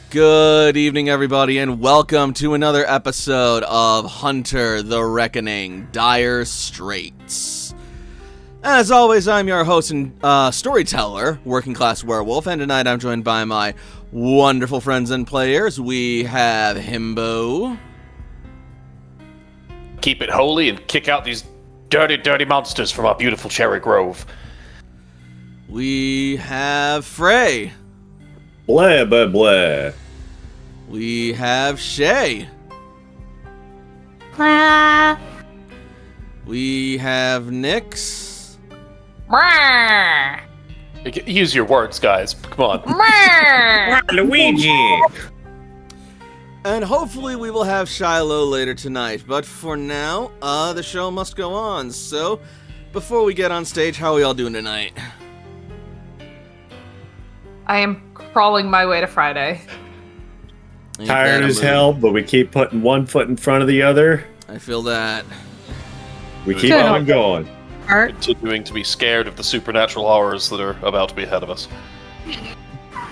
Good evening, everybody, and welcome to another episode of Hunter the Reckoning, Dire Straits. As always, I'm your host and storyteller, Working Class Werewolf, and tonight I'm joined by my wonderful friends and players. We have Himbo. Keep it holy and kick out these dirty monsters from our beautiful cherry grove. We have Frey. Blah, blah, blah. We have Shay. Blah. We have Nyx. Blah. Use your words, guys. Come on. Blah. Luigi! And hopefully we will have Shiloh later tonight. But for now, the show must go on. So, before we get on stage, how are we all doing tonight? I am crawling my way to Friday. Ain't Tired that a as mood? hell, but we keep putting one foot in front of the other. I feel that. We keep Good. on going. Continuing to be scared of the supernatural horrors that are about to be ahead of us.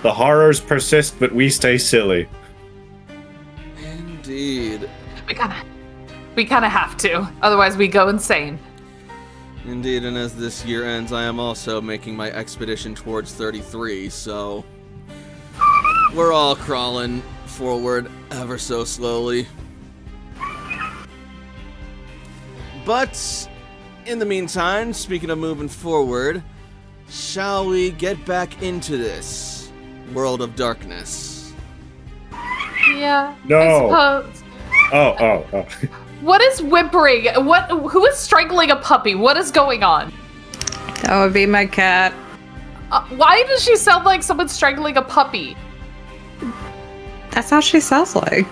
The horrors persist, but we stay silly. Indeed. We kind of have to, otherwise we go insane. Indeed, and as this year ends, I am also making my expedition towards 33, so we're all crawling forward ever so slowly. But in the meantime, speaking of moving forward, shall we get back into this world of darkness? Yeah. No. I suppose. Oh. What is whimpering? Who is strangling a puppy? What is going on? That would be my cat. Why does she sound like someone strangling a puppy? That's how she sounds like.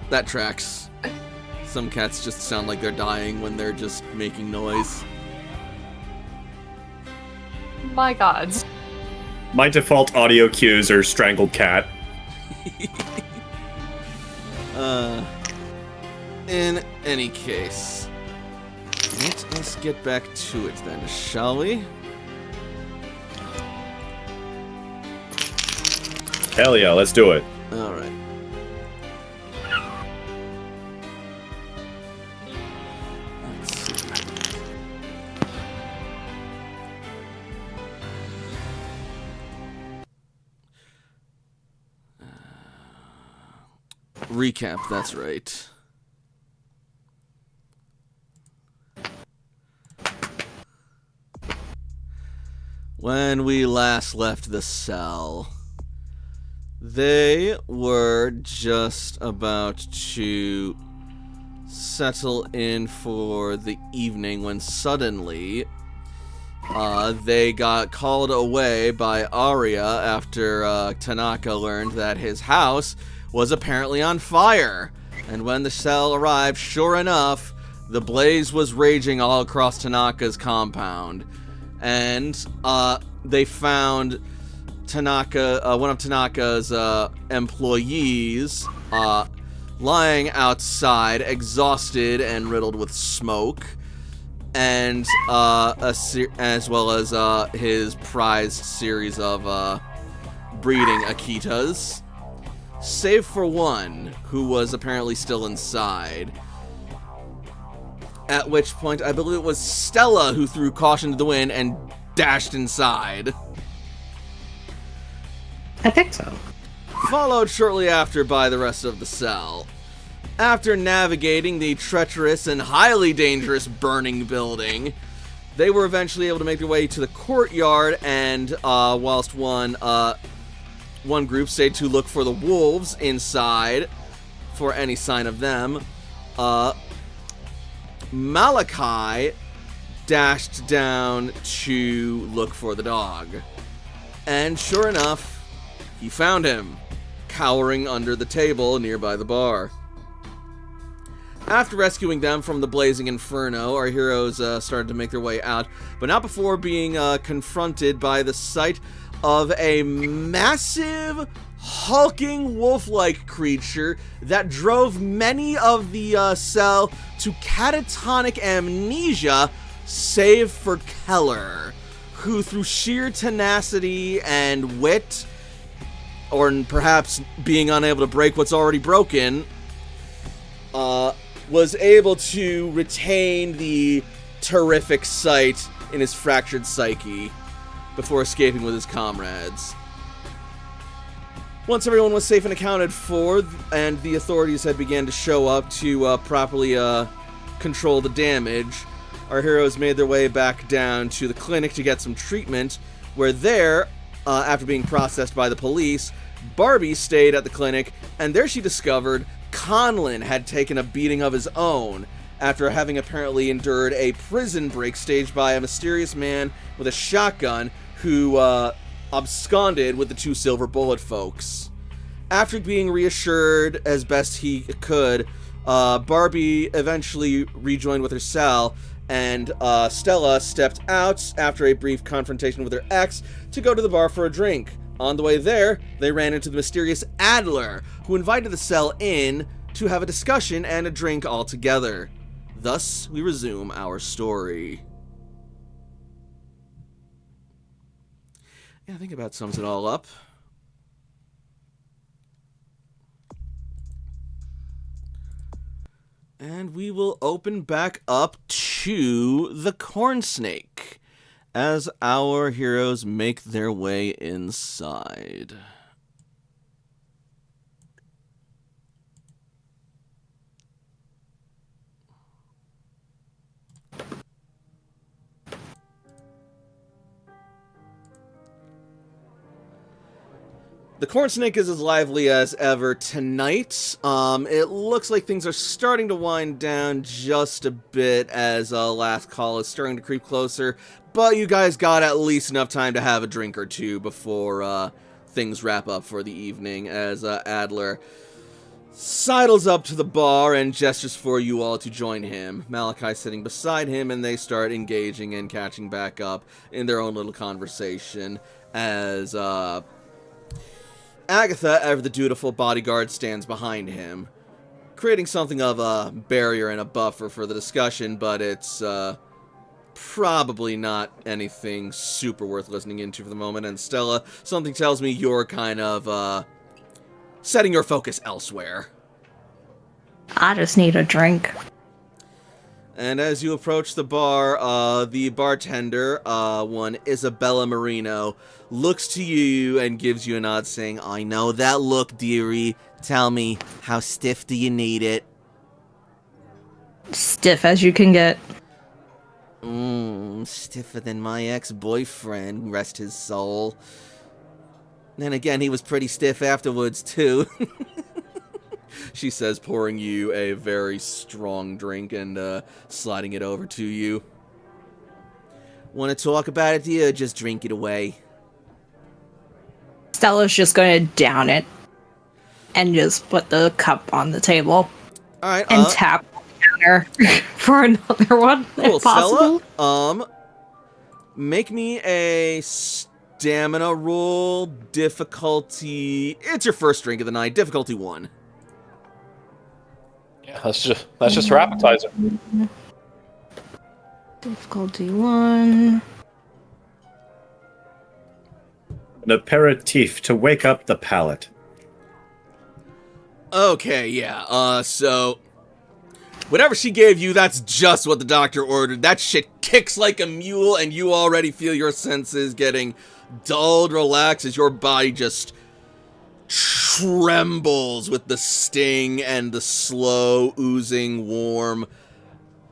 That tracks. Some cats just sound like they're dying when they're just making noise. My God. My default audio cues are strangled cat. In any case, let us get back to it then, shall we? Hell yeah, let's do it. Alright. Let's see. Recap, that's right. When we last left the cell, they were just about to settle in for the evening when suddenly they got called away by Arya after Tanaka learned that his house was apparently on fire. And when the cell arrived, sure enough, the blaze was raging all across Tanaka's compound. And they found Tanaka, one of Tanaka's employees, lying outside, exhausted and riddled with smoke, and as well as his prized series of breeding Akitas, save for one who was apparently still inside. At which point, I believe it was Stella who threw caution to the wind and dashed inside. I think so. Followed shortly after by the rest of the cell. After navigating the treacherous and highly dangerous burning building, they were eventually able to make their way to the courtyard, and whilst one group stayed to look for the wolves inside for any sign of them, Malachi dashed down to look for the dog. And sure enough, he found him, cowering under the table nearby the bar. After rescuing them from the blazing inferno, our heroes started to make their way out, but not before being confronted by the sight of a massive, hulking wolf-like creature that drove many of the cell to catatonic amnesia, save for Keller, who through sheer tenacity and wit or perhaps being unable to break what's already broken, was able to retain the terrific sight in his fractured psyche before escaping with his comrades. Once everyone was safe and accounted for, and the authorities had began to show up to properly control the damage, our heroes made their way back down to the clinic to get some treatment, where there, after being processed by the police, Barbie stayed at the clinic, and there she discovered Conlon had taken a beating of his own, after having apparently endured a prison break staged by a mysterious man with a shotgun who absconded with the 2 silver bullet folks. After being reassured as best he could, Barbie eventually rejoined with her cell, and Stella stepped out after a brief confrontation with her ex to go to the bar for a drink. On the way there, they ran into the mysterious Adler, who invited the cell in to have a discussion and a drink all together. Thus, we resume our story. Yeah, I think about sums it all up. And we will open back up to the Corn Snake as our heroes make their way inside. The Corn Snake is as lively as ever tonight. It looks like things are starting to wind down just a bit as last call is starting to creep closer, but you guys got at least enough time to have a drink or two before things wrap up for the evening, as Adler sidles up to the bar and gestures for you all to join him. Malachi sitting beside him, and they start engaging and catching back up in their own little conversation as Agatha, ever the dutiful bodyguard, stands behind him, creating something of a barrier and a buffer for the discussion, but it's probably not anything super worth listening into for the moment. And Stella, something tells me you're kind of setting your focus elsewhere. I just need a drink. And as you approach the bar, the bartender, one Isabella Marino, looks to you and gives you a nod saying, "I know that look, dearie. Tell me, how stiff do you need it?" Stiff as you can get. Stiffer than my ex-boyfriend, rest his soul. Then again, he was pretty stiff afterwards, too. She says, pouring you a very strong drink and sliding it over to you. Want to talk about it, dear, or just drink it away? Stella's just going to down it and just put the cup on the table. All right, and tap the counter for another one, cool, if possible. Stella, make me a stamina roll, difficulty... It's your first drink of the night, difficulty 1. Yeah, that's just her appetizer. Difficulty 1. An aperitif to wake up the palate. Okay, yeah, so... Whatever she gave you, that's just what the doctor ordered. That shit kicks like a mule, and you already feel your senses getting dulled, relaxed, as your body just trembles with the sting and the slow, oozing, warm,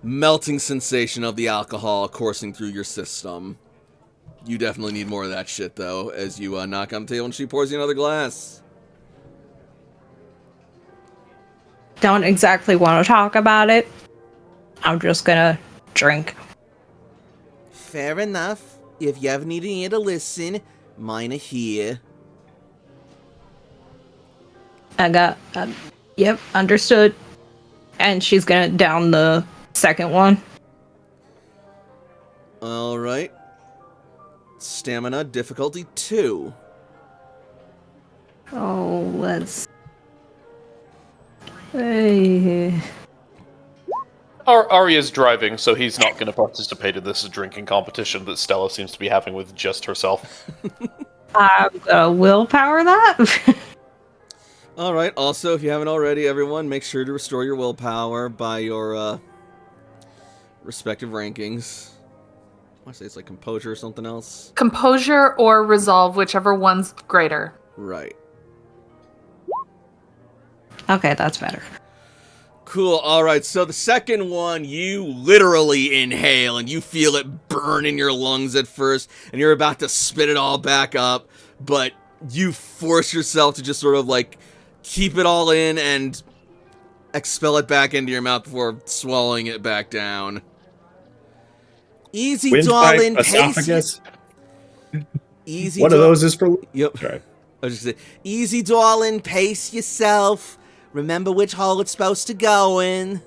melting sensation of the alcohol coursing through your system. You definitely need more of that shit, though, as you knock on the table and she pours you another glass. Don't exactly want to talk about it. I'm just gonna drink. Fair enough. If you ever need an ear to listen, mine are here. I got, yep, understood. And she's gonna down the second one. Alright. Stamina, difficulty 2. Oh, let's... Hey. Arya's driving, so he's not going to participate in this drinking competition that Stella seems to be having with just herself. I'm gonna willpower that. All right. Also, if you haven't already, everyone, make sure to restore your willpower by your respective rankings. I want to say it's like composure or something else. Composure or resolve, whichever one's greater. Right. Okay, that's better. Cool. All right. So the second one, you literally inhale and you feel it burn in your lungs at first, and you're about to spit it all back up, but you force yourself to just sort of like keep it all in and expel it back into your mouth before swallowing it back down. Easy, Windpipe, darling. esophagus. Easy. One of those is for. Yep. Right. I was just gonna say, easy, darling. Pace yourself. Remember which hole it's supposed to go in.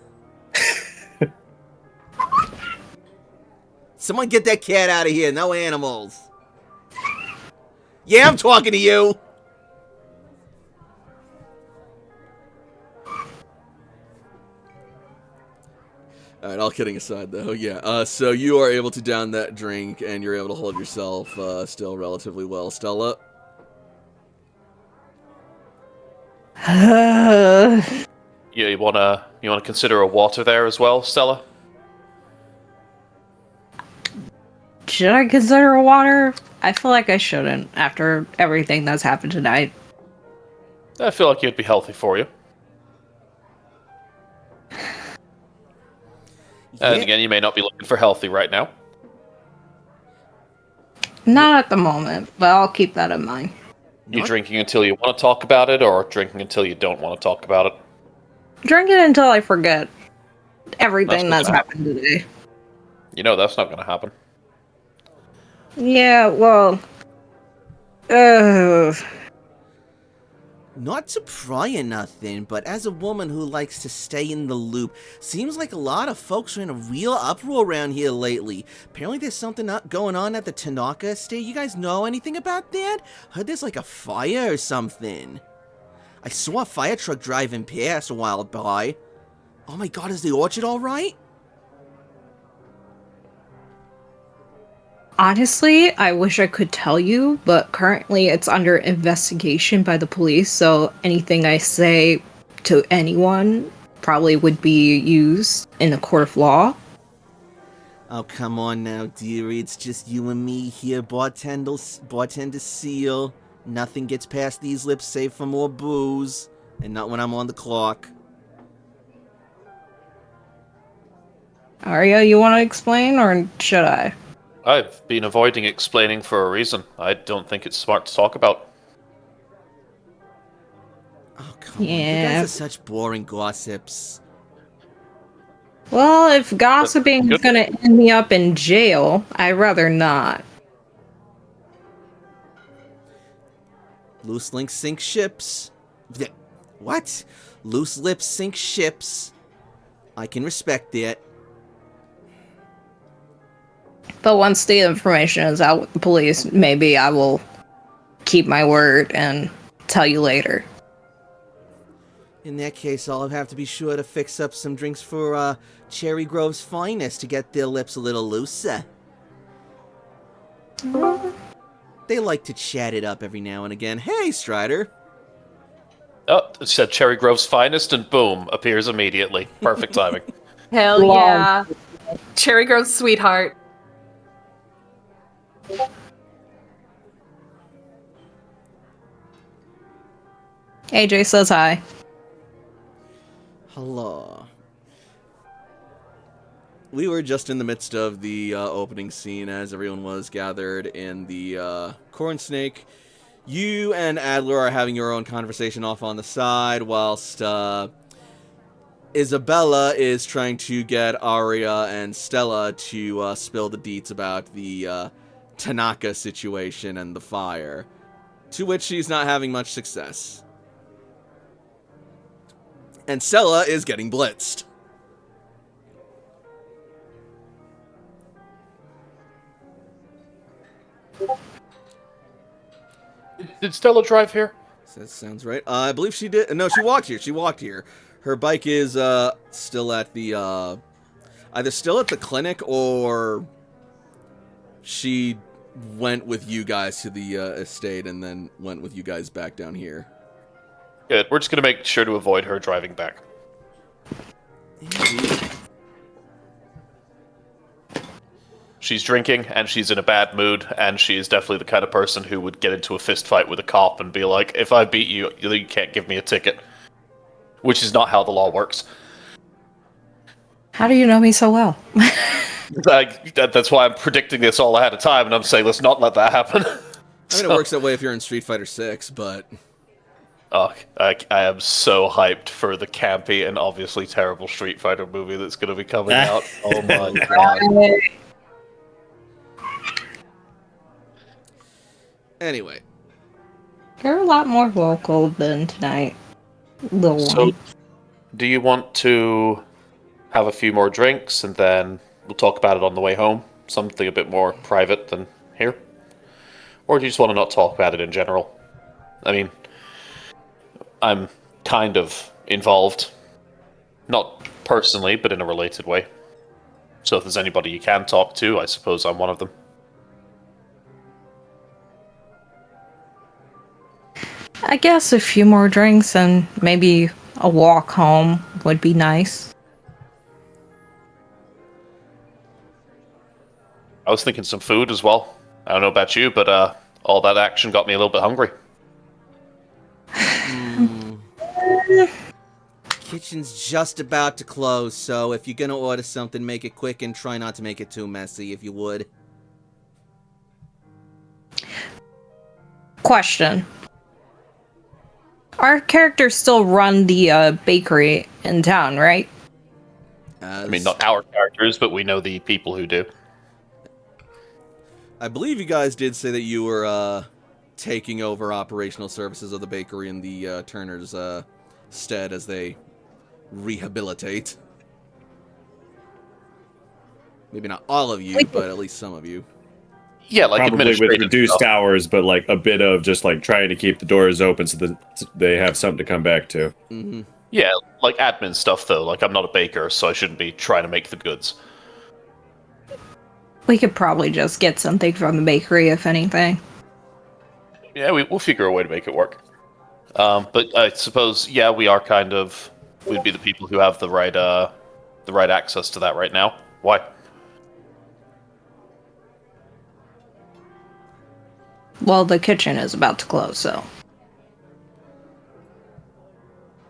Someone get that cat out of here. No animals. Yeah, I'm talking to you. Alright, all kidding aside, though, yeah. So you are able to down that drink, and you're able to hold yourself still relatively well. Stella? You wanna consider a water there as well, Stella? Should I consider water? I feel like I shouldn't after everything that's happened tonight. I feel like it'd be healthy for you. And again, you may not be looking for healthy right now. Not at the moment, but I'll keep that in mind. You drinking until you want to talk about it, or drinking until you don't want to talk about it? Drink it until I forget everything That's that's not happened today. You know that's not going to happen. Yeah, well... Not to pry or nothing, but as a woman who likes to stay in the loop, seems like a lot of folks are in a real uproar around here lately. Apparently there's something going on at the Tanaka estate. You guys know anything about that? Heard there's like a fire or something. I saw a fire truck driving past a while by. Oh my god, is the orchard alright? Honestly, I wish I could tell you, but currently it's under investigation by the police, so anything I say to anyone probably would be used in a court of law. Oh, come on now, dearie. It's just you and me here, bartender Seal. Nothing gets past these lips save for more booze. And not when I'm on the clock. Arya, you want to explain, or should I? I've been avoiding explaining for a reason. I don't think it's smart to talk about. Oh, come on. You Yeah. guys are such boring gossips. Well, if gossiping is gonna end me up in jail, I'd rather not. Loose links sink ships. What? Loose lips sink ships. I can respect that. But once the information is out with the police, maybe I will keep my word and tell you later. In that case, I'll have to be sure to fix up some drinks for Cherry Grove's finest to get their lips a little looser. They like to chat it up every now and again. Hey, Strider. Oh, it said Cherry Grove's finest, and boom, appears immediately. Perfect timing. Hell yeah. Cherry Grove's sweetheart. AJ says hi. Hello. We were just in the midst of the opening scene as everyone was gathered in the Corn Snake. You and Adler are having your own conversation off on the side, whilst Isabella is trying to get Arya and Stella to spill the deets about the Tanaka situation and the fire, to which she's not having much success. And Stella is getting blitzed. Did Stella drive here? That sounds right. I believe she did. No, she walked here. She walked here. Her bike is still at the either still at the clinic or she went with you guys to the estate and then went with you guys back down here. Good. We're just gonna make sure to avoid her driving back. She's drinking, and she's in a bad mood, and she is definitely the kind of person who would get into a fist fight with a cop and be like, if I beat you, you can't give me a ticket. Which is not how the law works. How do you know me so well? That's why I'm predicting this all ahead of time, and I'm saying, let's not let that happen. I mean, it works that way if you're in Street Fighter 6, but... Oh, I am so hyped for the campy and obviously terrible Street Fighter movie that's going to be coming out. Oh my god. Anyway. You're a lot more vocal than tonight, little So, one. do you want to have a few more drinks and then we'll talk about it on the way home? Something a bit more private than here? Or do you just want to not talk about it in general? I mean, I'm kind of involved. Not personally, but in a related way. So if there's anybody you can talk to, I suppose I'm one of them. I guess a few more drinks and maybe a walk home would be nice. I was thinking some food as well. I don't know about you, but all that action got me a little bit hungry. Kitchen's just about to close, so if you're gonna order something, make it quick and try not to make it too messy, if you would. Question. Our characters still run the bakery in town, right? I mean, not our characters, but we know the people who do. I believe you guys did say that you were taking over operational services of the bakery in the Turner's stead as they rehabilitate. Maybe not all of you, but at least some of you. Yeah, like Probably with administrative reduced stuff. hours, but like a bit of just like trying to keep the doors open so that they have something to come back to. Mm-hmm. Yeah, like admin stuff though. Like I'm not a baker, so I shouldn't be trying to make the goods. We could probably just get something from the bakery, if anything. Yeah, we'll figure a way to make it work. But I suppose, yeah, we are kind of... We'd be the people who have the right access to that right now. Why? Well, the kitchen is about to close, so...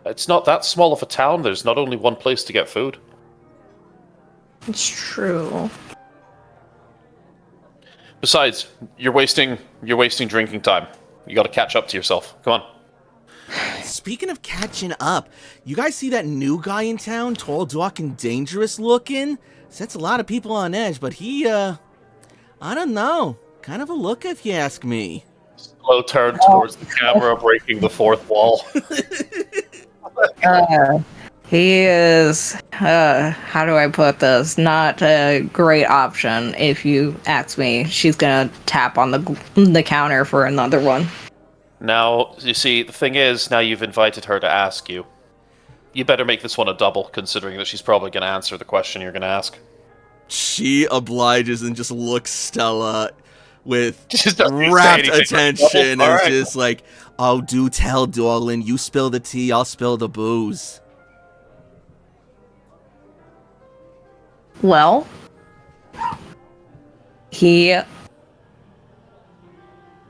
It's not that small of a town. There's not only one place to get food. It's true. Besides, you're wasting drinking time. You got to catch up to yourself. Come on. Speaking of catching up, you guys see that new guy in town? Tall, dark, and dangerous looking? Sets a lot of people on edge, but he, I don't know. Kind of a look if you ask me. Slow turn towards the camera, breaking the fourth wall. He is, how do I put this? Not a great option, if you ask me. She's gonna tap on the counter for another one. Now, you see, the thing is, now you've invited her to ask you. You better make this one a double, considering that she's probably going to answer the question you're going to ask. She obliges and just looks Stella with Just doesn't say rapt anything. attention. All And right. just like, oh, do tell, darling. You spill the tea, I'll spill the booze. Well, he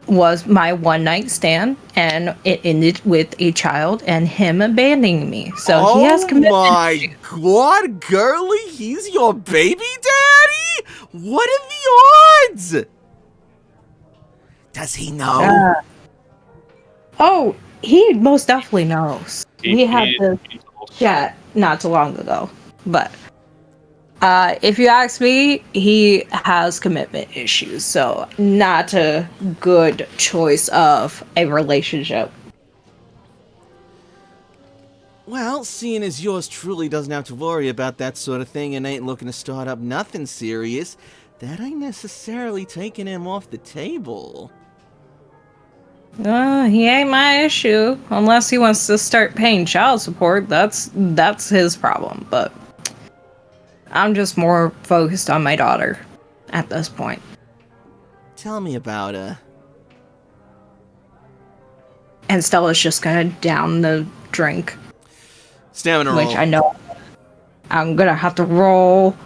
was my one-night stand, and it ended with a child and him abandoning me. So he has commitment. Oh my god, girly, he's your baby daddy? What are the odds? Does he know? Oh, he most definitely knows. We had He- this he's old. chat not too long ago. But if you ask me, he has commitment issues, so not a good choice of a relationship. Well, seeing as yours truly doesn't have to worry about that sort of thing and ain't looking to start up nothing serious, that ain't necessarily taking him off the table. He ain't my issue unless he wants to start paying child support. That's his problem. But I'm just more focused on my daughter at this point. Tell me about her. And Stella's just gonna down the drink, Stamina roll. which I know I'm gonna have to roll,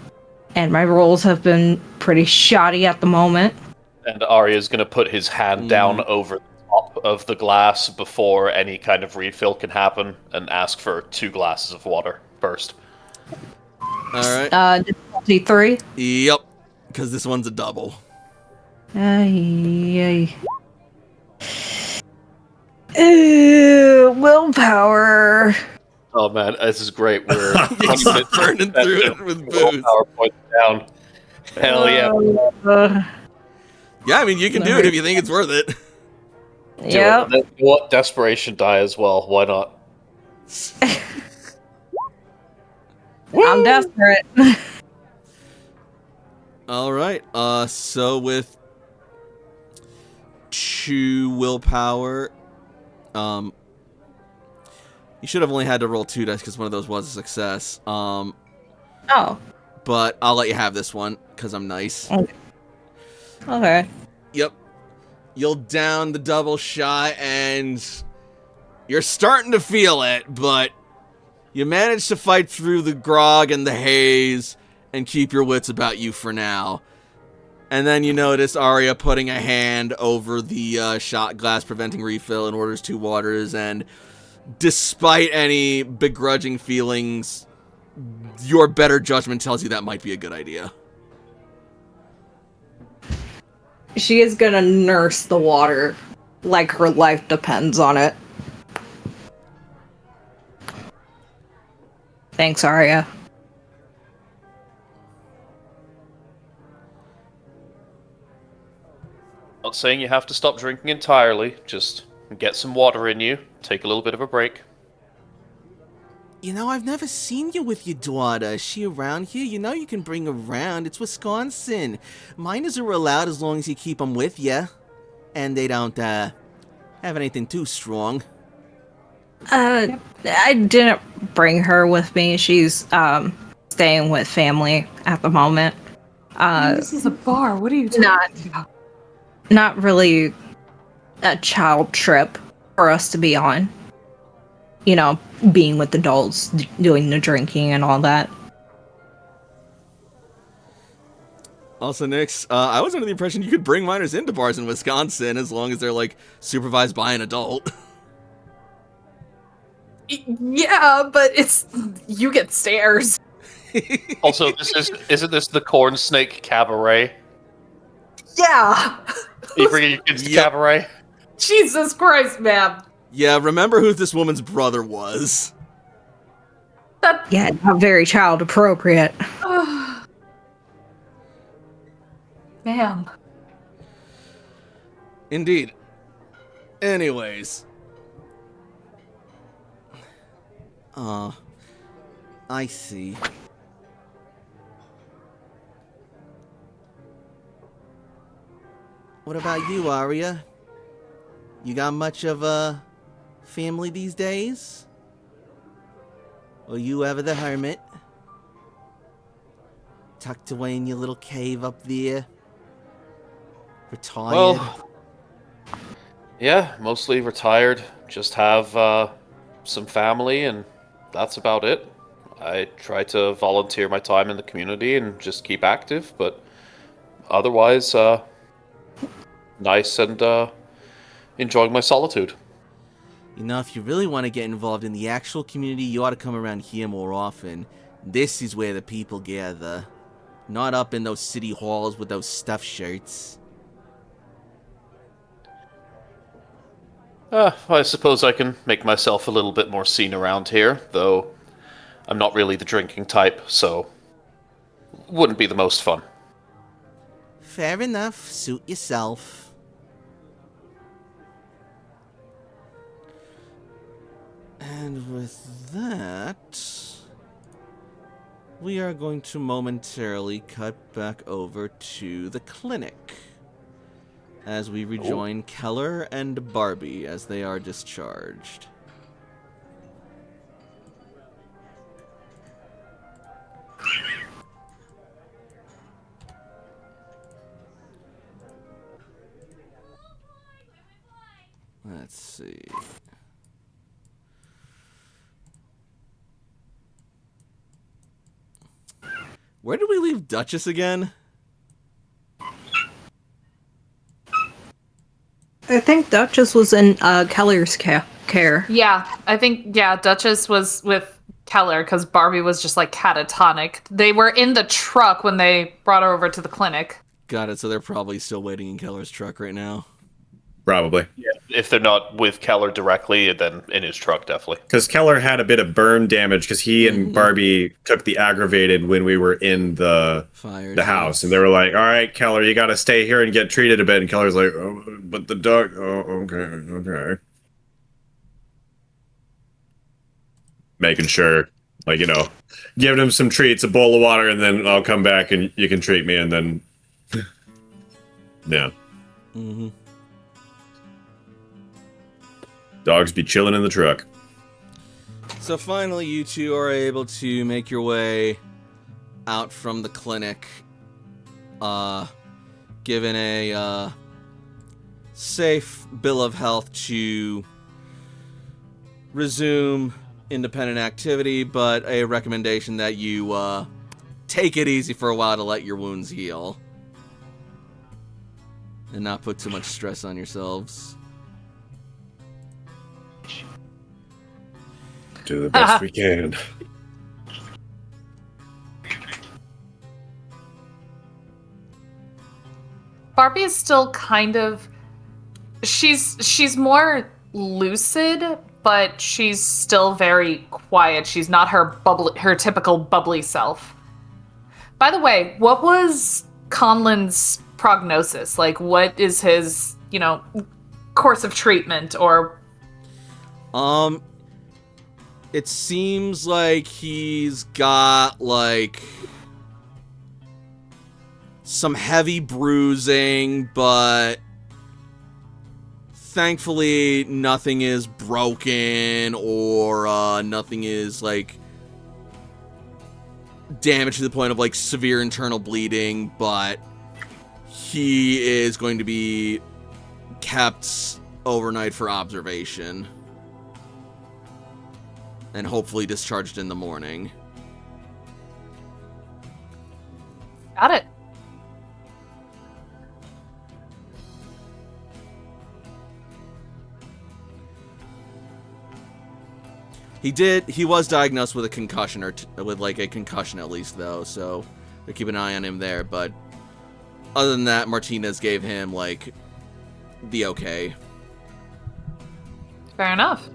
and my rolls have been pretty shoddy at the moment. And Arya's going to put his hand down over the top of the glass before any kind of refill can happen and ask for 2 glasses of water first. Alright. Difficulty 3. Yep. Because this one's a double. Ay. Willpower. Oh man, this is great. We're 20 minutes burning through it with booze. PowerPoint down. Hell yeah. Yeah, I mean, you can do it if you think it's worth it. Yep. You know what? Desperation die as well. Why not? I'm desperate. Alright, so with 2 willpower, you should have only had to roll 2 dice because one of those was a success. Oh. But I'll let you have this one because I'm nice. Okay. Yep. You'll down the double shot and you're starting to feel it, but you manage to fight through the grog and the haze and keep your wits about you for now. And then you notice Arya putting a hand over the shot glass, preventing refill, and orders 2 waters. And despite any begrudging feelings, your better judgment tells you that might be a good idea. She is gonna nurse the water like her life depends on it. Thanks, Arya. Not saying you have to stop drinking entirely. Just get some water in you. Take a little bit of a break. You know, I've never seen you with your daughter. Is she around here? You know you can bring her around. It's Wisconsin. Minors are allowed as long as you keep them with you. And they don't, have anything too strong. I didn't bring her with me. She's, staying with family at the moment. This is a bar. What are you talking about? Not really a child trip for us to be on. You know, being with adults, doing the drinking and all that. Also, Nix, I was under the impression you could bring minors into bars in Wisconsin as long as they're, like, supervised by an adult. Yeah, but you get stares. Also, isn't this the Corn Snake Cabaret? Yeah. You bringing your kids to Yep. Cabaret? Jesus Christ, man. Yeah, remember who this woman's brother was. Yeah, not very child appropriate. Man. Indeed. Anyways. I see. What about you, Arya? You got much of a family these days? Or you ever the hermit? Tucked away in your little cave up there? Retired? Well, yeah, mostly retired. Just have some family, and that's about it. I try to volunteer my time in the community and just keep active, but otherwise, nice and enjoying my solitude. You know, if you really want to get involved in the actual community, you ought to come around here more often. This is where the people gather. Not up in those city halls with those stuffed shirts. I suppose I can make myself a little bit more seen around here, though I'm not really the drinking type, so wouldn't be the most fun. Fair enough. Suit yourself. And with that, we are going to momentarily cut back over to the clinic as we rejoin Keller and Barbie as they are discharged. Let's see. Where did we leave Duchess again? I think Duchess was in Keller's care. Yeah, I think, Duchess was with Keller because Barbie was just like catatonic. They were in the truck when they brought her over to the clinic. Got it, so they're probably still waiting in Keller's truck right now. Probably. Yeah. If they're not with Keller directly, then in his truck, definitely. Because Keller had a bit of burn damage because he and Barbie took the aggravated when we were in the house. And they were like, all right, Keller, you got to stay here and get treated a bit. And Keller's like, oh, but the dog, oh, okay. Making sure, like, giving him some treats, a bowl of water, and then I'll come back and you can treat me. And then, yeah. Mm-hmm. Dogs be chilling in the truck. So finally, you two are able to make your way out from the clinic, given a safe bill of health to resume independent activity, but a recommendation that you take it easy for a while to let your wounds heal and not put too much stress on yourselves. Do the best we can. Barbie is still kind of... She's more lucid, but she's still very quiet. She's not her typical bubbly self. By the way, what was Conlon's prognosis? Like, what is his, course of treatment, or... It seems like he's got, some heavy bruising, but thankfully nothing is broken or nothing is, damaged to the point of, severe internal bleeding, but he is going to be kept overnight for observation. And hopefully discharged in the morning. Got it. He was diagnosed with a concussion, with a concussion at least, though, so we keep an eye on him there, but other than that, Martinez gave him, the okay. Fair enough.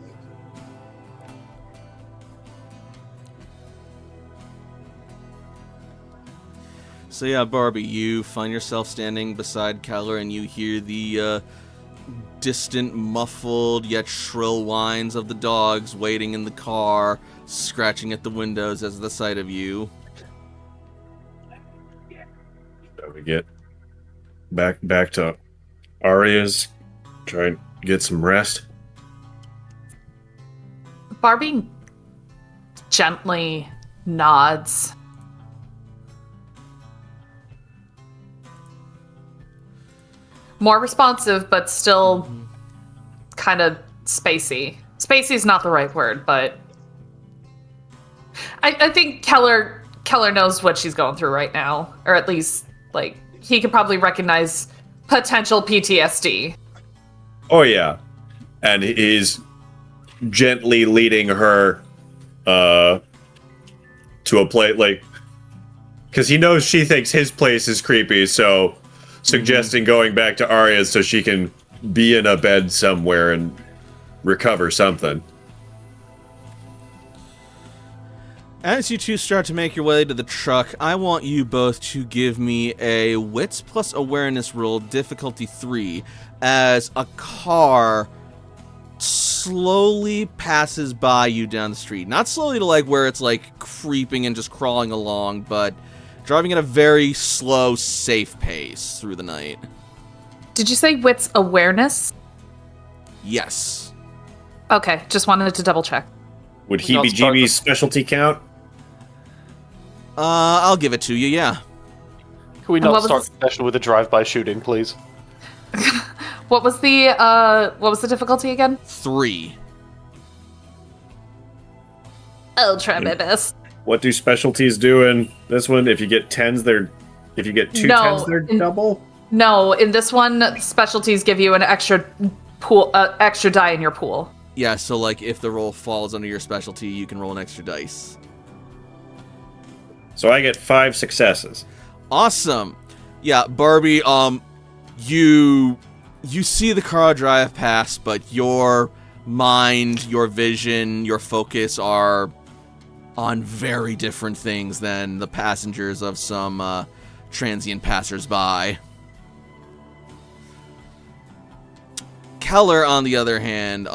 So yeah, Barbie, you find yourself standing beside Keller and you hear the distant, muffled, yet shrill whines of the dogs waiting in the car, scratching at the windows as the sight of you. So we get back to Arya's, try and get some rest. Barbie gently nods. More responsive, but still kind of spacey. Spacey is not the right word, but I think Keller knows what she's going through right now, or at least he could probably recognize potential PTSD. Oh yeah, and he's gently leading her to a place because he knows she thinks his place is creepy, so. Suggesting going back to Arya's so she can be in a bed somewhere and recover something. As you two start to make your way to the truck, I want you both to give me a Wits plus Awareness roll, difficulty 3, as a car slowly passes by you down the street. Not slowly to where it's creeping and just crawling along, but driving at a very slow, safe pace through the night. Did you say Wits Awareness? Yes. Okay, just wanted to double check. Would heebie-jeebies specialty count? I'll give it to you, yeah. Can we not start the session with a drive-by shooting, please? What was the difficulty again? 3. I'll try my best. What do specialties do in this one? If you get 10s, if you get two No, 10s, they're double? No, in this one, specialties give you an extra extra die in your pool. Yeah, so like if the roll falls under your specialty, you can roll an extra dice. So I get 5 successes. Awesome. Yeah, Barbie, you see the car drive past, but your mind, your vision, your focus are on very different things than the passengers of some transient passersby. Keller, on the other hand,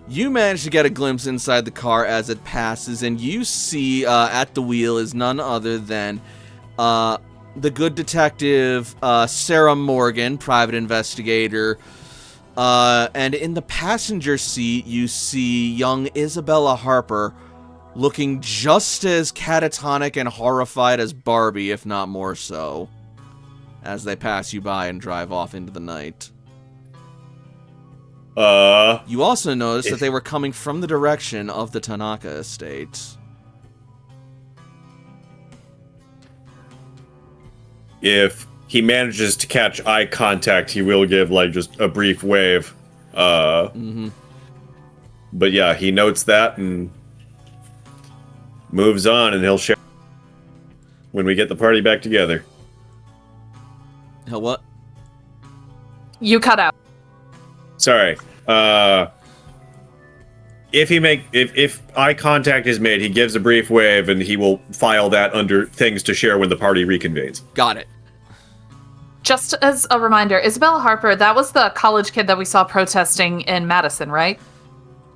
you manage to get a glimpse inside the car as it passes, and you see at the wheel is none other than the good detective Sarah Morgan, private investigator, and in the passenger seat you see young Isabella Harper, looking just as catatonic and horrified as Barbie, if not more so, as they pass you by and drive off into the night. You also notice that they were coming from the direction of the Tanaka estate. If he manages to catch eye contact, he will give, like, just a brief wave. But yeah, he notes that and moves on, and he'll share when we get the party back together. Hell, what? You cut out. Sorry. If eye contact is made, he gives a brief wave, and he will file that under things to share when the party reconvenes. Got it. Just as a reminder, Isabella Harper, that was the college kid that we saw protesting in Madison, right?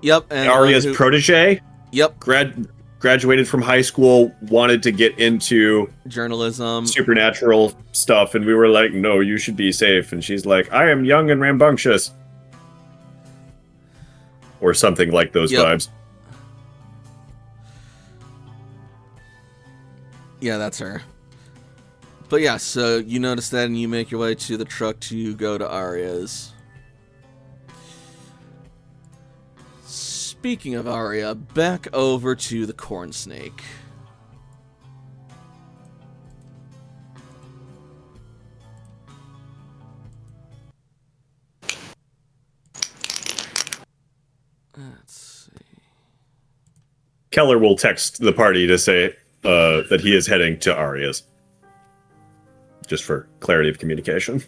Yep. And Arya's protege? Yep. Graduated from high school, wanted to get into journalism, supernatural stuff, and we were like, no, you should be safe. And she's like, I am young and rambunctious. Or something like those vibes. Yeah, that's her. But yeah, so you notice that and you make your way to the truck to go to Arya's. Speaking of Arya, back over to the Corn Snake. Let's see. Keller will text the party to say that he is heading to Arya's. Just for clarity of communication.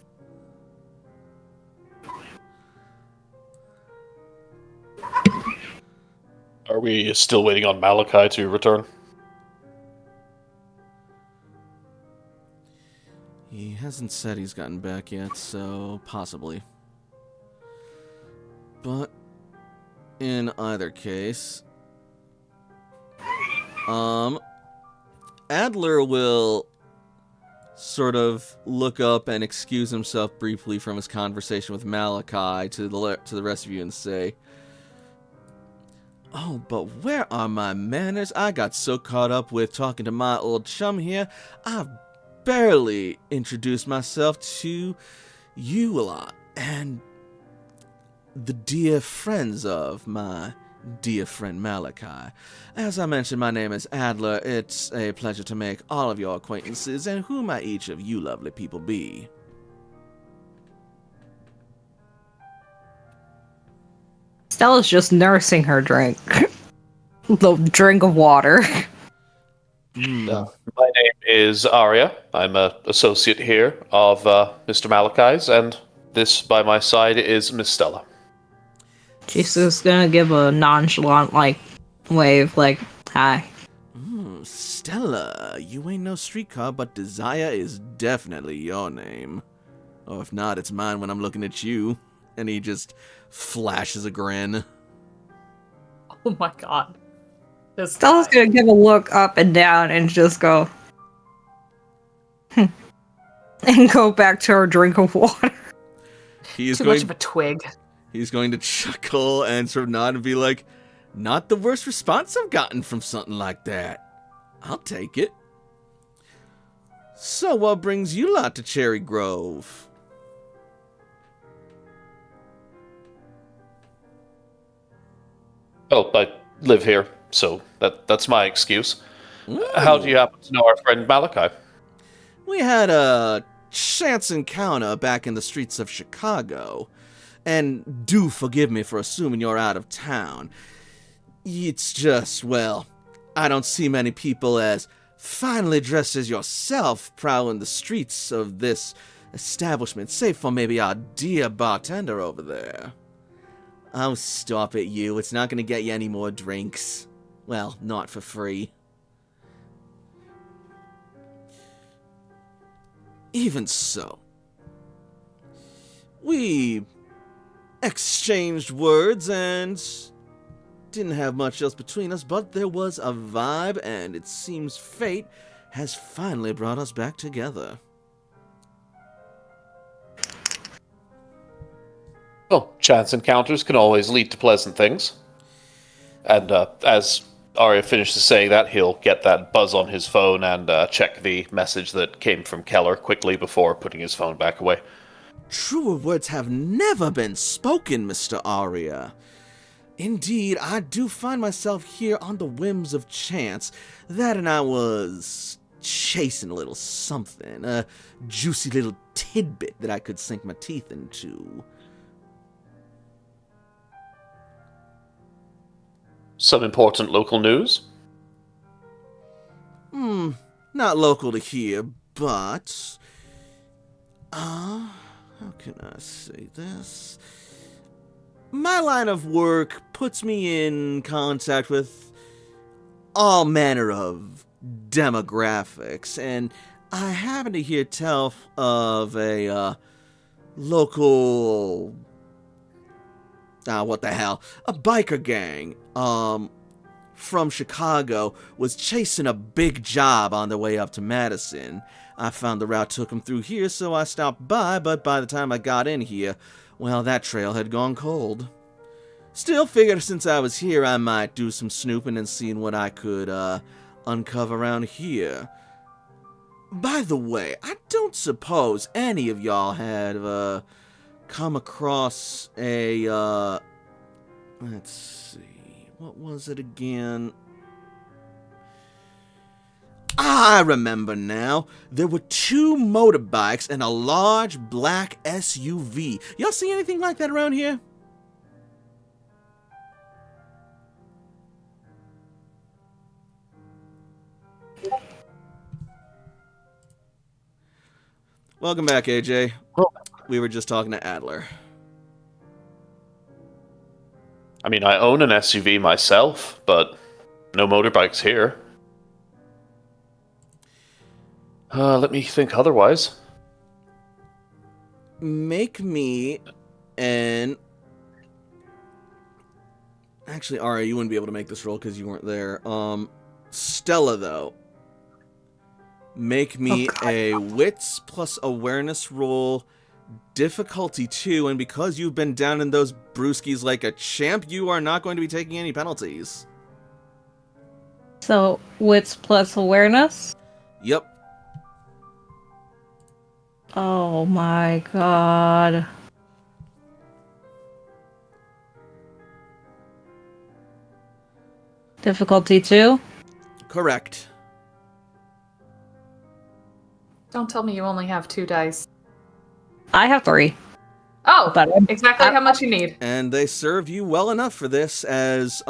Are we still waiting on Malachi to return? He hasn't said he's gotten back yet, so possibly. But in either case, Adler will sort of look up and excuse himself briefly from his conversation with Malachi to the rest of you and say, "Oh, but where are my manners? I got so caught up with talking to my old chum here, I've barely introduced myself to you a lot, and the dear friends of my dear friend Malachi. As I mentioned, my name is Adler. It's a pleasure to make all of your acquaintances, and who might each of you lovely people be?" Stella's just nursing her drink. The drink of water. My name is Arya. I'm an associate here of Mr. Malachi's, and this by my side is Miss Stella. She's just gonna give a nonchalant, wave, hi. Stella, you ain't no streetcar, but Desire is definitely your name. Or if not, it's mine when I'm looking at you. And he just flashes a grin. Oh my god. Stella's gonna give a look up and down and just go, and go back to her drink of water. He's Too much of a twig. He's going to chuckle and sort of nod and be like, "Not the worst response I've gotten from something like that. I'll take it. So what brings you lot to Cherry Grove?" Oh, I live here, so that's my excuse. How do you happen to know our friend Malachi? We had a chance encounter back in the streets of Chicago. And do forgive me for assuming you're out of town. It's just, well, I don't see many people as finely dressed as yourself prowling the streets of this establishment, save for maybe our dear bartender over there. Oh, stop it, you. It's not going to get you any more drinks. Well, not for free. Even so, we exchanged words and didn't have much else between us, but there was a vibe, and it seems fate has finally brought us back together. Well, chance encounters can always lead to pleasant things. And as Arya finishes saying that, he'll get that buzz on his phone and check the message that came from Keller quickly before putting his phone back away. Truer words have never been spoken, Mr. Arya. Indeed, I do find myself here on the whims of chance. That and I was chasing a little something, a juicy little tidbit that I could sink my teeth into. Some important local news? Not local to here, but... how can I say this? My line of work puts me in contact with all manner of demographics, and I happen to hear tell of a local... what the hell? A biker gang, from Chicago was chasing a big job on their way up to Madison. I found the route took them through here, so I stopped by, but by the time I got in here, well, that trail had gone cold. Still figured since I was here, I might do some snooping and seeing what I could, uncover around here. By the way, I don't suppose any of y'all had, come across a, let's see, what was it again? I remember now. There were 2 motorbikes and a large black SUV. Y'all see anything like that around here? Welcome back, AJ. We were just talking to Adler. I mean, I own an SUV myself, but no motorbikes here. Let me think otherwise. Make me an... Actually, Ari, you wouldn't be able to make this roll because you weren't there. Stella, though. Make me a wits plus awareness roll, difficulty 2, and because you've been down in those brewskis like a champ, you are not going to be taking any penalties. So, wits plus awareness? Yep. Oh my god. Difficulty 2? Correct. Don't tell me you only have 2 dice. I have 3. Oh, But exactly how much you need. And they serve you well enough for this, as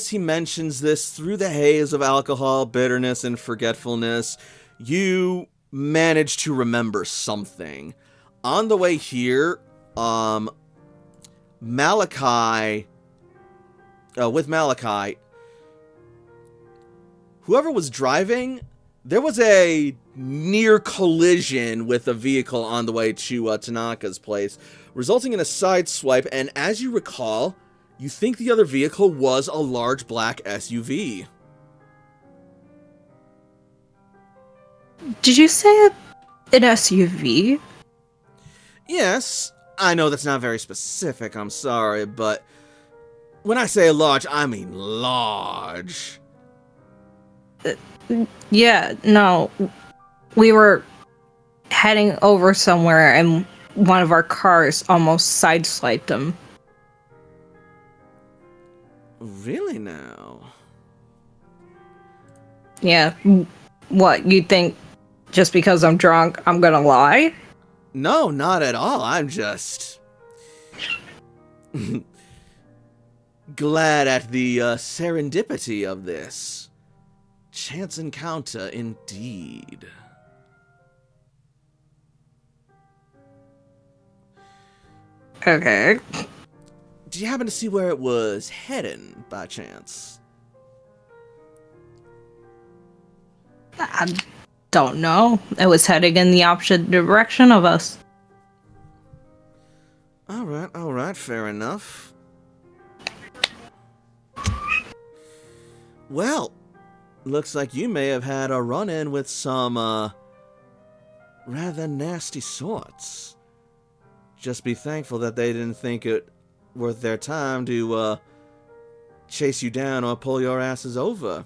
he mentions this, through the haze of alcohol, bitterness, and forgetfulness, you manage to remember something. On the way here, Malachi, whoever was driving, there was a near collision with a vehicle on the way to Tanaka's place, resulting in a side swipe, and as you recall, you think the other vehicle was a large black SUV. Did you say an SUV? Yes, I know that's not very specific, I'm sorry, but when I say large, I mean large. Yeah, no. We were heading over somewhere and one of our cars almost sideswiped them. Really now? Yeah. What, you think just because I'm drunk, I'm gonna lie? No, not at all. I'm just glad at the serendipity of this. Chance encounter, indeed. Okay. Do you happen to see where it was heading, by chance? I don't know. It was heading in the opposite direction of us. Alright, fair enough. Well, looks like you may have had a run-in with some, rather nasty sorts. Just be thankful that they didn't think it worth their time to, chase you down or pull your asses over.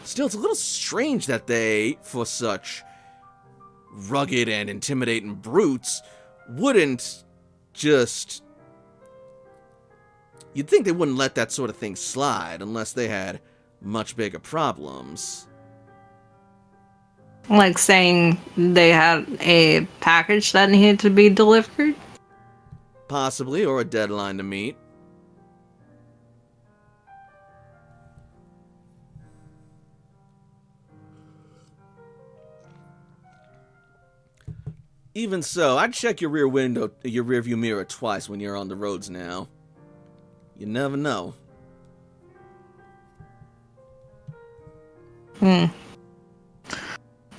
Still, it's a little strange that they, for such rugged and intimidating brutes, wouldn't just... You'd think they wouldn't let that sort of thing slide unless they had much bigger problems. Like saying they had a package that needed to be delivered? Possibly, or a deadline to meet. Even so, I'd check your rearview mirror twice when you're on the roads now. You never know.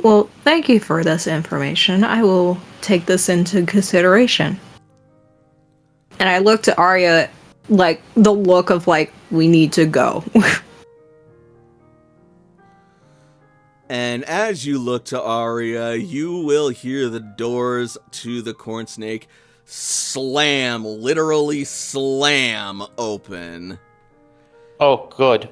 Well, thank you for this information. I will take this into consideration. And I looked at Arya, like, the look of, like, we need to go. And as you look to Arya, you will hear the doors to the corn snake slam, literally slam open. Oh, good.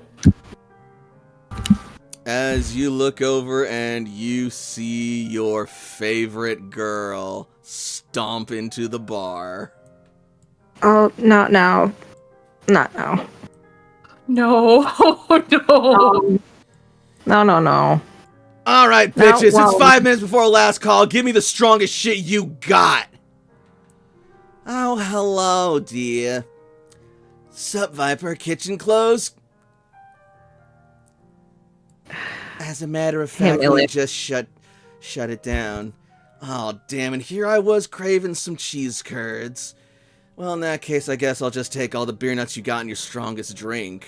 As you look over and you see your favorite girl stomp into the bar. Oh, not now. Not now. No, no. No. All right, No, bitches, well- it's 5 minutes before last call. Give me the strongest shit you got. Oh, hello, dear. Sup, Viper? Kitchen closed? As a matter of fact, we Emily. just shut it down. Oh, damn it. Here I was craving some cheese curds. Well, in that case, I guess I'll just take all the beer nuts you got in your strongest drink.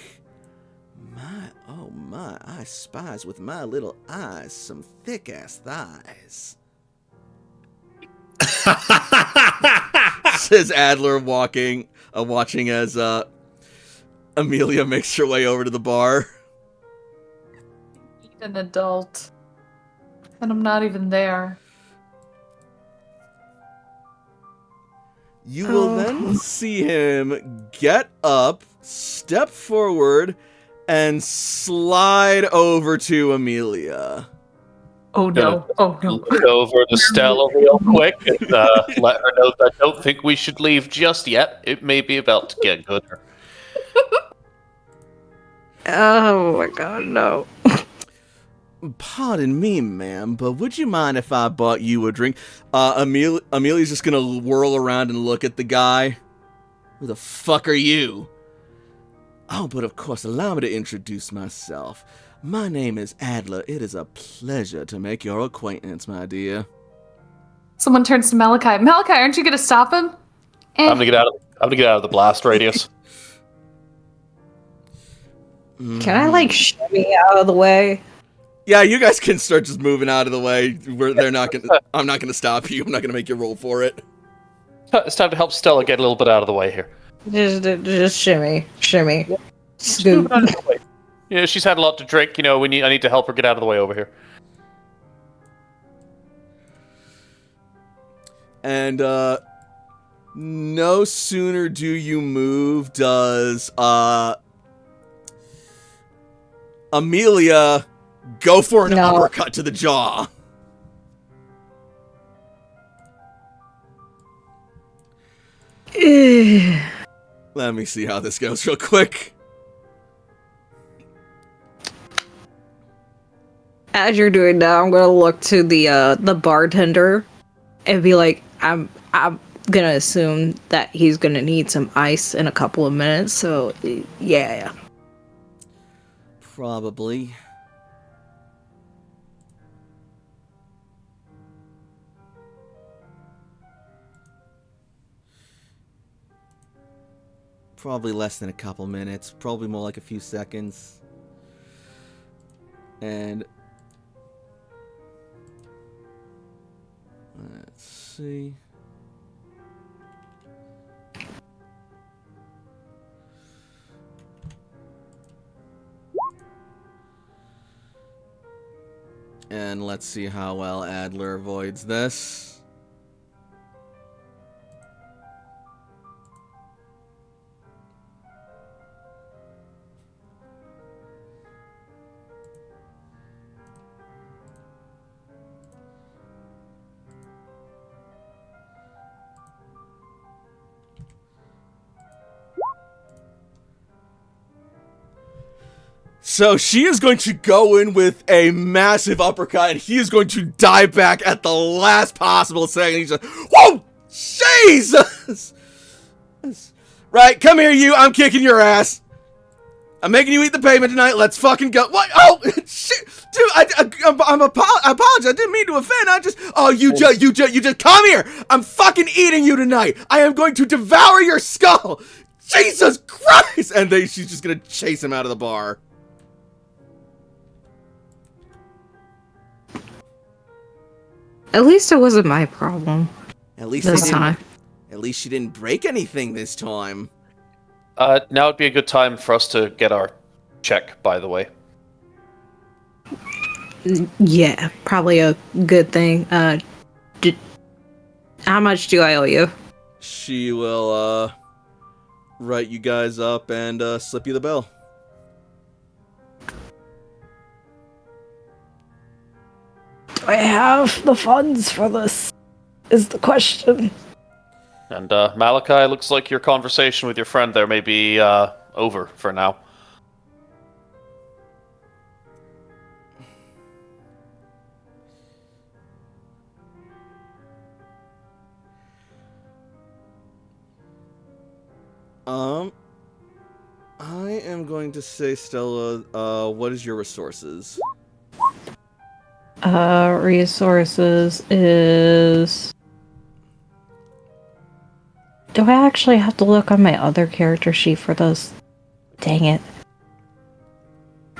Oh my, I spies with my little eyes some thick-ass thighs. Says Adler, watching as Amelia makes her way over to the bar. Need an adult. And I'm not even there. You will then see him get up, step forward, and slide over to Amelia. Oh no. Oh no. Look over to Stella real quick and let her know that I don't think we should leave just yet. It may be about to get good. Oh my god, no. Pardon me, ma'am, but would you mind if I bought you a drink? Amelia's just gonna whirl around and look at the guy. Who the fuck are you? Oh, but of course, allow me to introduce myself. My name is Adler. It is a pleasure to make your acquaintance, my dear. Someone turns to Malachi. Malachi, aren't you gonna stop him? I'm gonna get out of the blast radius. Can I, like, shimmy out of the way? Yeah, you guys can start just moving out of the way. I'm not gonna stop you. I'm not gonna make you roll for it. It's time to help Stella get a little bit out of the way here. Just shimmy. Just move it out of the way. You know, she's had a lot to drink. You know, I need to help her get out of the way over here. And no sooner do you move does Amelia go for an uppercut to the jaw. Let me see how this goes real quick. As you're doing that, I'm gonna look to the bartender and be like, I'm gonna assume that he's gonna need some ice in a couple of minutes. So yeah. Probably. Probably less than a couple minutes. Probably more like a few seconds. And let's see. And let's see how well Adler avoids this. So she is going to go in with a massive uppercut, and he is going to dive back at the last possible second. He's like, whoa, Jesus! Right, come here, you. I'm kicking your ass. I'm making you eat the payment tonight. Let's fucking go. What? Oh, shit. Dude, I apologize. I didn't mean to offend. I just, oh, you just come here. I'm fucking eating you tonight. I am going to devour your skull. Jesus Christ. And she's just going to chase him out of the bar. At least it wasn't my problem. At least this time. At least she didn't break anything this time. Now would be a good time for us to get our check, by the way. Yeah, probably a good thing. How much do I owe you? She will, write you guys up and, slip you the bill. Do I have the funds for this? Is the question. And, Malachi, looks like your conversation with your friend there may be, over for now. I am going to say, Stella, what is your resources? Resources is... Do I actually have to look on my other character sheet for those? Dang it.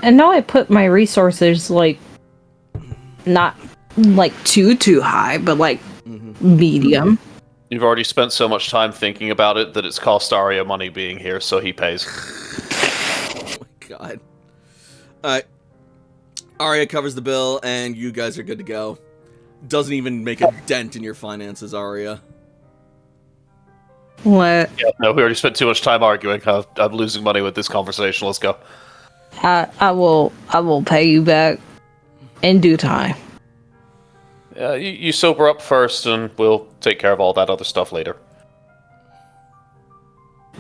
And now I put my resources, like, not, like, too high, but, like, medium. You've already spent so much time thinking about it that it's cost Arya money being here, so he pays. Oh my god. Alright. Arya covers the bill, and you guys are good to go. Doesn't even make a dent in your finances, Arya. What? Yeah, no, we already spent too much time arguing. I'm losing money with this conversation. Let's go. I will pay you back in due time. You sober up first, and we'll take care of all that other stuff later.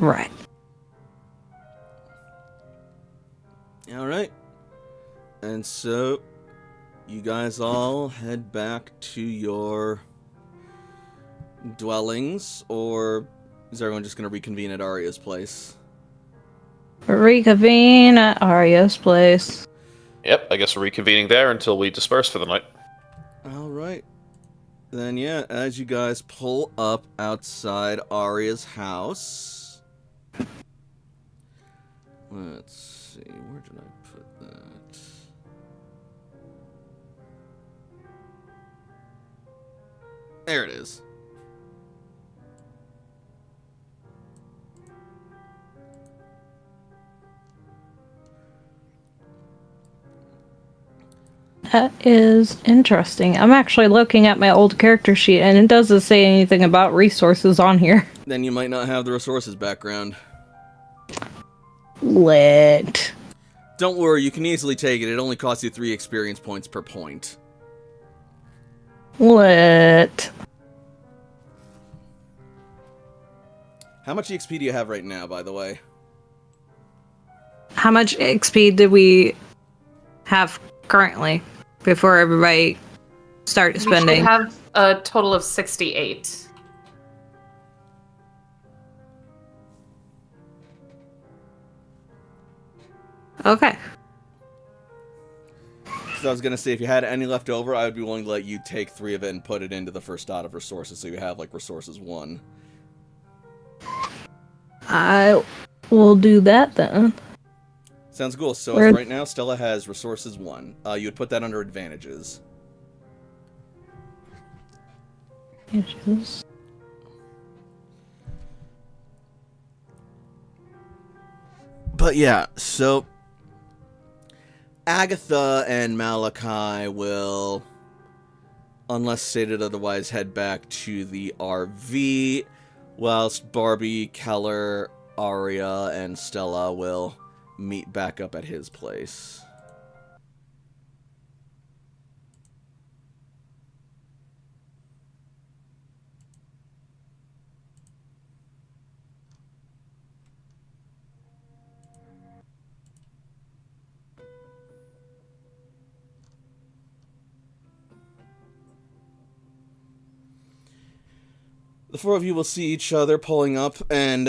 Right. Alright. And so, you guys all head back to your dwellings, or is everyone just going to reconvene at Arya's place? Reconvene at Arya's place. Yep, I guess we're reconvening there until we disperse for the night. Alright. Then yeah, as you guys pull up outside Arya's house... Let's see, where did I put that? There it is. That is interesting. I'm actually looking at my old character sheet, and it doesn't say anything about resources on here. Then you might not have the resources background. Lit. Don't worry, you can easily take it. It only costs you 3 experience points per point. Lit. How much XP do you have right now, by the way? How much XP did we have currently? before everybody start We spending. should have a total of 68. Okay. So I was gonna say, if you had any left over, I would be willing to let you take 3 of it and put it into the first dot of resources, so you have like resources 1. I will do that then. Sounds cool. So Where- as right now, Stella has resources 1. You would put that under advantages. But yeah, so Agatha and Malachi will, unless stated otherwise, head back to the RV, whilst Barbie, Keller, Aria, and Stella will meet back up at his place. The 4 of you will see each other pulling up and,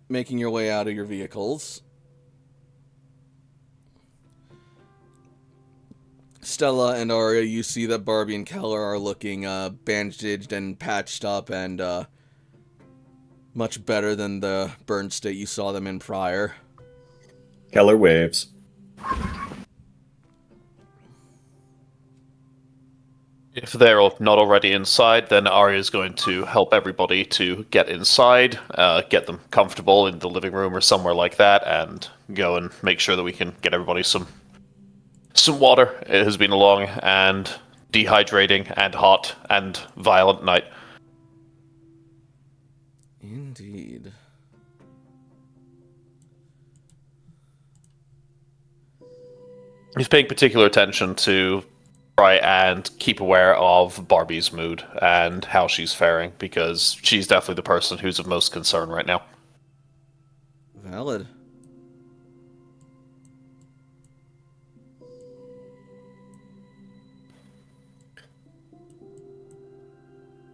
making your way out of your vehicles. Stella and Aria, you see that Barbie and Keller are looking bandaged and patched up and much better than the burned state you saw them in prior. Keller waves. If they're not already inside, then Arya's going to help everybody to get inside, get them comfortable in the living room or somewhere like that, and go and make sure that we can get everybody some water. It has been a long and dehydrating and hot and violent night. Indeed. He's paying particular attention to try and keep aware of Barbie's mood and how she's faring, because she's definitely the person who's of most concern right now. Valid.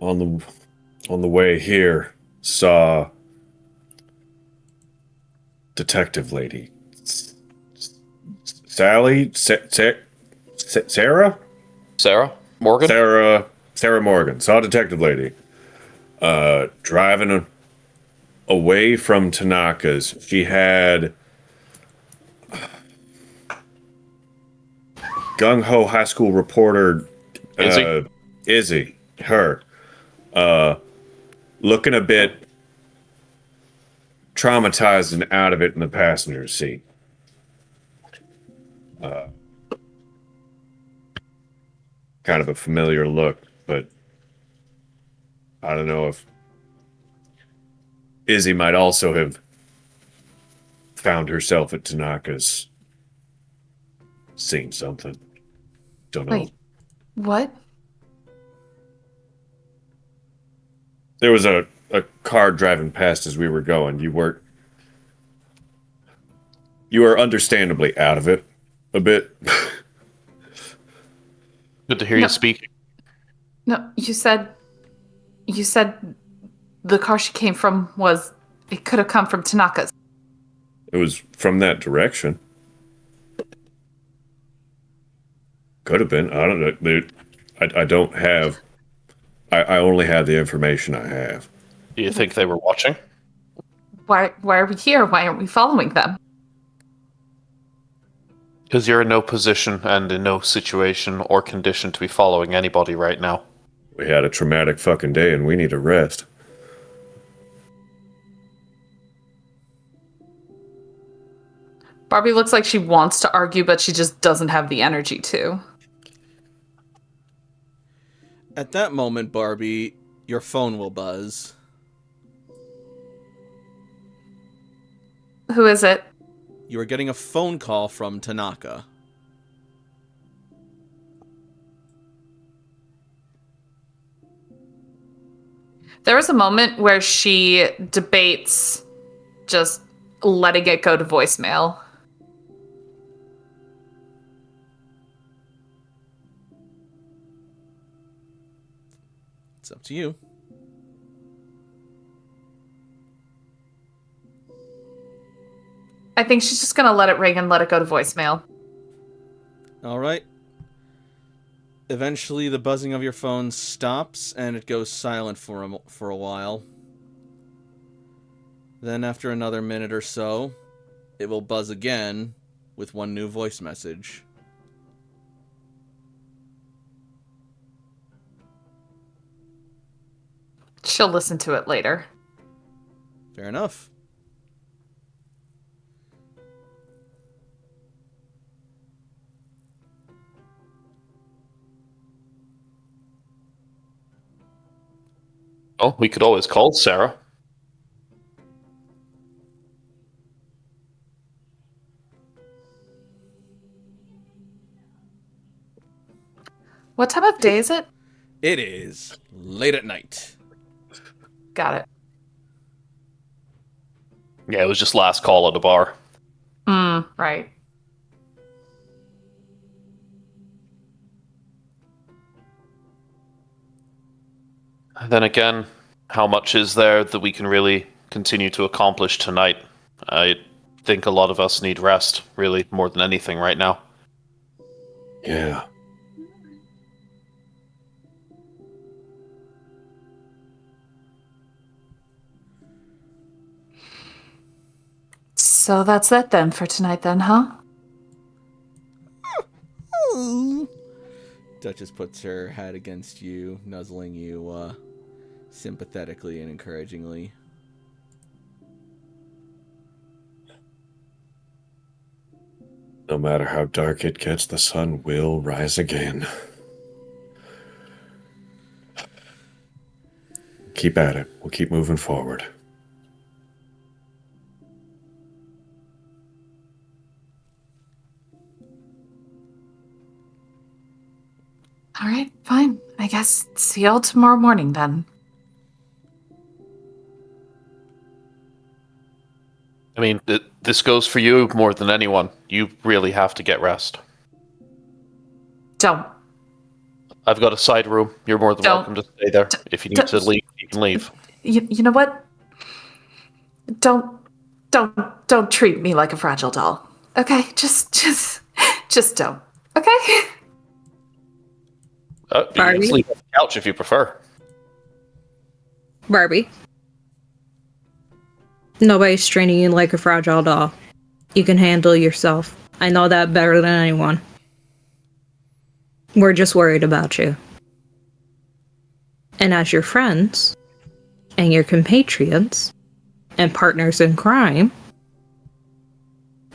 On the way here, saw detective lady Sally Sarah Sarah? Morgan? Sarah Morgan, saw detective lady driving away from Tanaka's. She had gung ho high school reporter Izzy, her looking a bit traumatized and out of it in the passenger seat. Kind of a familiar look, but I don't know if Izzy might also have found herself at Tanaka's, seen something. Don't know. Wait, what? There was a car driving past as we were going. You were understandably out of it a bit. Good to hear you speak. No, you said the car she came from it could have come from Tanaka's. It was from that direction. Could have been. I don't know. I don't have. I only have the information I have. Do you think they were watching? Why are we here? Why aren't we following them? Because you're in no position and in no situation or condition to be following anybody right now. We had a traumatic fucking day and we need a rest. Barbie looks like she wants to argue, but she just doesn't have the energy to. At that moment, Barbie, your phone will buzz. Who is it? You are getting a phone call from Tanaka. There was a moment where she debates just letting it go to voicemail. It's up to you. I think she's just gonna let it ring and let it go to voicemail. All right. Eventually, the buzzing of your phone stops, and it goes silent for a while. Then, after another minute or so, it will buzz again with one new voice message. She'll listen to it later. Fair enough. Oh, we could always call Sarah. What time of day is it? It is late at night. Got it. Yeah, it was just last call at the bar. Right. Then again, how much is there that we can really continue to accomplish tonight? I think a lot of us need rest, really, more than anything right now. Yeah. So that's that then for tonight then, huh? Duchess puts her head against you, nuzzling you sympathetically and encouragingly. No matter how dark it gets, the sun will rise again. Keep at it. We'll keep moving forward. All right, fine. I guess see y'all tomorrow morning then. I mean, this goes for you more than anyone. You really have to get rest. Don't. I've got a side room. You're more than Don't. welcome to stay there. If you need to leave, you can leave. You know what? Don't treat me like a fragile doll. Okay, just don't. Okay. You can sleep on the couch if you prefer. Barbie. Nobody's training you like a fragile doll. You can handle yourself. I know that better than anyone. We're just worried about you. And as your friends, and your compatriots, and partners in crime,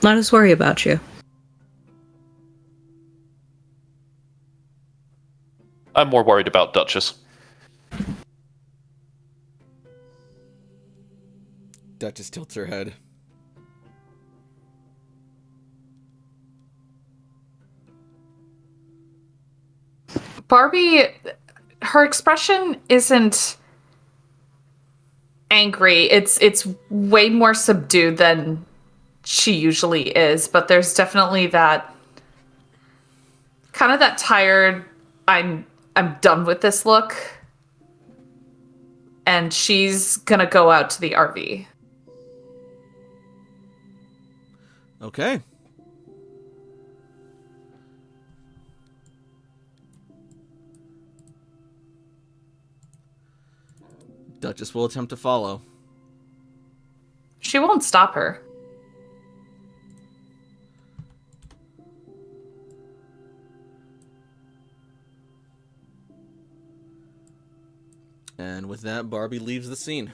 let us worry about you. I'm more worried about Duchess. Duchess tilts her head. Barbie, her expression isn't angry. It's way more subdued than she usually is, but there's definitely that kind of that tired, I'm done with this look. And she's gonna go out to the RV. Okay. Duchess will attempt to follow. She won't stop her. And with that, Barbie leaves the scene.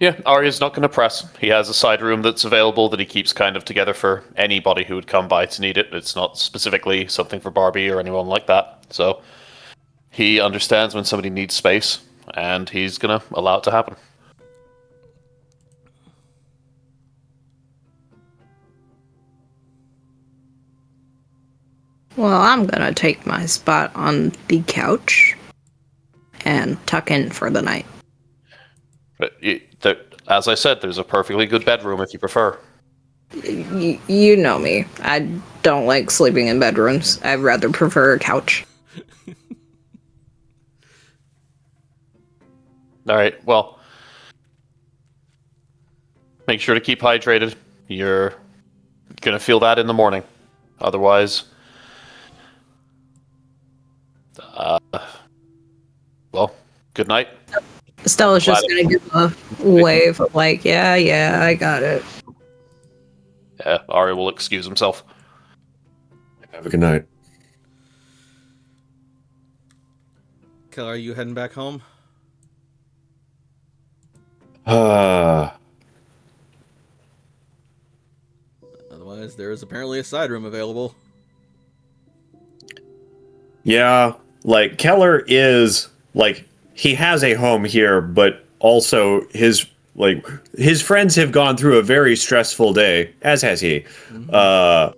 Yeah, Arya's not going to press. He has a side room that's available that he keeps kind of together for anybody who would come by to need it. It's not specifically something for Barbie or anyone like that. So he understands when somebody needs space, and he's going to allow it to happen. Well, I'm gonna take my spot on the couch and tuck in for the night. As I said, there's a perfectly good bedroom if you prefer. You know me. I don't like sleeping in bedrooms. I'd rather prefer a couch. All right. Well, make sure to keep hydrated. You're gonna feel that in the morning. Otherwise, well, good night. Stella's Glad just gonna give a wave of like, yeah, I got it. Yeah, Ari will excuse himself. Have a good night. Kel, are you heading back home? Otherwise, there is apparently a side room available. Yeah, like Keller is like he has a home here, but also his friends have gone through a very stressful day, as has he. But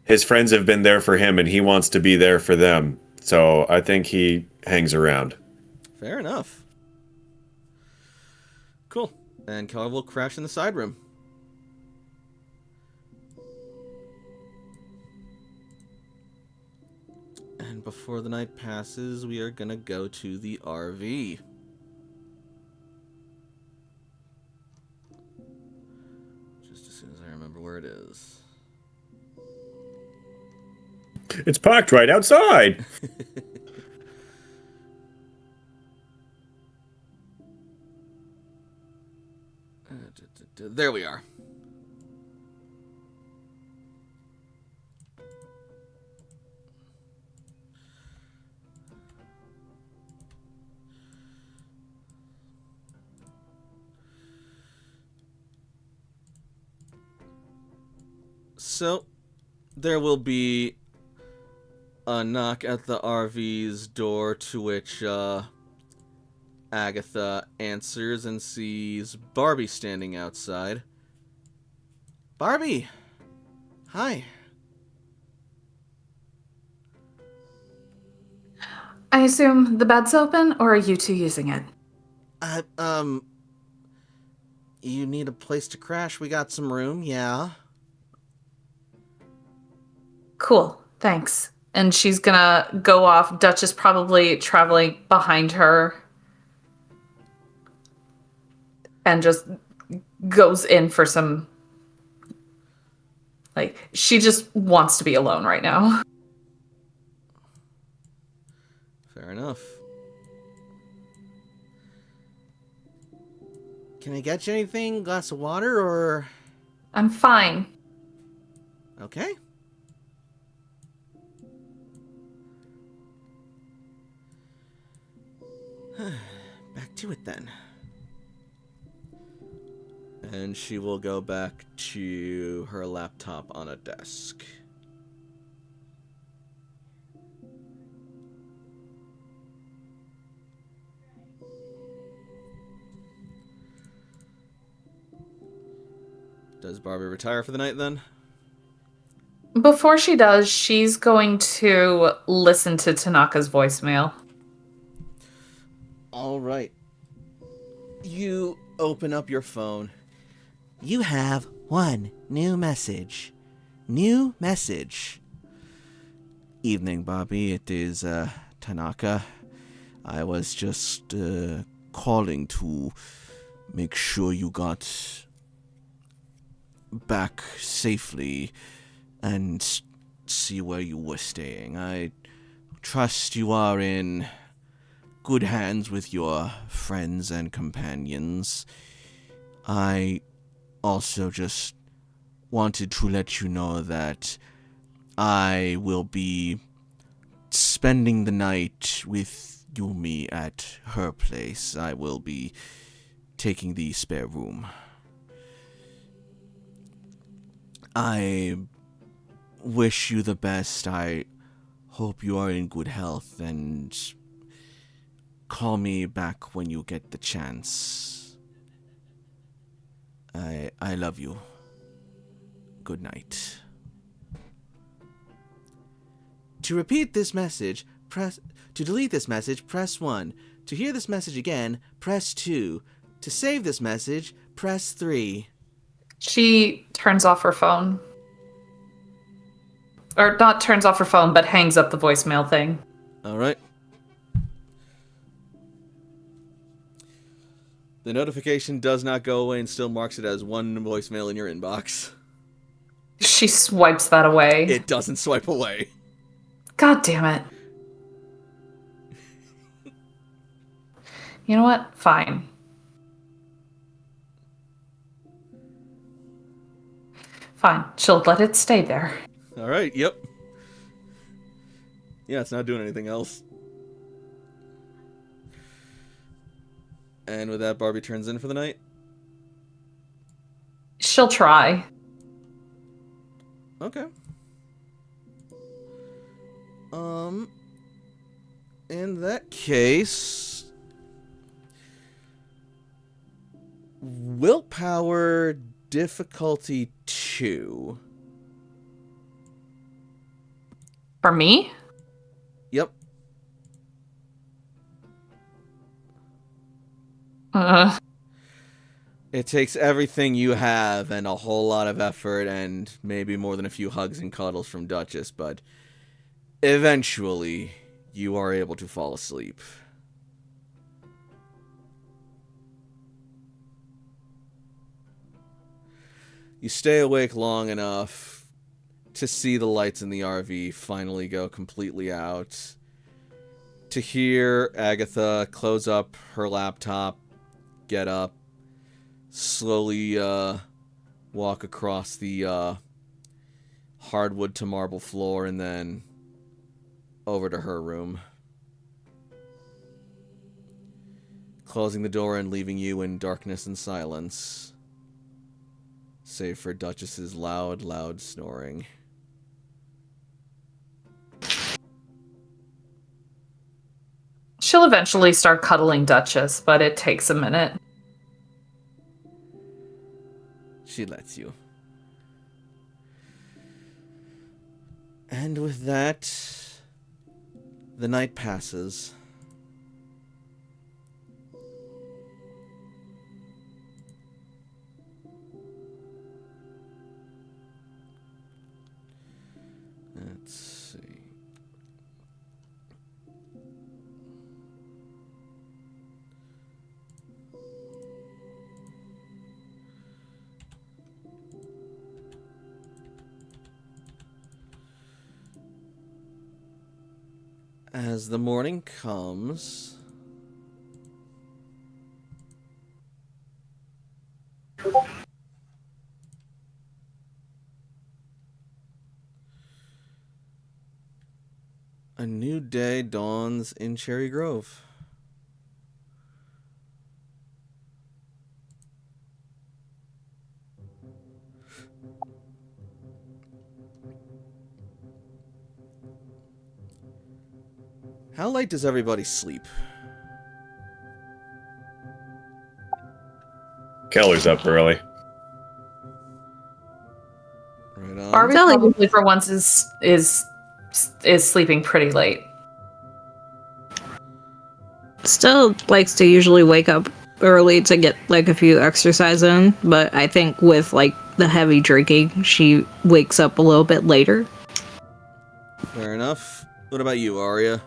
his friends have been there for him, and he wants to be there for them. So I think he hangs around. Fair enough. Cool. And Keller will crash in the side room. And before the night passes, we are gonna go to the RV. Just as soon as I remember where it is. It's parked right outside. There we are. So, there will be a knock at the RV's door, to which Agatha answers and sees Barbie standing outside. Barbie! Hi. I assume the bed's open, or are you two using it? You need a place to crash? We got some room, yeah. Cool, thanks. And she's gonna go off. Dutch is probably traveling behind her. And just goes in for some... Like, she just wants to be alone right now. Fair enough. Can I get you anything? Glass of water, or... I'm fine. Okay. Back to it then. And she will go back to her laptop on a desk. Does Barbie retire for the night then? Before she does, she's going to listen to Tanaka's voicemail. All right. You open up your phone. You have one new message. New message. Evening, Bobby. It is Tanaka. I was just calling to make sure you got back safely and see where you were staying. I trust you are in good hands with your friends and companions. I also just wanted to let you know that I will be spending the night with Yumi at her place. I will be taking the spare room. I wish you the best. I hope you are in good health, and call me back when you get the chance. I love you. Good night. To repeat this message, To delete this message, press 1. To hear this message again, press 2. To save this message, press 3. She turns off her phone. Or not turns off her phone, but hangs up the voicemail thing. All right. The notification does not go away and still marks it as one voicemail in your inbox. She swipes that away. It doesn't swipe away. God damn it. You know what? Fine. Fine. She'll let it stay there. All right, yep. Yeah, it's not doing anything else. And with that, Barbie turns in for the night. She'll try. Okay. In that case, willpower difficulty 2. For me? Yep. It takes everything you have and a whole lot of effort and maybe more than a few hugs and cuddles from Duchess, but eventually you are able to fall asleep. You stay awake long enough to see the lights in the RV finally go completely out, to hear Agatha close up her laptop, get up, slowly walk across the hardwood to marble floor, and then over to her room, closing the door and leaving you in darkness and silence, save for Duchess's loud snoring. She'll eventually start cuddling Duchess, but it takes a minute. She lets you. And with that, the night passes. Let's see. As the morning comes, a new day dawns in Cherry Grove. How late does everybody sleep? Keller's up early. Right on. Barbie Totally. probably for once is sleeping pretty late. Still likes to usually wake up early to get like a few exercise in, but I think with like the heavy drinking, she wakes up a little bit later. Fair enough. What about you, Arya?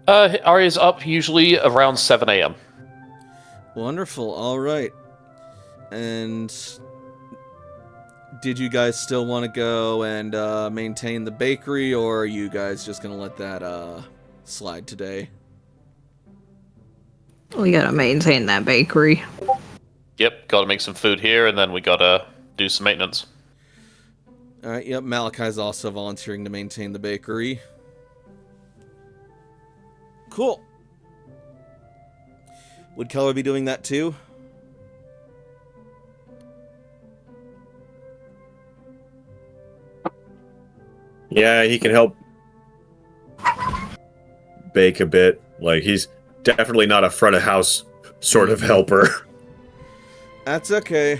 Arya's up usually around 7 a.m. Wonderful. All right. And did you guys still want to go and maintain the bakery, or are you guys just going to let that slide today? We gotta maintain that bakery. Yep, gotta make some food here, and then we gotta do some maintenance. All right. Yep. Malachi's also volunteering to maintain the bakery. Cool. Would Keller be doing that too? Yeah, he can help bake a bit. Like, he's definitely not a front of house sort of helper. That's okay.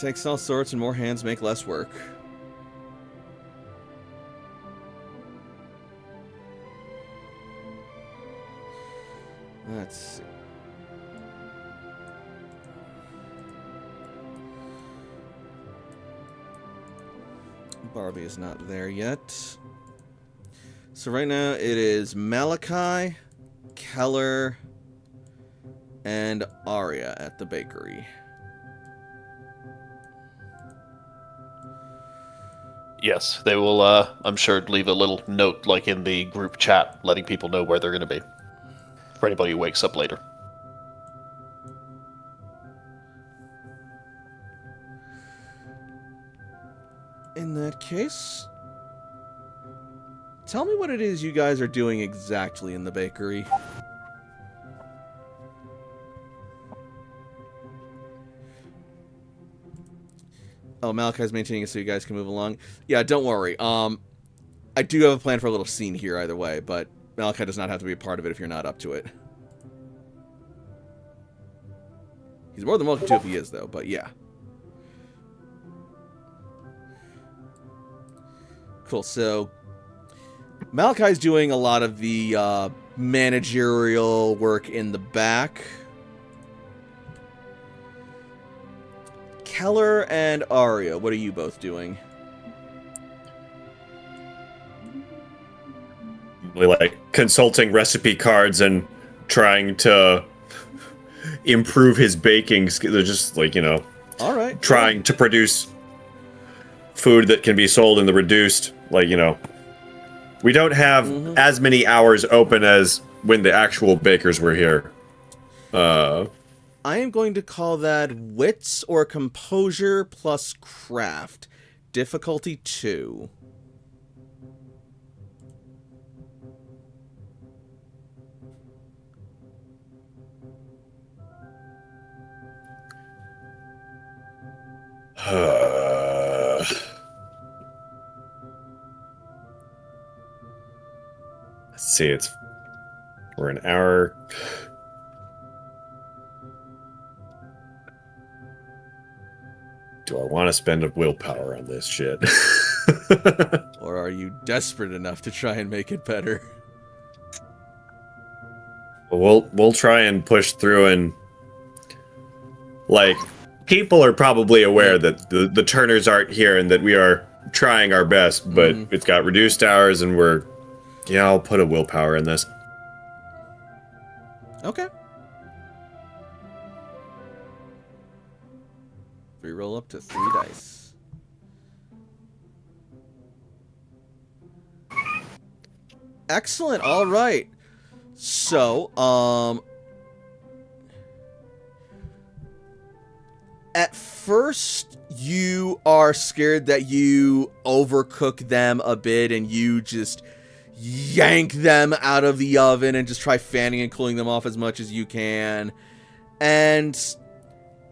takes all sorts, and more hands make less work. Let's see. Barbie is not there yet. So right now it is Malachi, Keller, and Arya at the bakery. Yes, they will, I'm sure, leave a little note, like in the group chat, letting people know where they're going to be. For anybody who wakes up later. In that case, tell me what it is you guys are doing exactly in the bakery. Oh, Malachi's maintaining it so you guys can move along. Yeah, don't worry. I do have a plan for a little scene here either way, but Malachi does not have to be a part of it if you're not up to it. He's more than welcome to if he is, though, but yeah. Cool, so Malachi's doing a lot of the managerial work in the back. Keller and Arya, what are you both doing? Like consulting recipe cards and trying to improve his baking. They're just like, All right. trying to produce food that can be sold in the reduced, we don't have as many hours open as when the actual bakers were here. I am going to call that wits or composure plus craft. Difficulty 2. Let's see, we're an hour. Do I want to spend a willpower on this shit? Or are you desperate enough to try and make it better? We'll try and push through, and people are probably aware that the Turners aren't here and that we are trying our best, but it's got reduced hours and I'll put a willpower in this. Okay. We roll up to 3 dice. Excellent. All right. So, at first you are scared that you overcook them a bit and you just yank them out of the oven and just try fanning and cooling them off as much as you can. And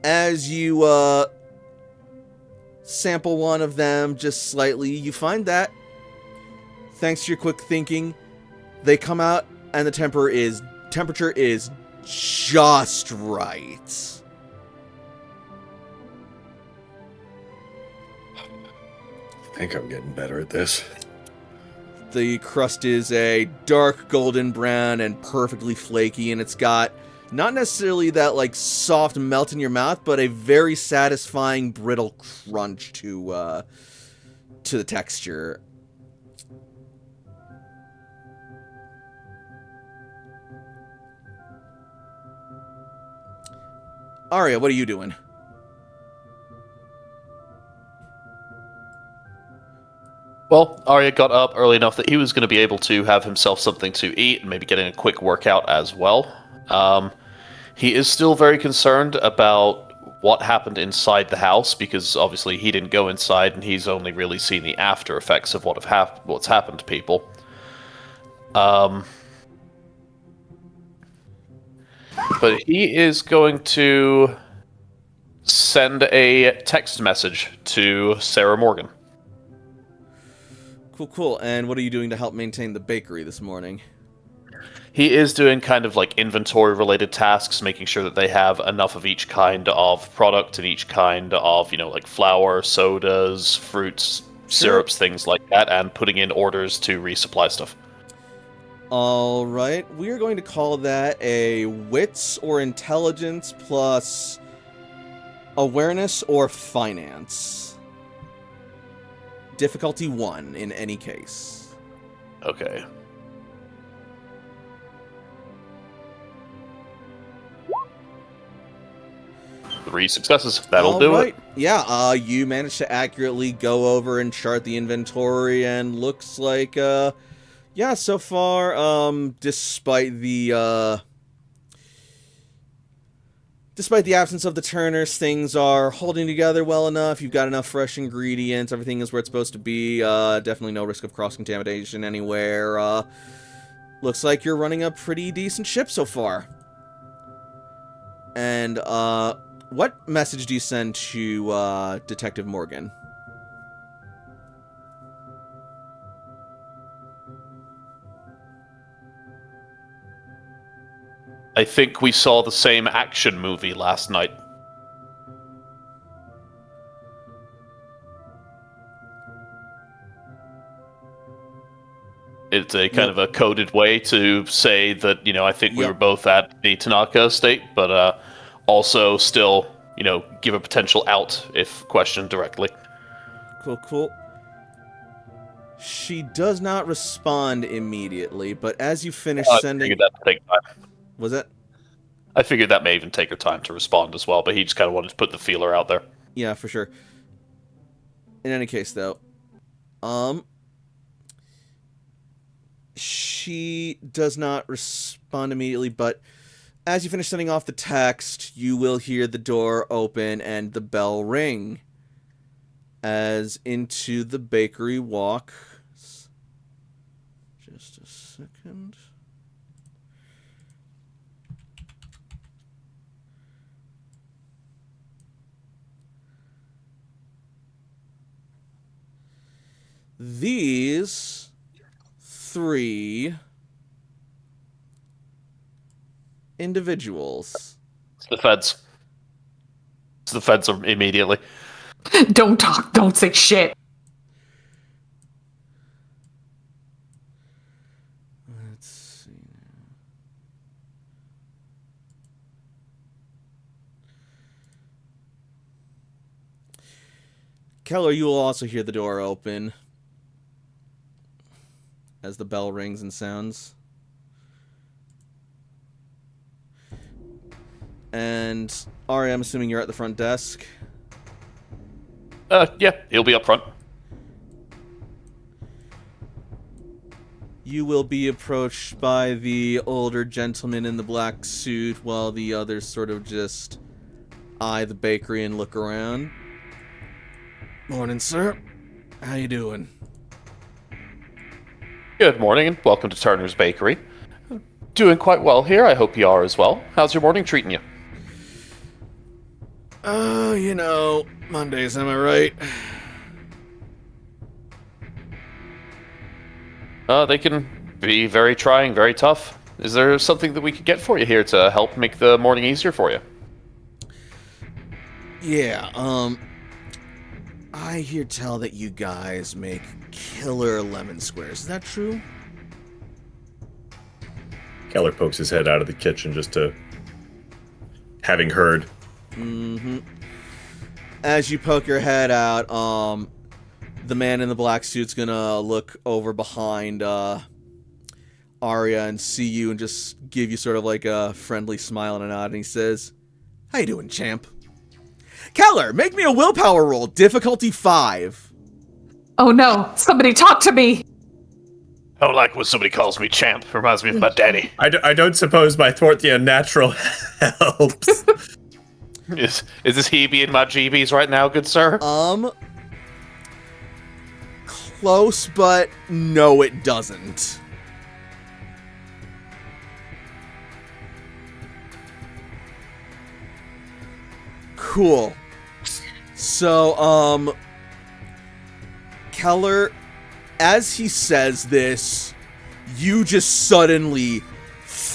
as you sample one of them just slightly, you find that, thanks to your quick thinking, they come out and the temperature is just right. I think I'm getting better at this. The crust is a dark golden brown and perfectly flaky, and it's got not necessarily that soft melt in your mouth, but a very satisfying brittle crunch to the texture. Arya, what are you doing? Well, Arya got up early enough that he was going to be able to have himself something to eat and maybe getting a quick workout as well. He is still very concerned about what happened inside the house because obviously he didn't go inside and he's only really seen the after effects of what's happened to people. But he is going to send a text message to Sarah Morgan. Cool. And what are you doing to help maintain the bakery this morning? He is doing kind of like inventory-related tasks, making sure that they have enough of each kind of product and each kind of, like flour, sodas, fruits, syrups, things like that, and putting in orders to resupply stuff. All right, we are going to call that a wits or intelligence plus awareness or finance. Difficulty 1 in any case. Okay. Three successes. That'll do it. Yeah, you managed to accurately go over and chart the inventory, and looks like, yeah, so far, despite the absence of the turners, things are holding together well enough. You've got enough fresh ingredients. Everything is where it's supposed to be. Definitely no risk of cross-contamination anywhere. Looks like you're running a pretty decent ship so far. And, what message do you send to, Detective Morgan? I think we saw the same action movie last night. It's a kind of a coded way to say that, I think we were both at the Tanaka estate, but also still, give a potential out if questioned directly. Cool. She does not respond immediately, but as you finish sending... I figured that would take time. Was it? I figured that may even take her time to respond as well, but he just kind of wanted to put the feeler out there. Yeah, for sure. In any case, though, she does not respond immediately, but as you finish sending off the text, you will hear the door open and the bell ring as into the bakery walks. Just a second. These 3 individuals. It's the feds. It's the feds immediately. Don't talk. Don't say shit. Let's see. Keller, you will also hear the door open as the bell rings and sounds. And Ari, I'm assuming you're at the front desk. Yeah, he'll be up front. You will be approached by the older gentleman in the black suit while the others sort of just eye the bakery and look around. Morning, sir. How you doing? Good morning, and welcome to Turner's Bakery. Doing quite well here. I hope you are as well. How's your morning treating you? Mondays, am I right? They can be very trying, very tough. Is there something that we could get for you here to help make the morning easier for you? Yeah, I hear tell that you guys make killer lemon squares. Is that true? Keller pokes his head out of the kitchen just to having heard. Mm-hmm. As you poke your head out, the man in the black suit's gonna look over behind Arya and see you and just give you sort of like a friendly smile and a nod, and he says, "How you doing, champ?" Keller, make me a willpower roll, difficulty 5. Oh no, somebody talk to me! I don't like when somebody calls me champ. Reminds me of my daddy. I don't suppose my thwart the unnatural helps. Is this Hebe in my GBs right now, good sir? Close, but no, it doesn't. Cool. So, Keller, as he says this, you just suddenly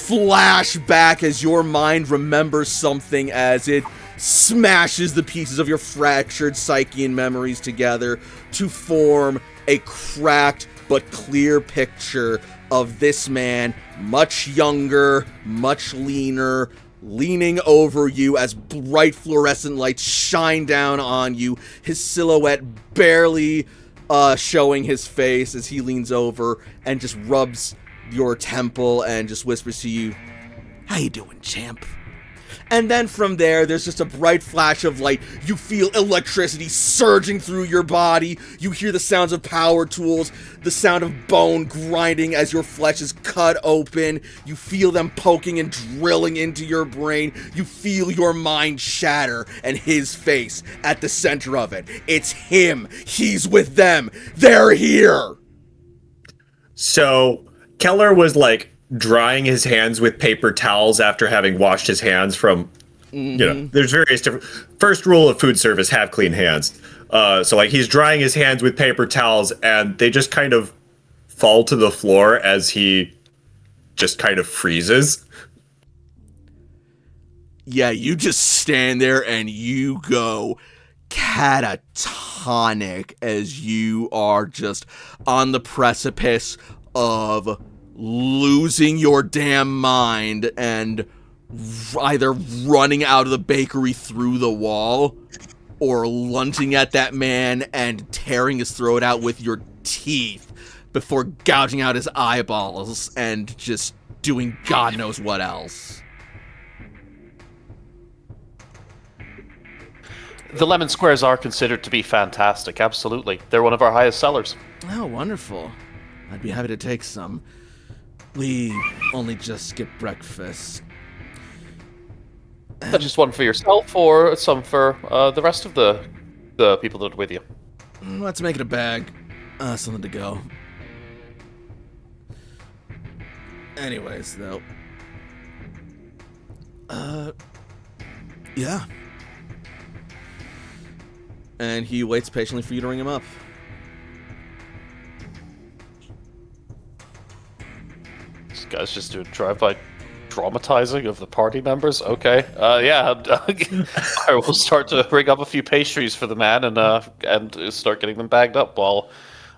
flash back as your mind remembers something as it smashes the pieces of your fractured psyche and memories together to form a cracked but clear picture of this man, much younger, much leaner, leaning over you as bright fluorescent lights shine down on you, his silhouette barely showing his face as he leans over and just rubs your temple and just whispers to you, "How you doing, champ?" And then from there, there's just a bright flash of light. You feel electricity surging through your body. You hear the sounds of power tools, the sound of bone grinding as your flesh is cut open. You feel them poking and drilling into your brain. You feel your mind shatter and his face at the center of it. It's him. He's with them. They're here. So Keller was like drying his hands with paper towels after having washed his hands from, there's various different. First rule of food service: have clean hands. So like he's drying his hands with paper towels, and they just kind of fall to the floor as he just kind of freezes. Yeah, you just stand there and you go catatonic as you are just on the precipice of losing your damn mind and either running out of the bakery through the wall or lunging at that man and tearing his throat out with your teeth before gouging out his eyeballs and just doing God knows what else. The lemon squares are considered to be fantastic, absolutely. They're one of our highest sellers. Oh, wonderful. I'd be happy to take some. We only just skipped breakfast. Just one for yourself, or some for the rest of the people that are with you? Let's make it a bag. Something to go. Anyways, though. Yeah. And he waits patiently for you to ring him up. This guy's just doing drive-by dramatizing of the party members. Okay, yeah, I will start to ring up a few pastries for the man and start getting them bagged up while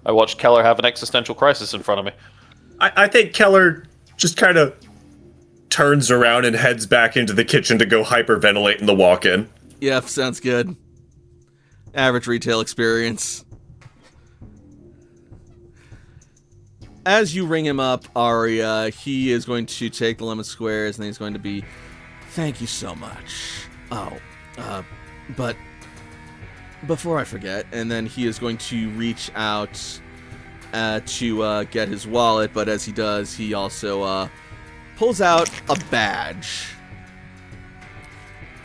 I watch Keller have an existential crisis in front of me. I think Keller just kind of turns around and heads back into the kitchen to go hyperventilate in the walk-in. Yep, sounds good. Average retail experience. As you ring him up, Aria, he is going to take the lemon squares and he's going to be, "Thank you so much. Oh, but before I forget," and then he is going to reach out to get his wallet, but as he does, he also pulls out a badge.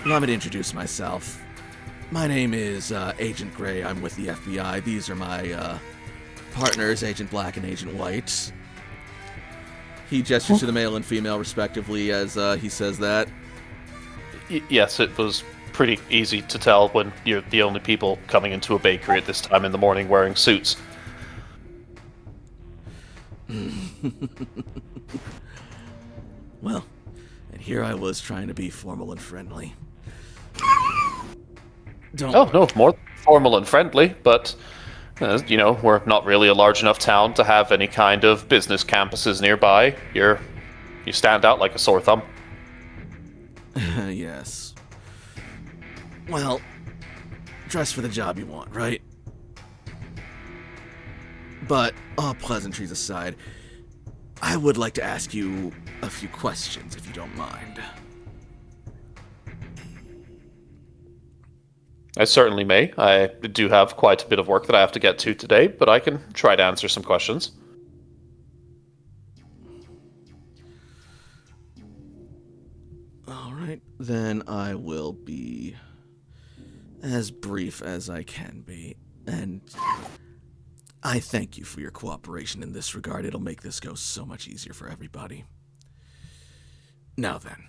Allow me to introduce myself. My name is Agent Gray. I'm with the FBI. These are my partners, Agent Black and Agent White. He gestures to the male and female respectively as he says that. Yes, it was pretty easy to tell when you're the only people coming into a bakery at this time in the morning wearing suits. Well, and here I was trying to be formal and friendly. Oh, no, more formal and friendly, but, we're not really a large enough town to have any kind of business campuses nearby. You stand out like a sore thumb. Yes. Well, dress for the job you want, right? But, all pleasantries aside, I would like to ask you a few questions, if you don't mind. I certainly may. I do have quite a bit of work that I have to get to today, but I can try to answer some questions. Alright, then I will be as brief as I can be, and I thank you for your cooperation in this regard. It'll make this go so much easier for everybody. Now then.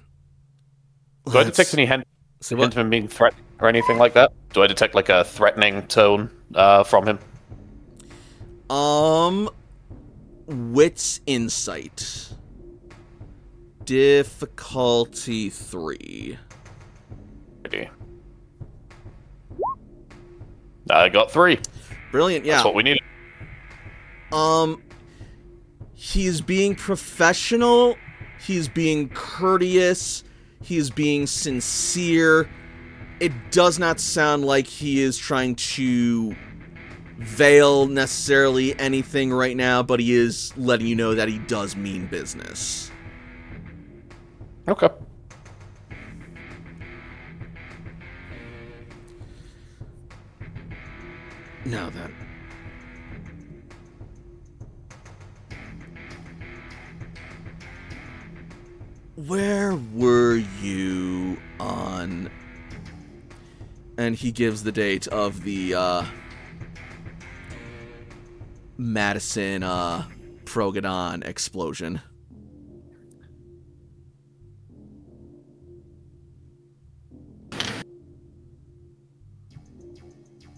Do I detect any hint of him being threatened or anything like that? Do I detect like a threatening tone from him? Wits insight. Difficulty 3. Okay. I got 3. Brilliant, yeah. That's what we needed. He's being professional, he's being courteous, he's being sincere. It does not sound like he is trying to veil necessarily anything right now, but he is letting you know that he does mean business. Okay. Now then. Where were you on... And he gives the date of the, Madison, Progadon explosion.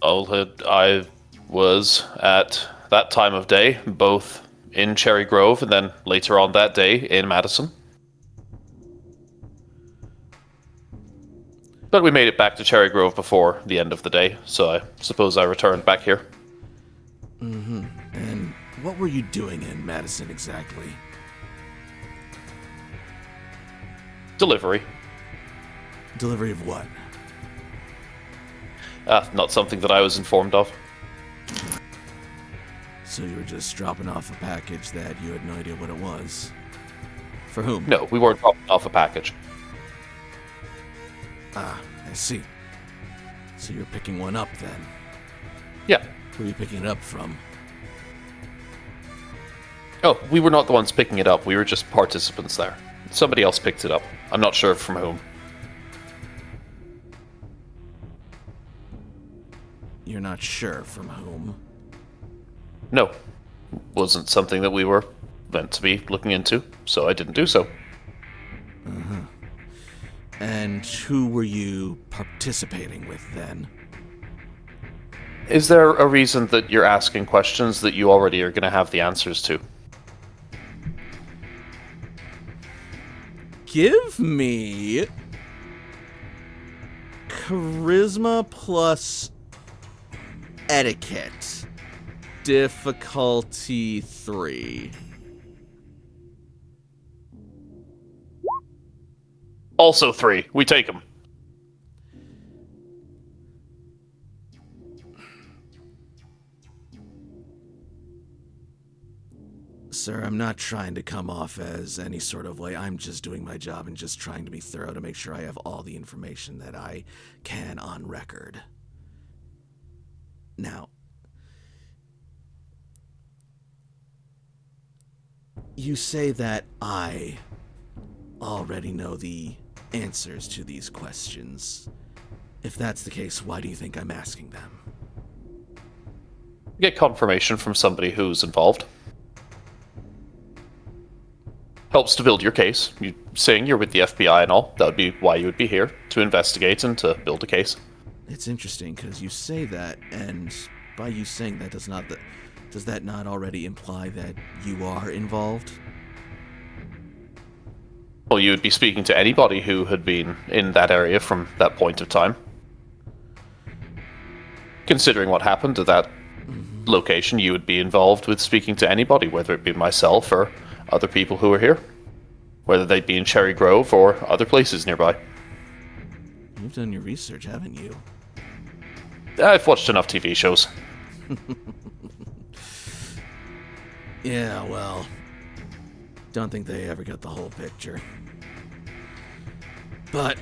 I was at that time of day, both in Cherry Grove and then later on that day in Madison. But we made it back to Cherry Grove before the end of the day, so I suppose I returned back here. Mm-hmm. And what were you doing in Madison exactly? Delivery. Delivery of what? Not something that I was informed of. So you were just dropping off a package that you had no idea what it was? For whom? No, we weren't dropping off a package. Ah, I see. So you're picking one up then? Yeah. Who are you picking it up from? Oh, we were not the ones picking it up. We were just participants there. Somebody else picked it up. I'm not sure from whom. You're not sure from whom? No. Wasn't something that we were meant to be looking into, so I didn't do so. Uh-huh. And who were you participating with then? Is there a reason that you're asking questions that you already are going to have the answers to? Give me charisma plus etiquette. Difficulty 3. Also 3. We take them. Sir, I'm not trying to come off as any sort of way. I'm just doing my job and just trying to be thorough to make sure I have all the information that I can on record. Now, you say that I already know the answers to these questions. If that's the case, why do you think I'm asking them? Get confirmation from somebody who's involved. Helps to build your case. You saying you're with the FBI and all, that would be why you would be here, to investigate and to build a case. It's interesting because you say that, and by you saying that, does that not already imply that you are involved? Well, you would be speaking to anybody who had been in that area from that point of time. Considering what happened at that location, you would be involved with speaking to anybody, whether it be myself or other people who are here. Whether they'd be in Cherry Grove or other places nearby. You've done your research, haven't you? I've watched enough TV shows. Yeah, well, don't think they ever got the whole picture. But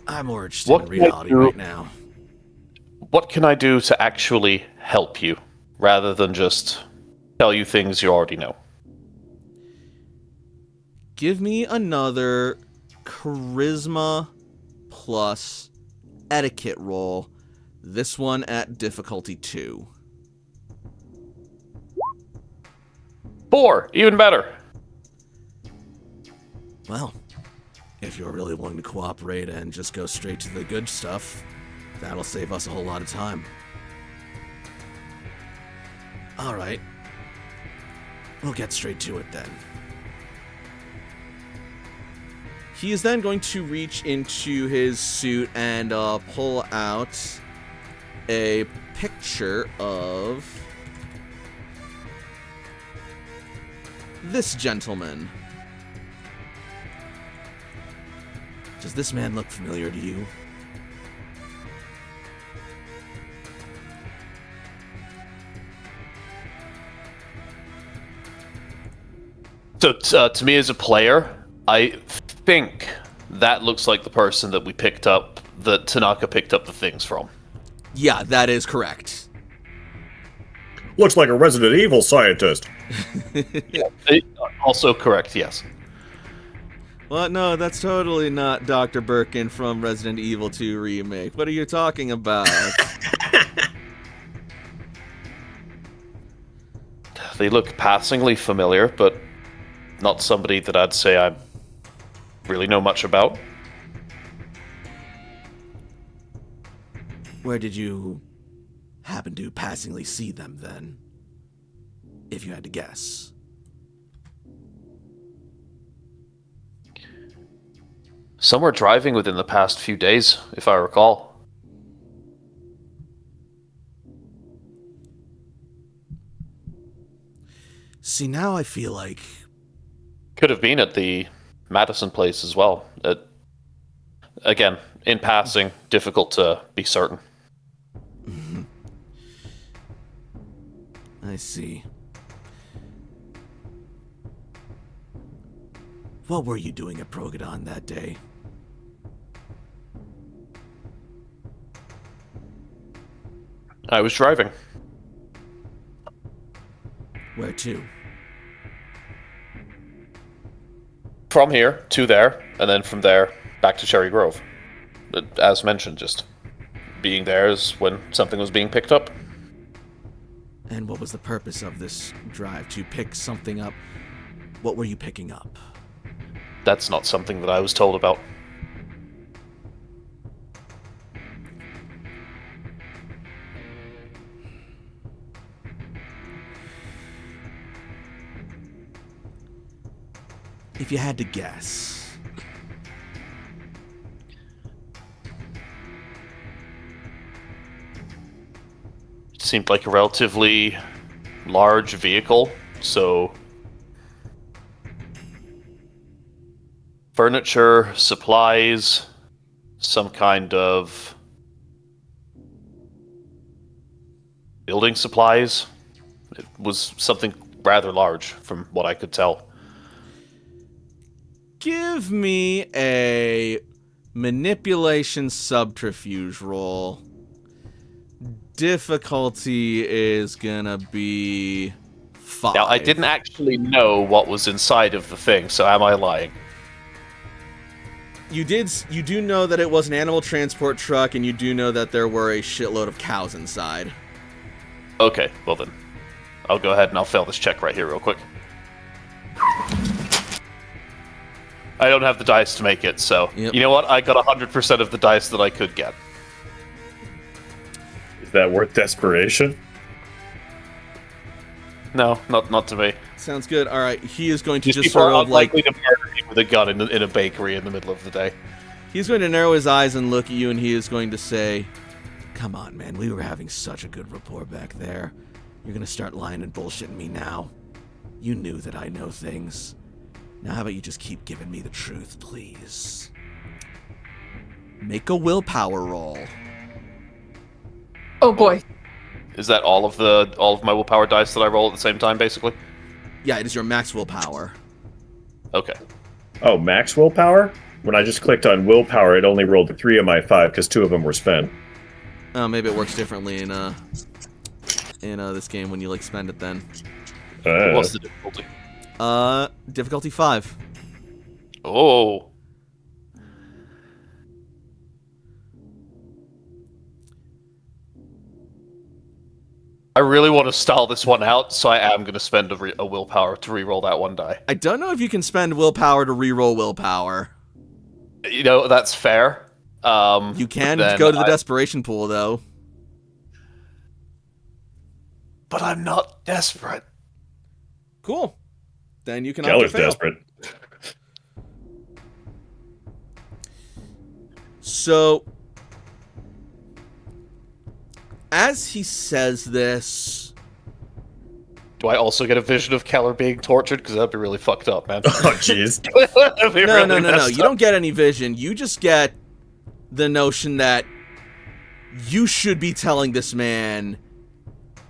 I'm more interested in reality right now. What can I do to actually help you, rather than just tell you things you already know? Give me another charisma plus etiquette roll. This one at difficulty 2. 4, even better. Well, if you're really willing to cooperate and just go straight to the good stuff, that'll save us a whole lot of time. Alright. We'll get straight to it then. He is then going to reach into his suit and pull out a picture of this gentleman. Does this man look familiar to you? So, to me as a player, I think that looks like the person that we picked up, that Tanaka picked up the things from. Yeah, that is correct. Looks like a Resident Evil scientist. Also correct, yes. Well, no, that's totally not Dr. Birkin from Resident Evil 2 Remake. What are you talking about? They look passingly familiar, but not somebody that I'd say I really know much about. Where did you happen to passingly see them, then? If you had to guess. Somewhere driving within the past few days, if I recall. See, now I feel like... Could have been at the Madison place as well. Again, in passing, difficult to be certain. I see. What were you doing at Progadon that day? I was driving. Where to? From here to there, and then from there back to Cherry Grove. But as mentioned, just being there is when something was being picked up. And what was the purpose of this drive? To pick something up? What were you picking up? That's not something that I was told about. If you had to guess. It seemed like a relatively large vehicle, so furniture, supplies, some kind of building supplies. It was something rather large from what I could tell. Give me a manipulation subterfuge roll. Difficulty is gonna be 5. Now, I didn't actually know what was inside of the thing, so am I lying? You do know that it was an animal transport truck, and you do know that there were a shitload of cows inside. Okay, well then. I'll go ahead and I'll fail this check right here real quick. I don't have the dice to make it, so... Yep. You know what? I got 100% of the dice that I could get. Is that worth desperation? No, not to me. Sounds good. All right, he is going to These just people sort are of like... unlikely to murder me with a gun in a bakery in the middle of the day. He's going to narrow his eyes and look at you, and he is going to say, "Come on, man, we were having such a good rapport back there. You're going to start lying and bullshitting me now. You knew that I know things. Now how about you just keep giving me the truth, please? Make a willpower roll." Oh boy. Is that all of my willpower dice that I roll at the same time, basically? Yeah, it is your max willpower. Okay. Oh, max willpower? When I just clicked on willpower, it only rolled 3 of my 5 because 2 of them were spent. Oh, maybe it works differently in this game when you like spend it then. What's the difficulty? Difficulty 5. Oh. I really want to stall this one out, so I am going to spend a willpower to re-roll that one die. I don't know if you can spend willpower to re-roll willpower. You know, that's fair. You can go to the desperation pool, though. But I'm not desperate. Cool. Then you can Keller's fail. desperate. So, as he says this, Do I also get a vision of Keller being tortured? Because that'd be really fucked up, man. Oh, jeez. That'd be no, really no, no, no. messed You up. don't get any vision. You just get the notion that you should be telling this man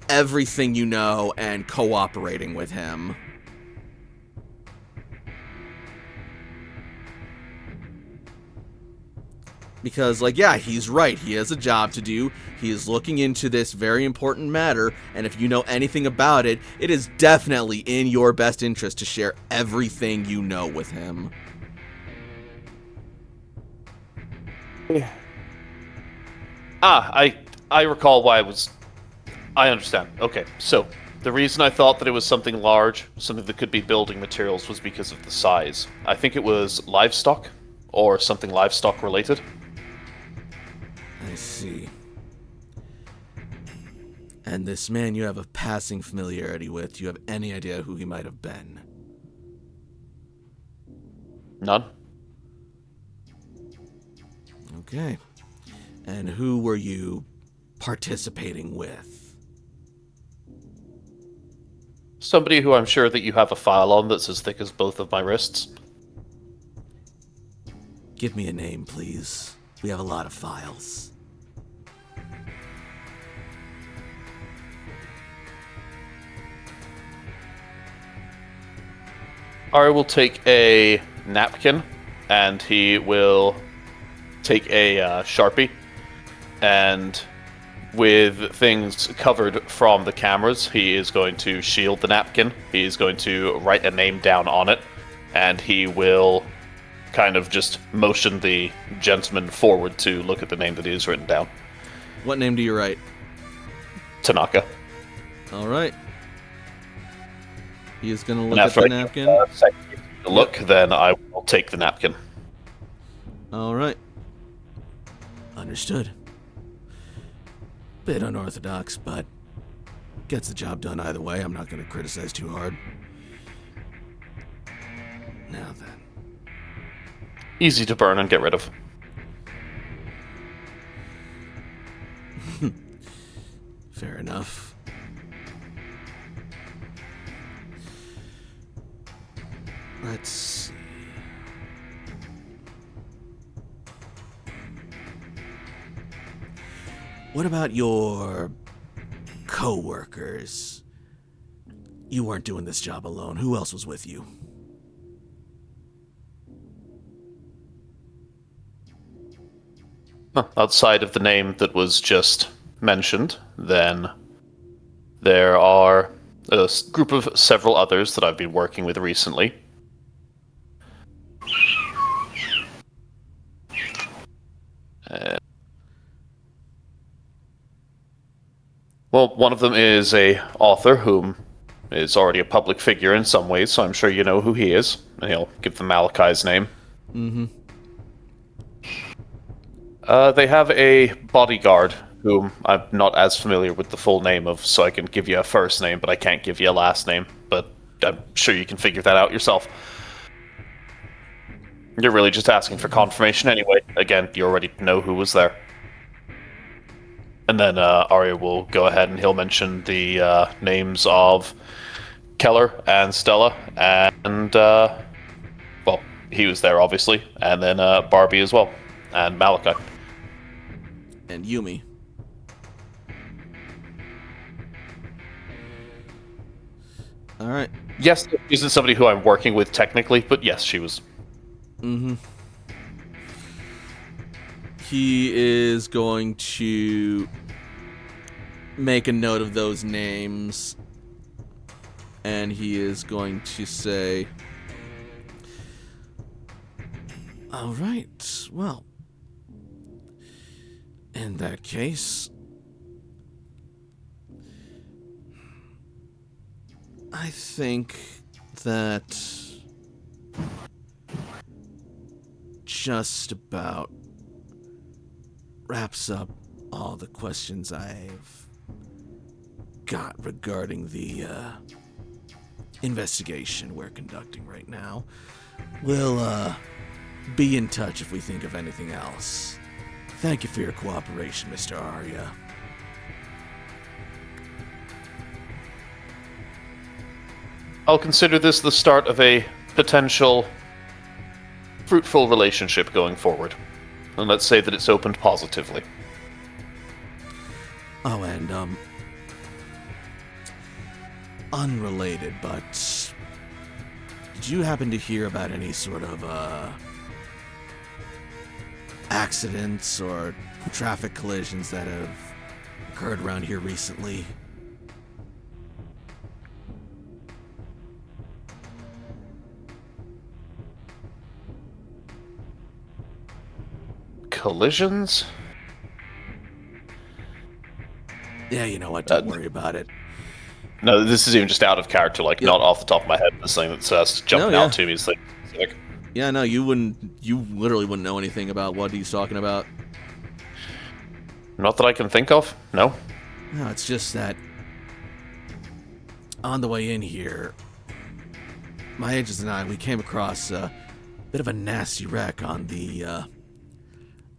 everything you know and cooperating with him. Because, like, yeah, he's right. He has a job to do. He is looking into this very important matter, and if you know anything about it, it is definitely in your best interest to share everything you know with him. I recall why I understand. Okay, so the reason I thought that it was something large, something that could be building materials, was because of the size. I think it was livestock, or something livestock related. I see. And this man you have a passing familiarity with, do you have any idea who he might have been? None. Okay. And who were you participating with? Somebody who I'm sure that you have a file on that's as thick as both of my wrists. Give me a name, please. We have a lot of files. Ari will take a napkin, and he will take a Sharpie, and with things covered from the cameras, he is going to shield the napkin. He is going to write a name down on it, and he will kind of just motion the gentleman forward to look at the name that he has written down. What name do you write? Tanaka. All right. He is going to look And at after the I napkin. give a second to look, then I will take the napkin. All right. Understood. Bit unorthodox, but gets the job done either way. I'm not going to criticize too hard. Now then. Easy to burn and get rid of. Fair enough. Let's see. What about your co-workers? You weren't doing this job alone. Who else was with you? Outside of the name that was just mentioned, then there are a group of several others that I've been working with recently. Well, one of them is a author whom is already a public figure in some ways, so I'm sure you know who he is. And he'll give them Malachi's name. Mm-hmm. They have a bodyguard whom I'm not as familiar with the full name of, so I can give you a first name, but I can't give you a last name. But I'm sure you can figure that out yourself. You're really just asking for confirmation anyway. Again, you already know who was there. And then Arya will go ahead and he'll mention the names of Keller and Stella and, well, he was there obviously, and then Barbie as well, and Malachi. And Yumi. All right. Yes, she isn't somebody who I'm working with technically, but yes, she was. Mm-hmm. He is going to make a note of those names, and he is going to say, all right, well, in that case, I think that just about wraps up all the questions I've got regarding the investigation we're conducting right now. We'll be in touch if we think of anything else. Thank you for your cooperation, Mr. Arya. I'll consider this the start of a potential fruitful relationship going forward. And let's say that it's opened positively. Oh, and, unrelated, but did you happen to hear about any sort of, accidents or traffic collisions that have occurred around here recently? Collisions? Yeah, you know what, don't worry about it. No, this is even just out of character, like, Yep. not off the top of my head. This thing that's jumping No, yeah. out to me is like, specific. Yeah, no, you literally wouldn't know anything about what he's talking about. Not that I can think of, no. No, it's just that on the way in here, my agents and I, we came across a bit of a nasty wreck on the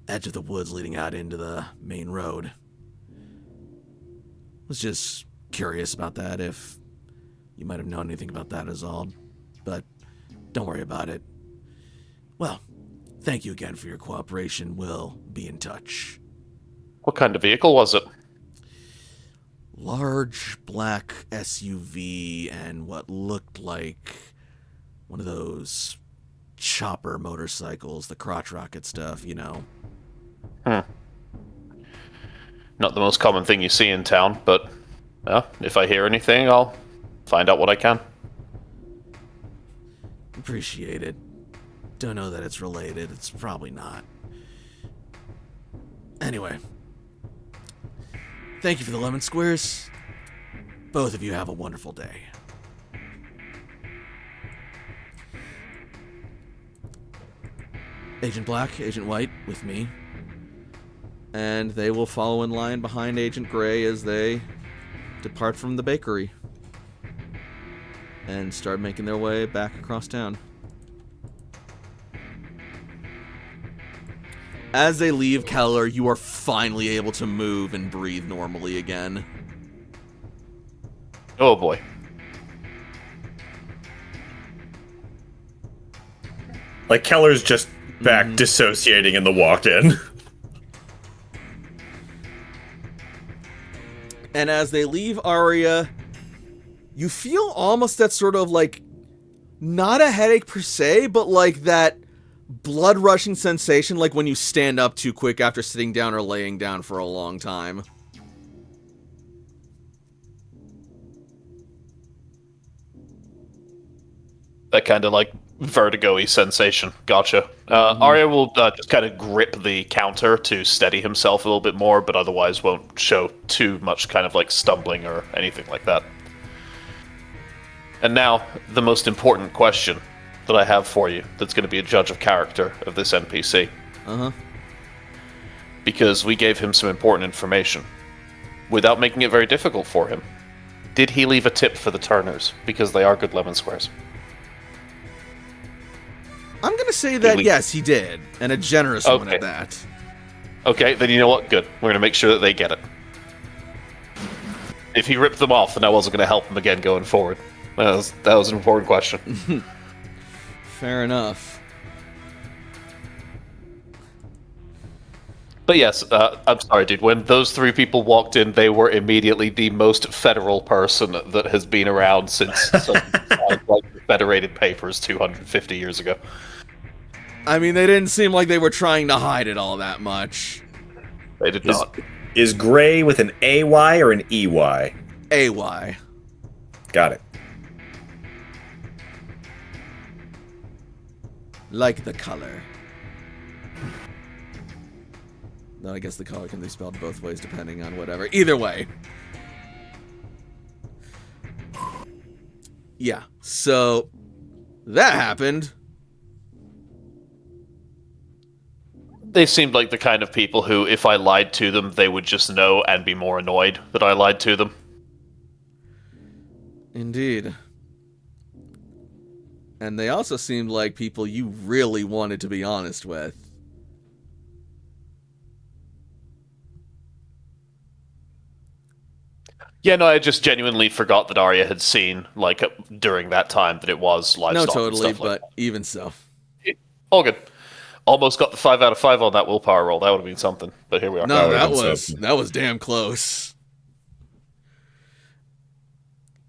edge of the woods leading out into the main road. Was just curious about that, if you might have known anything about that is all. But don't worry about it. Well, thank you again for your cooperation. We'll be in touch. What kind of vehicle was it? Large black SUV and what looked like one of those chopper motorcycles, the crotch rocket stuff, you know. Not the most common thing you see in town, but if I hear anything, I'll find out what I can. Appreciate it. Don't know that it's related. It's probably not. Anyway. Thank you for the lemon squares. Both of you have a wonderful day. Agent Black, Agent White, with me. And they will follow in line behind Agent Gray as they depart from the bakery. And start making their way back across town. As they leave Keller, you are finally able to move and breathe normally again. Oh boy. Like, Keller's just back dissociating in the walk-in. And as they leave Arya, you feel almost that sort of like, not a headache per se, but like that blood rushing sensation like when you stand up too quick after sitting down or laying down for a long time. That kind of like vertigo-y sensation. Gotcha. Arya will just kind of grip the counter to steady himself a little bit more, but otherwise won't show too much kind of like stumbling or anything like that. And now, the most important question that I have for you that's going to be a judge of character of this NPC. Uh-huh. Because we gave him some important information. Without making it very difficult for him. Did he leave a tip for the Turners? Because they are good lemon squares. I'm going to say that, yes, he did. And a generous one at that. Okay, then you know what? Good. We're going to make sure that they get it. If he ripped them off, then I wasn't going to help him again going forward. That was an important question. Fair enough. But yes, I'm sorry, dude. When those three people walked in, they were immediately the most federal person that has been around since some, like the Federated Papers 250 years ago. I mean, they didn't seem like they were trying to hide it all that much. They did not. Is Gray with an AY or an EY? AY. Got it. Like the color. No, I guess the color can be spelled both ways depending on whatever. Either way. Yeah, so that happened. They seemed like the kind of people who, if I lied to them, they would just know and be more annoyed that I lied to them. Indeed. And they also seemed like people you really wanted to be honest with. Yeah, no, I just genuinely forgot that Arya had seen, like, during that time that it was No, livestock totally, and stuff like but even so. that. All good. Almost got the 5 out of 5 on that willpower roll. That would have been something, but here we are. No, would've that been was something. damn close.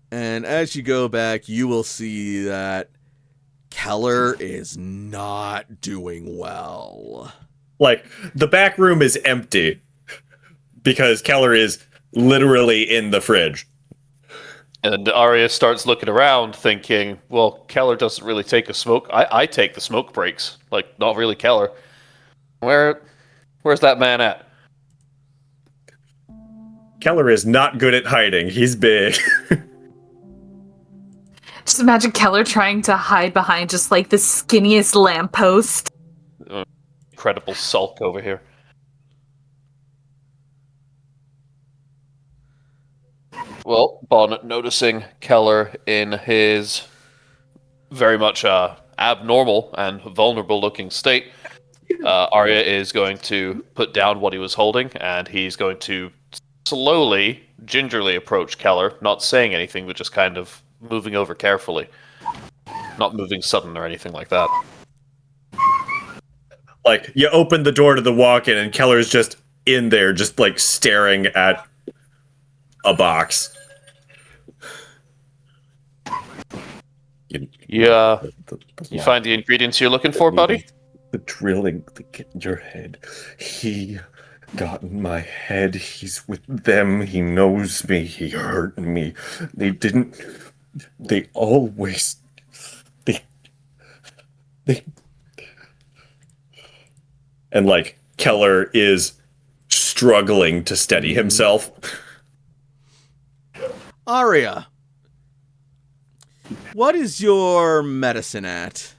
And as you go back, you will see that Keller is not doing well. Like, the back room is empty because Keller is literally in the fridge. And Arya starts looking around, thinking, well, Keller doesn't really take a smoke. I take the smoke breaks. Like, not really Keller. Where's that man at? Keller is not good at hiding. He's big. Just imagine Keller trying to hide behind just like the skinniest lamppost. Incredible sulk over here. Well, Bon, noticing Keller in his very much abnormal and vulnerable looking state, Arya is going to put down what he was holding, and he's going to slowly, gingerly approach Keller, not saying anything, but just kind of moving over carefully. Not moving sudden or anything like that. Like, you open the door to the walk-in and Keller's just in there, just like staring at a box. Yeah. You find the ingredients you're looking for, buddy? The drilling, the get in your head. He got in my head. He's with them. He knows me. He hurt me. They didn't. They always. They. And like, Keller is struggling to steady himself. Arya, what is your medicine at?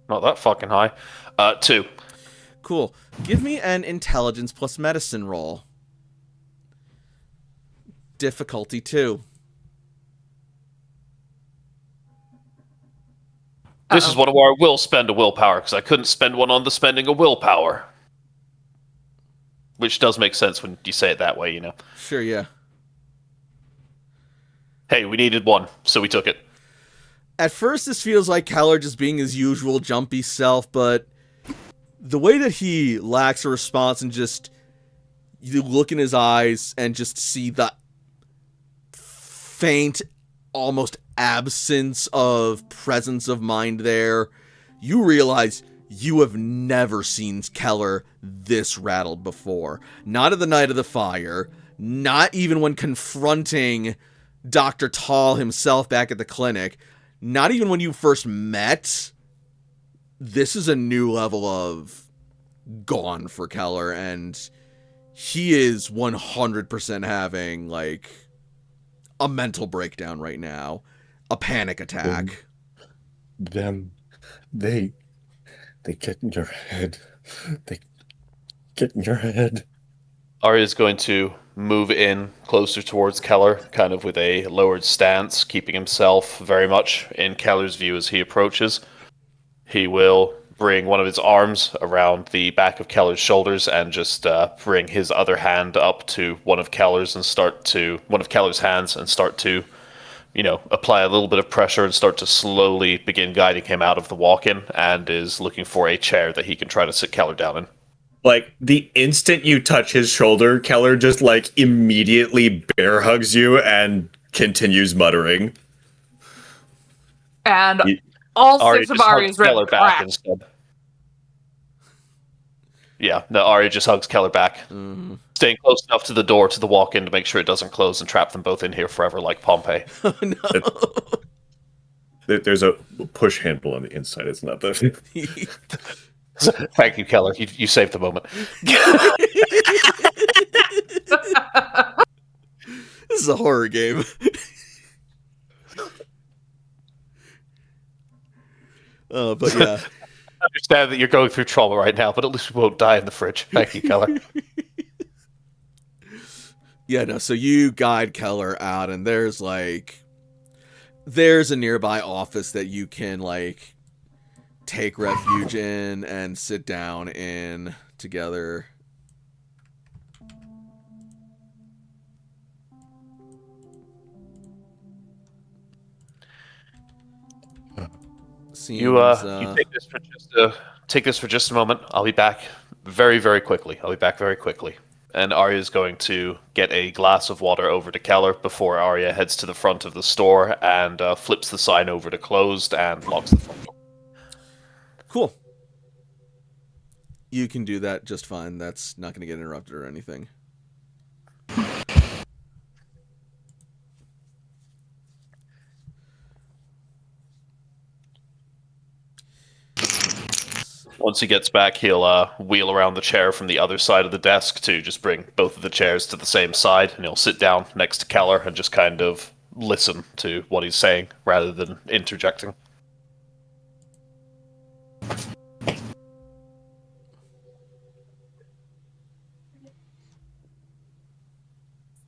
Not that fucking high. 2. Cool. Give me an intelligence plus medicine roll. Difficulty 2. This is one where I will spend a willpower, because I couldn't spend one on the spending a willpower. Which does make sense when you say it that way, you know. Sure, yeah. Hey, we needed one, so we took it. At first, this feels like Keller just being his usual jumpy self, but the way that he lacks a response and just you look in his eyes and just see the faint, almost absence of presence of mind there, you realize you have never seen Keller this rattled before. Not at the night of the fire, not even when confronting Dr. Tall himself back at the clinic, not even when you first met. This is a new level of gone for Keller, and he is 100% having, like, a mental breakdown right now. A panic attack. They get in your head. They get in your head. Arya's going to move in closer towards Keller, kind of with a lowered stance, keeping himself very much in Keller's view as he approaches. He will bring one of his arms around the back of Keller's shoulders and just bring his other hand up to one of Keller's hands and start to, you know, apply a little bit of pressure and start to slowly begin guiding him out of the walk-in, and is looking for a chair that he can try to sit Keller down in. Like, the instant you touch his shoulder, Keller just, like, immediately bear hugs you and continues muttering. And all Arya 6 of just hugs Arya's Keller ribs back crack. instead. Yeah, no, Arya just hugs Keller back. Staying close enough to the door to the walk-in to make sure it doesn't close and trap them both in here forever like Pompeii. Oh, no. There's a push handle on the inside. It's not the... Thank you, Keller. You saved the moment. This is a horror game. But yeah. I understand that you're going through trauma right now, but at least we won't die in the fridge. Thank you, Keller. Yeah, no, so you guide Keller out, and there's a nearby office that you can, like, take refuge in and sit down in together. You take this for just a moment. I'll be back very, very quickly. I'll be back very quickly. And Arya's going to get a glass of water over to Keller before Arya heads to the front of the store and flips the sign over to closed and locks the front door. Cool. You can do that just fine. That's not going to get interrupted or anything. Once he gets back, he'll wheel around the chair from the other side of the desk to just bring both of the chairs to the same side, and he'll sit down next to Keller and just kind of listen to what he's saying rather than interjecting.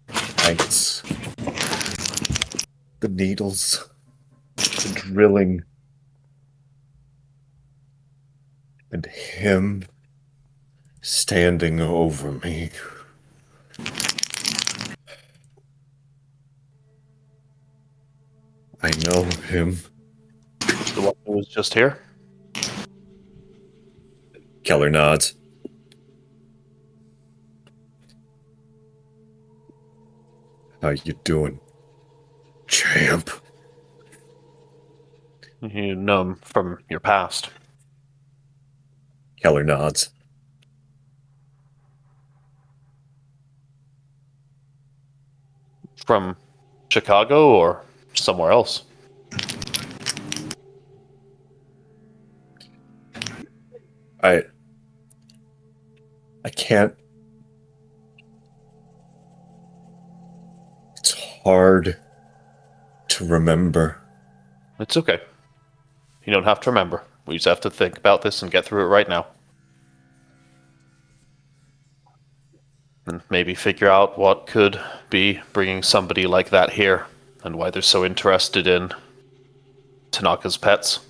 Thanks. The needles, the drilling, and him standing over me. I know him. The one who was just here? Keller nods. How you doing, champ? You know him from your past. Keller nods. From Chicago or somewhere else? I can't. It's hard to remember. It's okay. You don't have to remember. We just have to think about this and get through it right now. And maybe figure out what could be bringing somebody like that here, and why they're so interested in Tanaka's pets.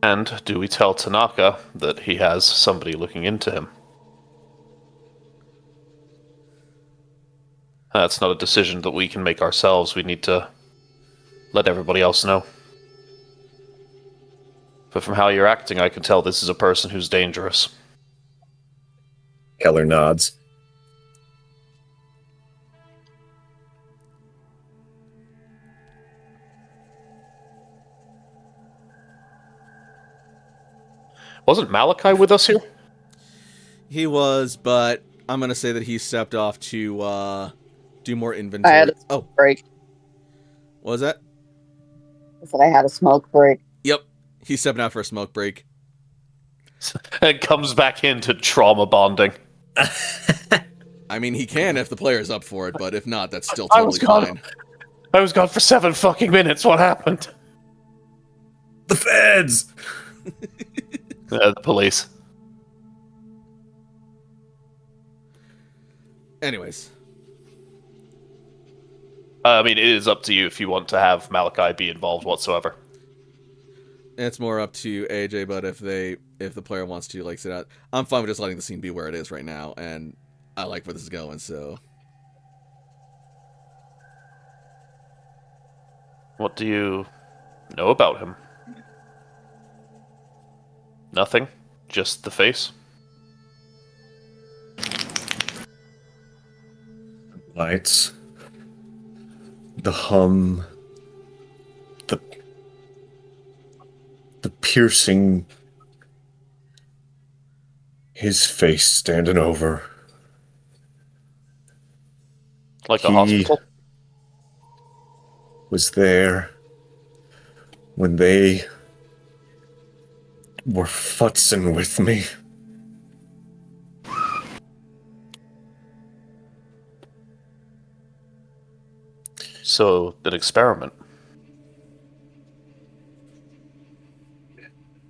And do we tell Tanaka that he has somebody looking into him? That's not a decision that we can make ourselves. We need to let everybody else know. But from how you're acting, I can tell this is a person who's dangerous. Keller nods. Wasn't Malachi with us here? He was, but I'm going to say that he stepped off to do more inventory. I had a Oh, break. what was that? I said I had a smoke break. Yep. He's stepping out for a smoke break. And comes back into trauma bonding. I mean, he can if the player's up for it, but if not, that's still I totally was gone. fine. I was gone for 7 fucking minutes. What happened? The feds! The police. Anyways. I mean, it is up to you if you want to have Malachi be involved whatsoever. It's more up to AJ, but if the player wants to, like, sit out, I'm fine with just letting the scene be where it is right now, and I like where this is going, so. What do you know about him? Nothing? Just the face? Lights. The hum. The piercing. His face standing over. Like a He hospital? was there when they were futzing with me. So, an experiment.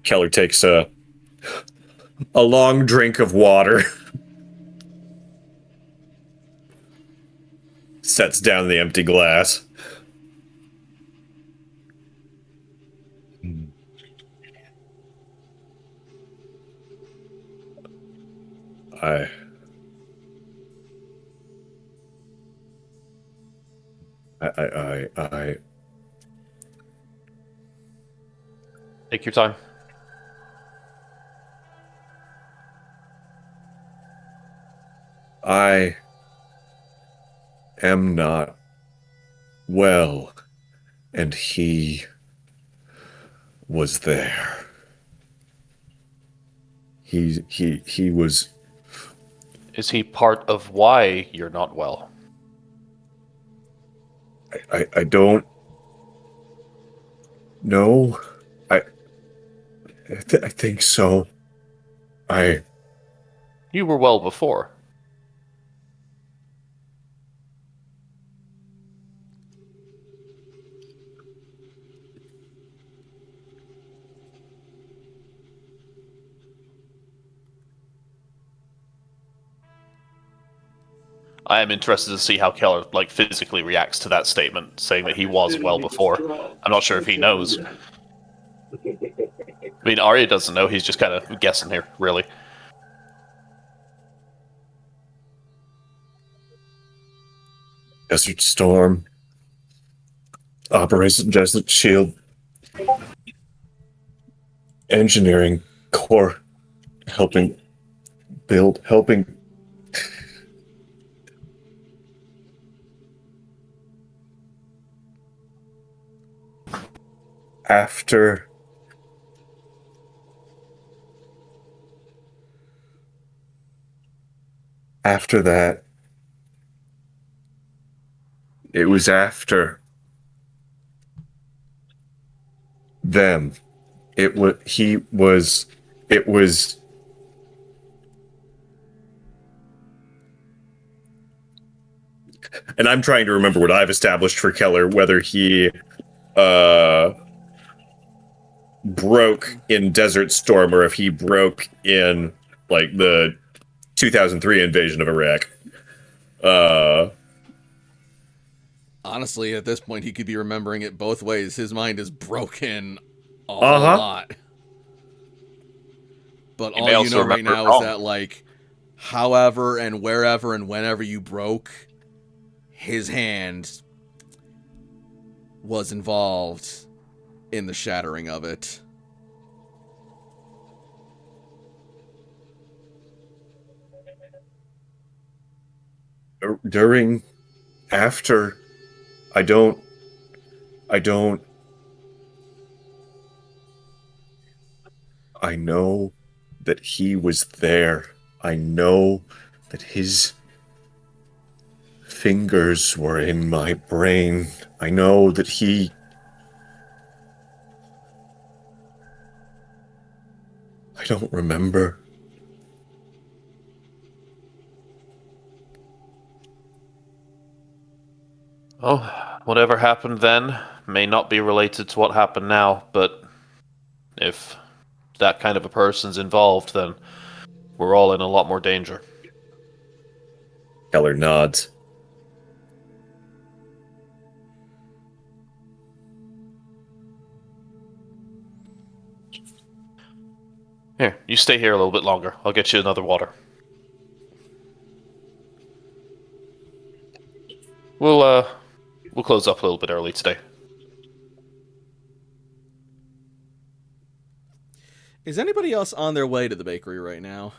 Keller takes a long drink of water. Sets down the empty glass. I Take your time. I am not well, and he was there. He was. Is he part of why you're not well? I don't know. I think so. You were well before. I am interested to see how Keller physically reacts to that statement, saying that he was well before. I'm not sure if he knows. I mean, Arya doesn't know. He's just kind of guessing here, really. Desert Storm, Operation Desert Shield, Engineering Corps, helping. After that, it was after them. It was. And I'm trying to remember what I've established for Keller, whether he broke in Desert Storm or if he broke in the 2003 invasion of Iraq. Honestly, at this point, he could be remembering it both ways. His mind is broken a whole lot. But all you know right now is that, however and wherever and whenever you broke, his hand was involved in the shattering of it. After, I don't. I know that he was there. I know that his fingers were in my brain. I know that he. I don't remember. Oh, whatever happened then may not be related to what happened now, but if that kind of a person's involved, then we're all in a lot more danger. Keller nods. Here, you stay here a little bit longer. I'll get you another water. We'll close up a little bit early today. Is anybody else on their way to the bakery right now?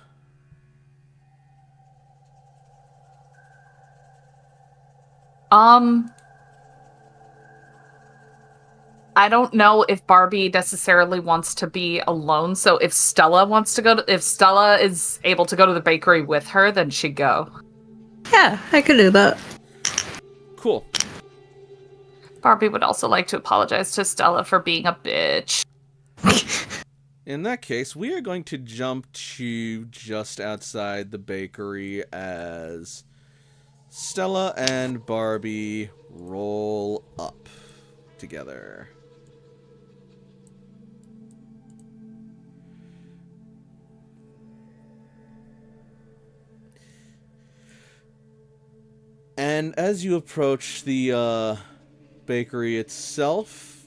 I don't know if Barbie necessarily wants to be alone. So if Stella if Stella is able to go to the bakery with her, then she'd go. Yeah, I could do that. Cool. Barbie would also like to apologize to Stella for being a bitch. In that case, we are going to jump to just outside the bakery as Stella and Barbie roll up together. And as you approach the bakery itself,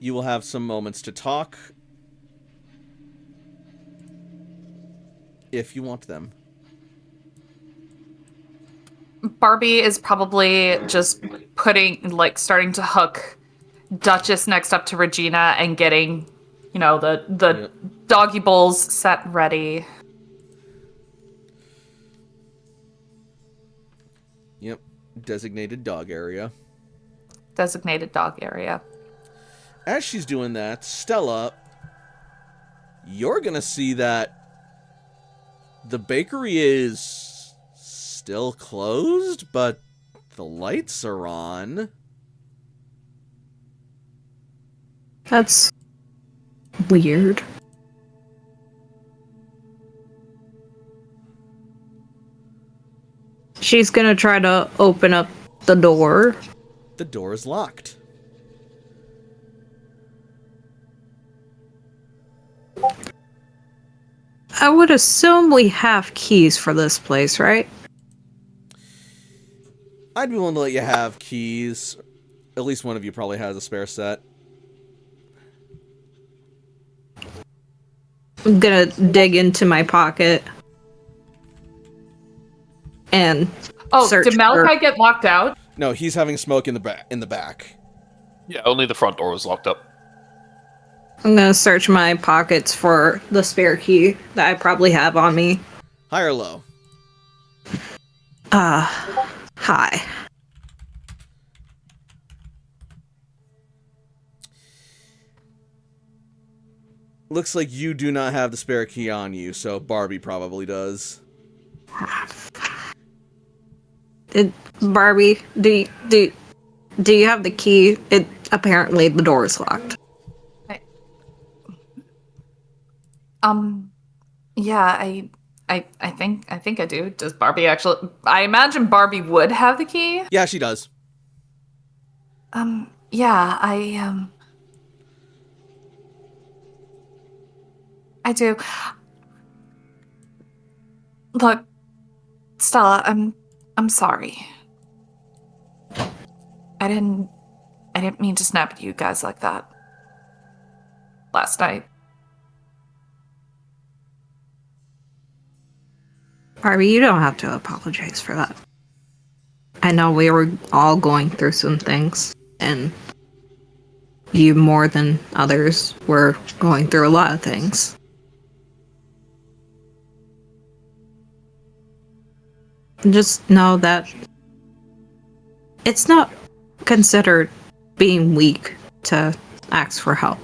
you will have some moments to talk. If you want them. Barbie is probably just starting to hook Duchess next up to Regina and getting, the Yep. doggy bowls set ready. Yep. Designated dog area. Designated dog area. As she's doing that, Stella, you're gonna see that the bakery is still closed, but the lights are on. That's weird. She's gonna try to open up the door. The door is locked. I would assume we have keys for this place, right? I'd be willing to let you have keys. At least one of you probably has a spare set. I'm gonna dig into my pocket and Oh, search did Malachi for... get locked out? No, he's having smoke in the back. Yeah, only the front door was locked up. I'm gonna search my pockets for the spare key that I probably have on me. High or low? Hi. Looks like you do not have the spare key on you, so Barbie probably does. Barbie, do you have the key? Apparently the door is locked. Yeah, I think I do. Does Barbie actually? I imagine Barbie would have the key. Yeah, she does. Yeah, I do. Look, Stella, I'm sorry. I didn't mean to snap at you guys like that last night. Barbie, you don't have to apologize for that. I know we were all going through some things, and you more than others were going through a lot of things. Just know that it's not considered being weak to ask for help.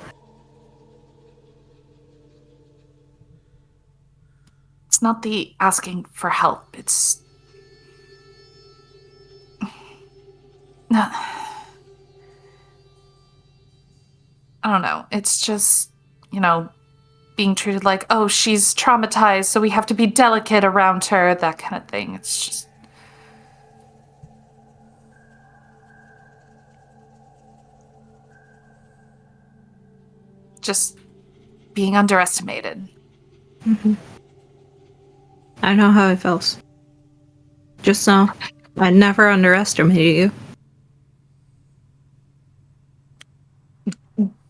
It's not the asking for help. It's no. I don't know. It's just, being treated like, oh, she's traumatized, so we have to be delicate around her, that kind of thing. It's just being underestimated. Mm-hmm. I know how it feels. Just know, I never underestimated you.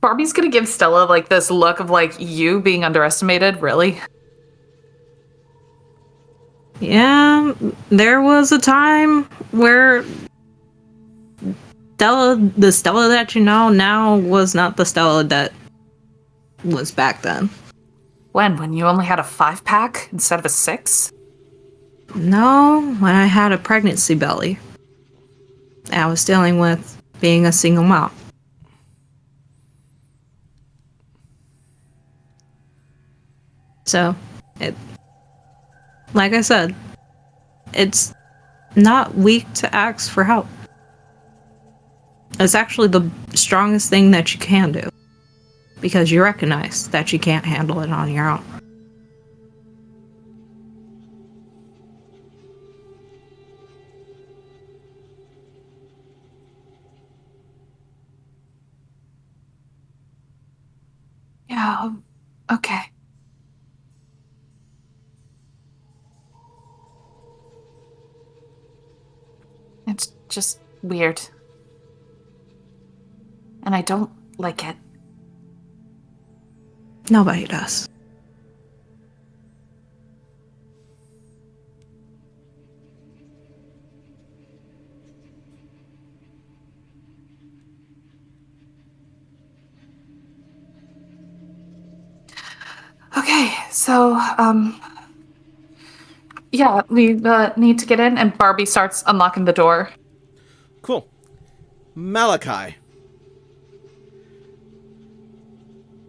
Barbie's gonna give Stella, this look of, you being underestimated, really? Yeah, there was a time where the Stella that you know now was not the Stella that was back then. When you only had a 5-pack instead of a 6? No, when I had a pregnancy belly. I was dealing with being a single mom. So, like I said, it's not weak to ask for help. It's actually the strongest thing that you can do. Because you recognize that you can't handle it on your own. Yeah, okay. It's just weird. And I don't like it. Nobody does. so, yeah, we need to get in, and Barbie starts unlocking the door. Cool. Malachi.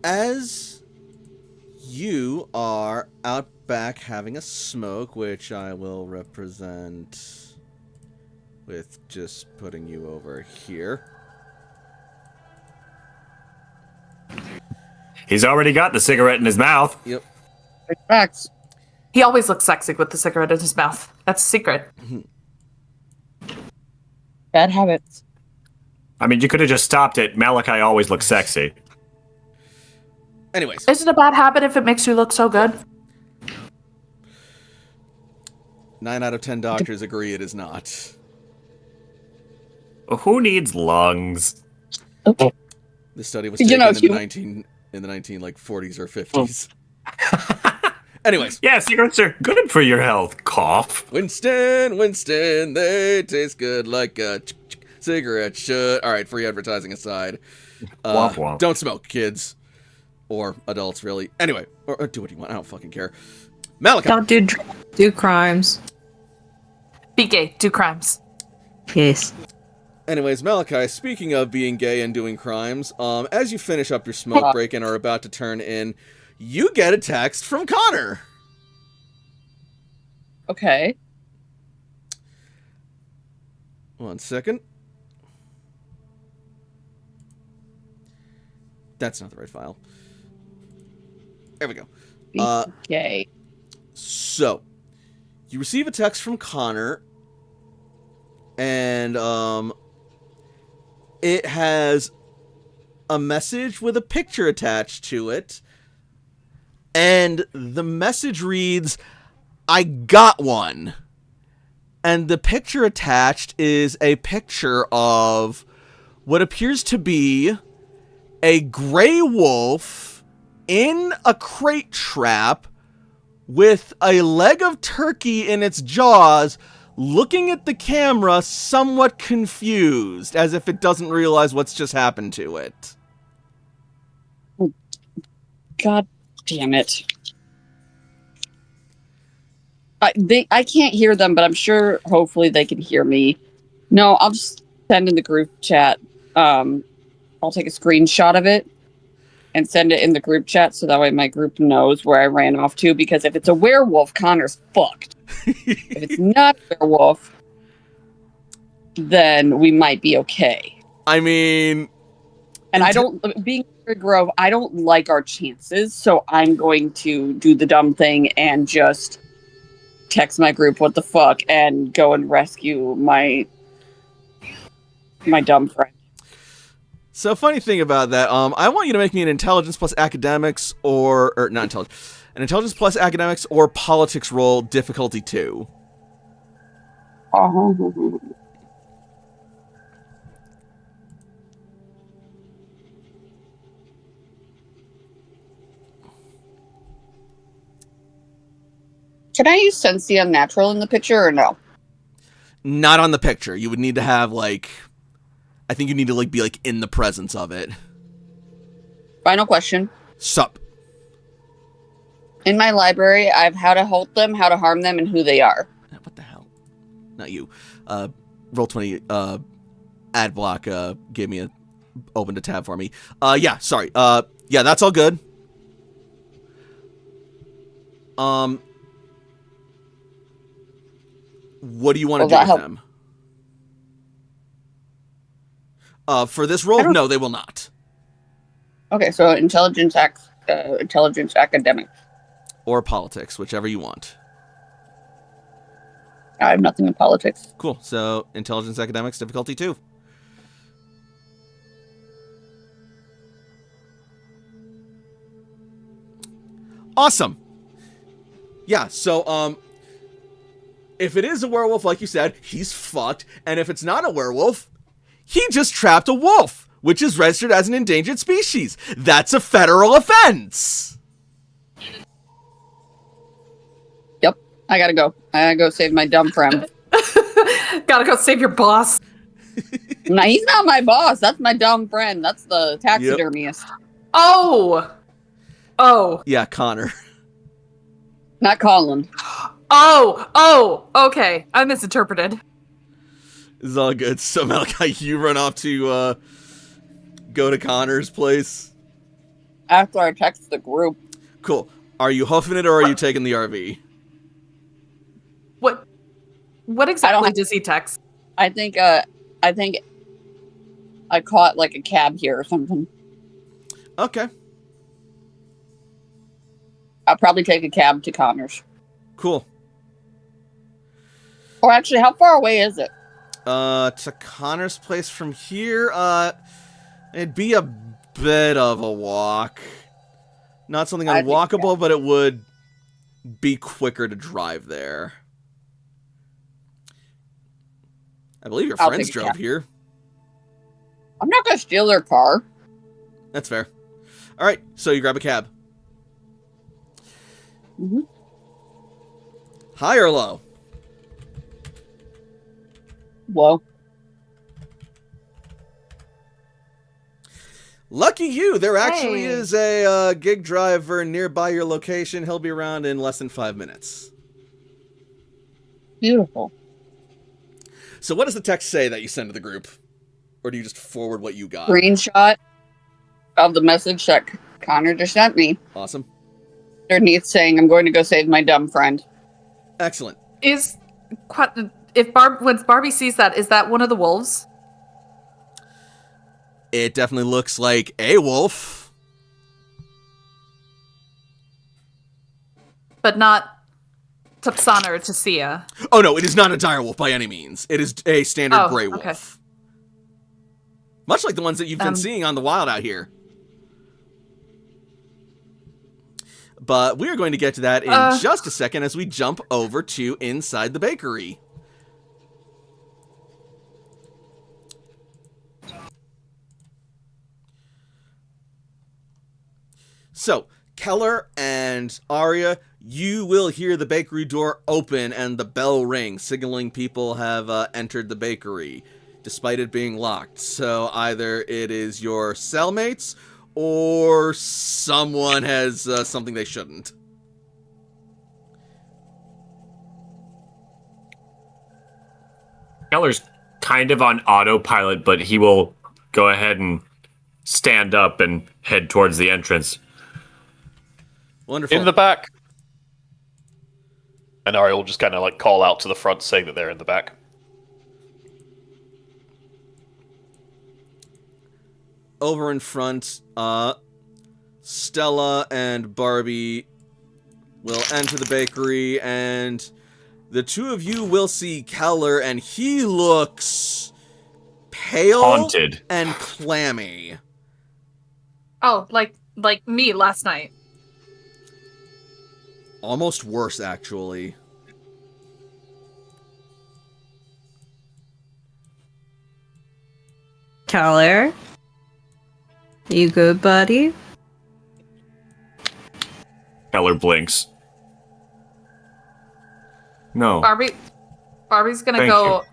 As you are out back having a smoke, which I will represent with just putting you over here. He's already got the cigarette in his mouth. Yep. Facts. He always looks sexy with the cigarette in his mouth. That's a secret. Bad habits. I mean, you could have just stopped it. Malachi always looks sexy. Anyways. Is it a bad habit if it makes you look so good? 9 out of 10 doctors agree it is not. Who needs lungs? Okay. This study was taken in the 40s or 50s. Anyways. Yeah, cigarettes are good for your health. Cough. Winston, they taste good like a cigarette should. All right, free advertising aside. Womp womp. Don't smoke, kids. Or adults, really. Anyway, or do what you want. I don't fucking care. Malachi. Don't do crimes. Be gay, do crimes. Yes. Anyways, Malachi, speaking of being gay and doing crimes, as you finish up your smoke break and are about to turn in, you get a text from Connor. Okay. 1 second. That's not the right file. There we go. Okay. So, you receive a text from Connor, and it has a message with a picture attached to it, and the message reads, "I got one." And the picture attached is a picture of what appears to be a gray wolf in a crate trap with a leg of turkey in its jaws, looking at the camera somewhat confused, as if it doesn't realize what's just happened to it. God damn it. I can't hear them, but I'm sure hopefully they can hear me. No, I'll just send in the group chat. I'll take a screenshot of it and send it in the group chat so that way my group knows where I ran off to, because if it's a werewolf, Connor's fucked. If it's not a werewolf, then we might be okay. I mean... And being Prairie Grove, I don't like our chances, so I'm going to do the dumb thing and just text my group what the fuck and go and rescue my dumb friend. So, funny thing about that, I want you to make me an intelligence plus academics or not intelligence, an intelligence plus academics or politics roll, difficulty 2. Can I use Sensi Unnatural in the picture or no? Not on the picture. You would need to have, like... I think you need to, be, in the presence of it. Final question. Sup. In my library, I have how to hold them, how to harm them, and who they are. What the hell? Not you. Roll20, ad block, gave me opened a tab for me. Yeah, sorry. Yeah, that's all good. What do you want to do with them? For this role, no, they will not. Okay, so intelligence academic. Or politics, whichever you want. I have nothing in politics. Cool. So, intelligence academics, difficulty 2. Awesome. Yeah, so, if it is a werewolf, like you said, he's fucked. And if it's not a werewolf, he just trapped a wolf, which is registered as an endangered species. That's a federal offense. Yep, I gotta go. I gotta go save my dumb friend. Gotta go save your boss. No, he's not my boss. That's my dumb friend. That's the taxidermist. Oh. Yeah, Connor. Not Colin. Oh, okay. I misinterpreted. It's all good. So, Malachi, you run off to go to Connor's place. After I text the group. Cool. Are you huffing it or are you taking the RV? What exactly does he text? I think I caught like a cab here or something. Okay. I'll probably take a cab to Connor's. Cool. Or actually, how far away is it? To Connor's place from here, it'd be a bit of a walk. Not something I think unwalkable, but it would be quicker to drive there. I believe your I'll friends take a drove cab. here. I'm not gonna steal their car. That's fair. All right, so you grab a cab. Mhm. High or low? Whoa. Lucky you, there actually Hey. is a gig driver nearby your location. He'll be around in less than 5 minutes. Beautiful. So what does the text say that you send to the group? Or do you just forward what you got? Screenshot of the message that Connor just sent me. Awesome. Underneath saying, I'm going to go save my dumb friend. Excellent. When Barbie sees that, is that one of the wolves? It definitely looks like a wolf. But not Tapsana or Tasia. Oh no, it is not a dire wolf by any means. It is a standard gray wolf. Okay. Much like the ones that you've been seeing on the wild out here. But we are going to get to that in just a second as we jump over to inside the bakery. So, Keller and Arya, you will hear the bakery door open and the bell ring, signaling people have entered the bakery, despite it being locked. So either it is your cellmates or someone has something they shouldn't. Keller's kind of on autopilot, but he will go ahead and stand up and head towards the entrance. Wonderful. In the back. And Ari will just kind of like call out to the front saying that they're in the back. Over in front, Stella and Barbie will enter the bakery, and the two of you will see Keller, and he looks pale Haunted. and clammy. Oh, like me last night. Almost worse, actually. Keller? You good, buddy? Keller blinks. No. Barbie's gonna Thank go.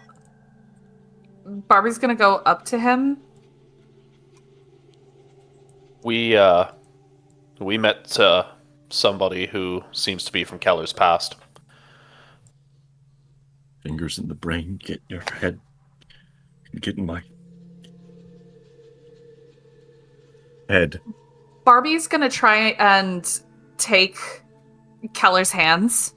Barbie's gonna go up to him. We met somebody who seems to be from Keller's past. Fingers in the brain, get in your head. Get in my head. Barbie's gonna try and take Keller's hands.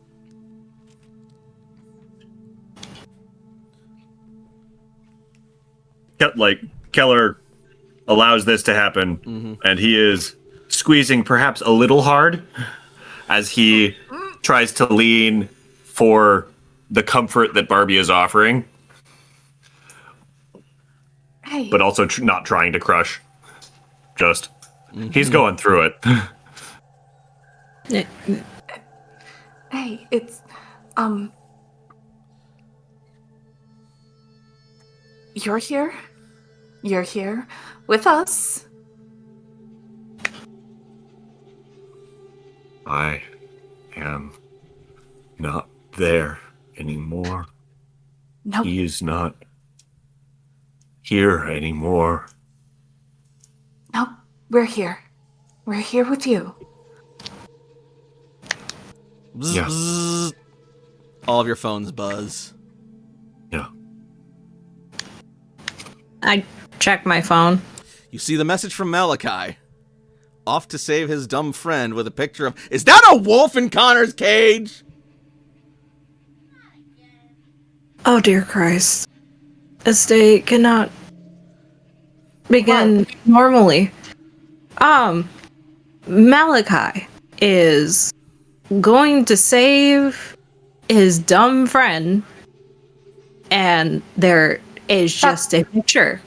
Keller allows this to happen, and he is squeezing perhaps a little hard as he tries to lean for the comfort that Barbie is offering, Hey, but also not trying to crush. Just, he's going through it. hey, it's you're here. You're here with us. I am not there anymore. No, He is not here anymore. no, we're here. We're here with you. Bzz, Yeah. bzz. All of your phones buzz. Yeah. I check my phone. You see the message from Malachi. Off to save his dumb friend with a picture of... Is that a wolf in Connor's cage? Oh dear Christ. This day cannot begin normally. Malachi is going to save his dumb friend, and there is just a picture.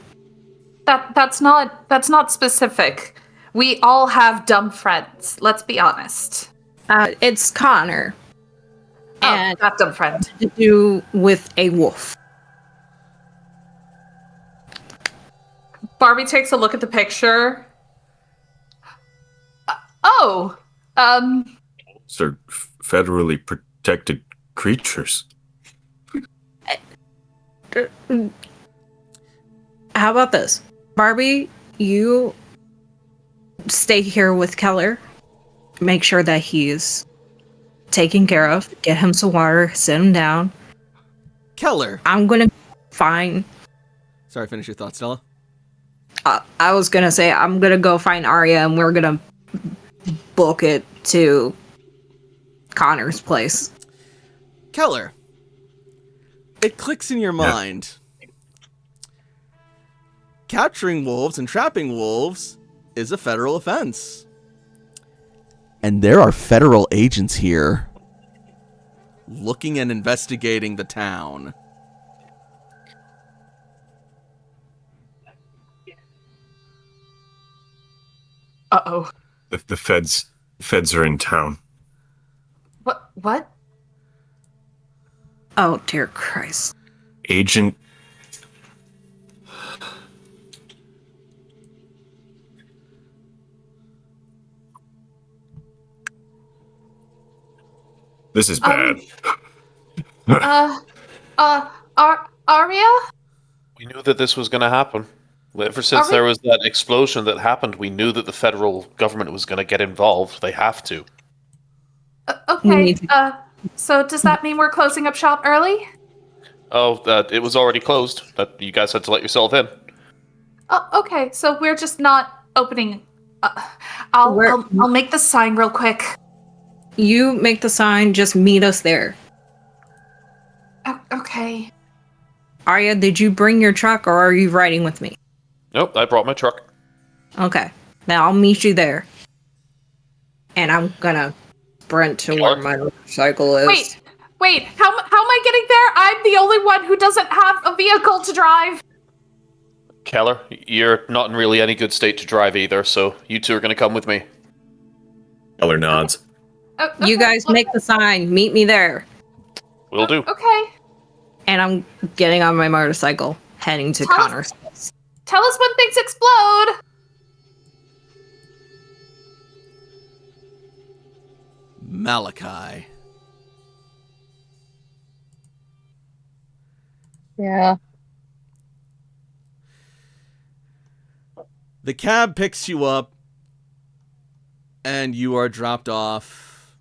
That's not specific. We all have dumb friends. Let's be honest. It's Connor. Oh, And that dumb friend. to do with a wolf. Barbie takes a look at the picture. Oh, Those are federally protected creatures. How about this? Barbie, you stay here with Keller. Make sure that he's taken care of. Get him some water. Sit him down. Keller. I'm gonna find. Sorry, finish your thought, Stella. I was gonna say I'm gonna go find Arya, and we're gonna book it to Connor's place. Keller. It clicks in your mind. Capturing wolves and trapping wolves is a federal offense. And there are federal agents here looking and investigating the town. uh-oh. The feds are in town. What? Oh dear Christ! Agent. This is bad. Arya? We knew that this was going to happen. Ever since there was that explosion that happened, we knew that the federal government was going to get involved. They have to. Okay, so does that mean we're closing up shop early? Oh, it was already closed. That you guys had to let yourself in. Oh, okay, so we're just not opening. I'll make the sign real quick. You make the sign. Just meet us there. Okay. Arya, did you bring your truck, or are you riding with me? Nope, I brought my truck. Okay, now I'll meet you there. And I'm gonna sprint to where my motorcycle is. Wait, how am I getting there? I'm the only one who doesn't have a vehicle to drive. Keller, you're not in really any good state to drive either, so you two are going to come with me. Keller nods. Okay, You guys make the sign. Meet me there. Will do. Okay. And I'm getting on my motorcycle, heading to Tell us- Connor's. Tell us when things explode. Malachi. Yeah. The cab picks you up, and you are dropped off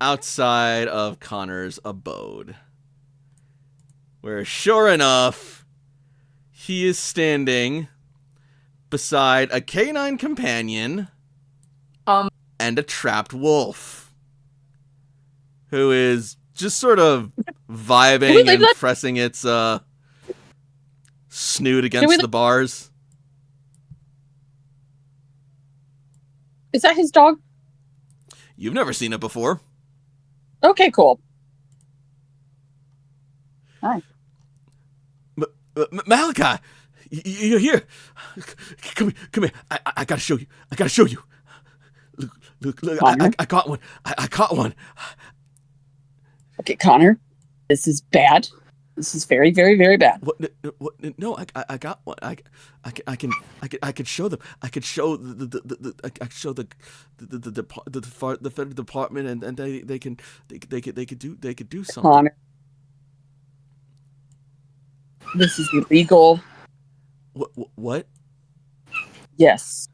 outside of Connor's abode, where, sure enough, he is standing beside a canine companion and a trapped wolf, who is just sort of vibing and pressing its snoot against the bars. Is that his dog? You've never seen it before. Okay, cool. Hi. Malachi, you're here. Come here. I gotta show you. Look, I caught one. I caught one. Okay, Connor, this is bad. This is very, very, very bad. What? No, I got one. I could show them. I could show the federal department, and they could do something. Connor, this is illegal. What? Yes.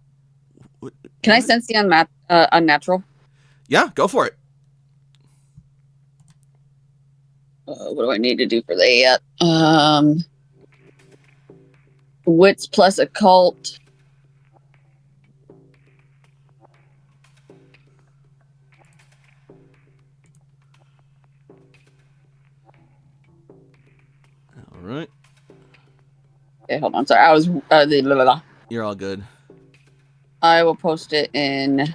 What? Can I sense the unnatural? Yeah, go for it. what do I need to do for that? Wits plus occult. All right. Okay, hold on. Sorry, I was. Blah, blah, blah. You're all good. I will post it in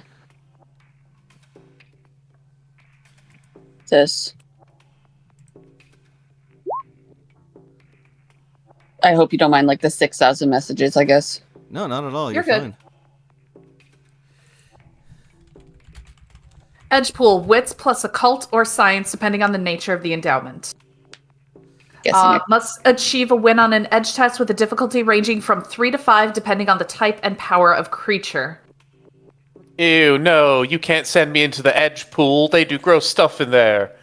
this. I hope you don't mind, like the 6,000 messages. I guess. No, not at all. You're You're good. fine. Edge pool, wits plus occult or science, depending on the nature of the endowment. Guessing. Must achieve a win on an edge test with a difficulty ranging from 3 to 5, depending on the type and power of creature. Ew, no, you can't send me into the edge pool. They do gross stuff in there.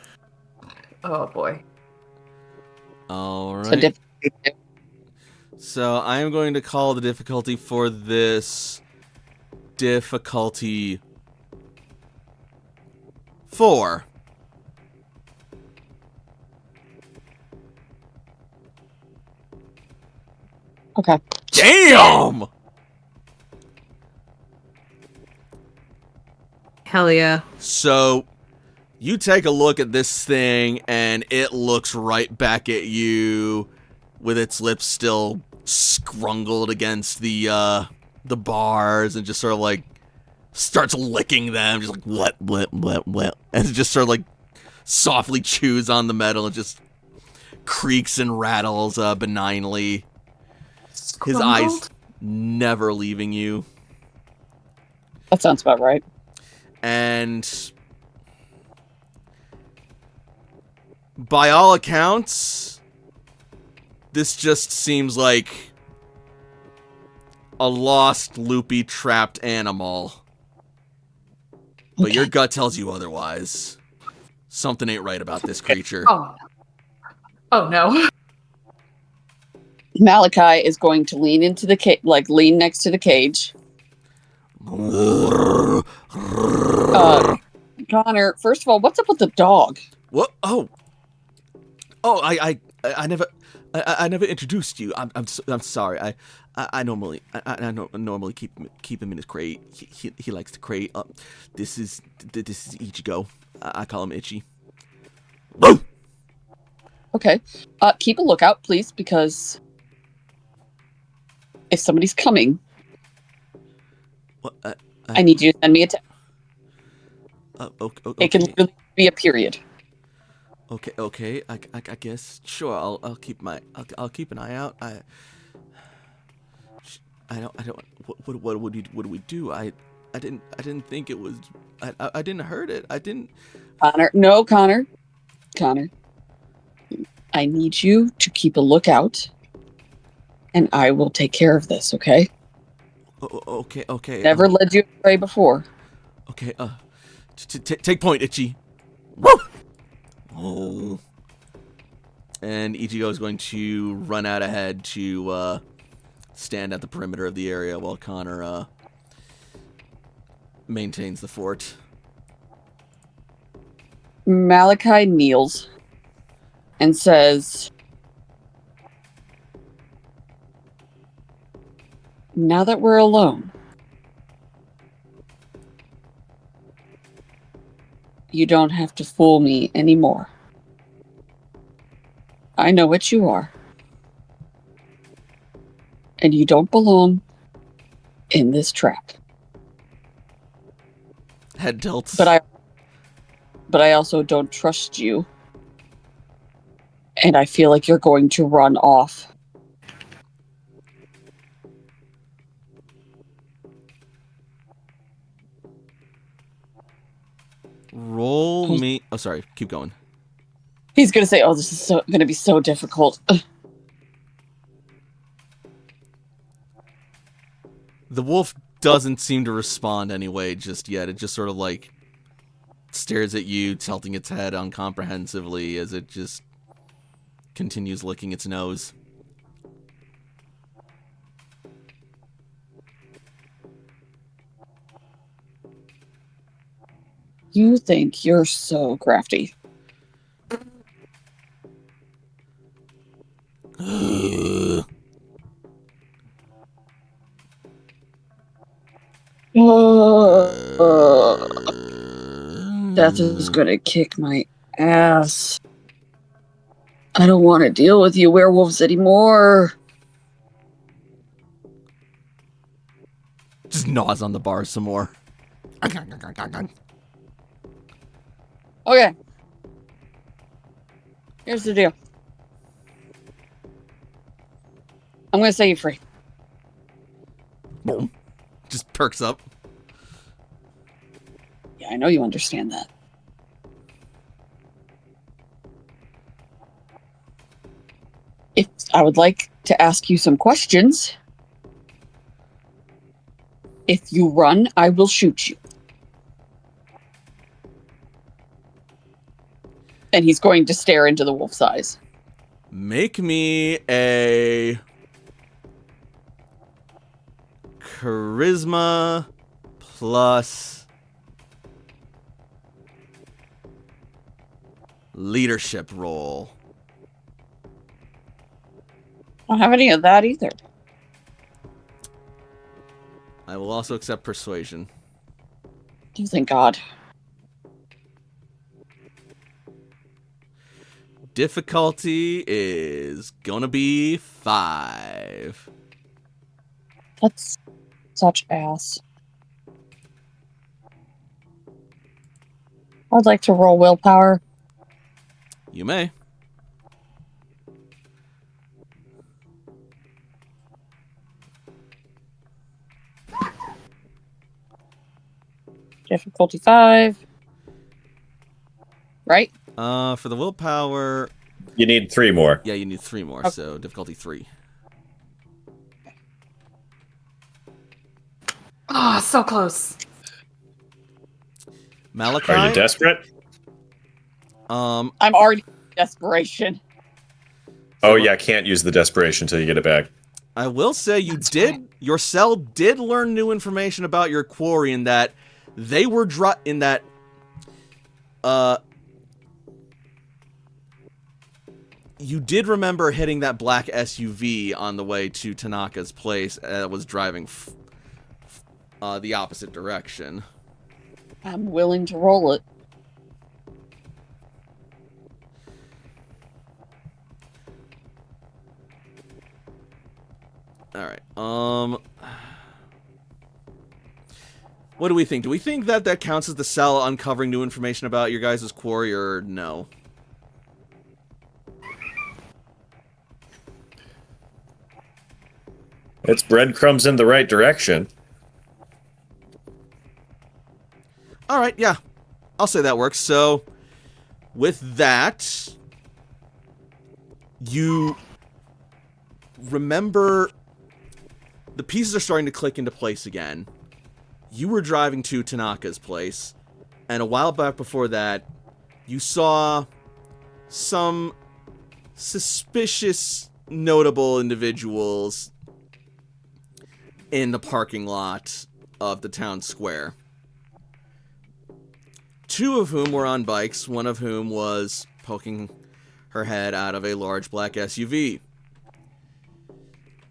Oh boy. All So right. So I am going to call the difficulty for this difficulty 4. Okay. Damn! Hell yeah. So you take a look at this thing and it looks right back at you with its lips still scrungled against the bars and just sort of like starts licking them, just like what, and it just sort of like softly chews on the metal and just creaks and rattles benignly. His eyes Scrumbled? never leaving you. That sounds about right. And by all accounts, this just seems like a lost, loopy, trapped animal. But your gut tells you otherwise. Something ain't right about this creature. Oh no. Malachi is going to lean into the lean next to the cage. Connor, first of all, what's up with the dog? What? Oh, I never introduced you. I'm sorry. I normally keep him in his crate. He likes to crate. This is Ichigo. I call him Itchy. Woo! Okay. Keep a lookout, please, because if somebody's coming, What? I need you to send me a text. Okay. It can literally be a period. Okay. I guess sure. I'll keep an eye out. I don't. What do we do? I didn't think it was. I didn't hurt it. I didn't. Connor. I need you to keep a lookout, and I will take care of this. Okay. Okay. Never led you astray before. Okay. Take point, Itchy. Woo! Oh. And Ichigo is going to run out ahead to stand at the perimeter of the area while Connor maintains the fort. Malachi kneels and says, "Now that we're alone, you don't have to fool me anymore. I know what you are. And you don't belong in this trap. Head tilts. But I also don't trust you. And I feel like you're going to run off." Roll me. Oh, sorry. Keep going. He's going to say, "Oh, this is going to be so difficult." The wolf doesn't seem to respond anyway just yet. It just sort of like stares at you, tilting its head uncomprehensively as it just continues licking its nose. You think you're so crafty. Death is gonna kick my ass. I don't want to deal with you werewolves anymore. Just gnaws on the bar some more. Okay. Here's the deal. I'm gonna set you free. Boom. Just perks up. Yeah, I know you understand that. If I would like to ask you some questions. If you run, I will shoot you. And he's going to stare into the wolf's eyes. Make me a charisma plus leadership roll. I don't have any of that either. I will also accept persuasion. Oh, thank God. Difficulty is gonna be 5. That's such ass. I'd like to roll willpower. You may. Difficulty 5. Right? For the willpower, You need 3 more. yeah, you need 3 more, Okay. so difficulty 3. Oh, so close. Malachi? Are you desperate? Um, I'm already in desperation. Oh yeah, can't use the desperation until you get it back. I will say you That's did, right. your cell did learn new information about your quarry in that they were you did remember hitting that black SUV on the way to Tanaka's place that was driving the opposite direction. I'm willing to roll it. All right. What do we think? Do we think that that counts as the cell uncovering new information about your guys' quarry, or no? It's breadcrumbs in the right direction. All right, yeah. I'll say that works. So, with that, you remember the pieces are starting to click into place again. You were driving to Tanaka's place, and a while back before that, you saw some suspicious, notable individuals in the parking lot of the town square. 2 of whom were on bikes, one of whom was poking her head out of a large black SUV.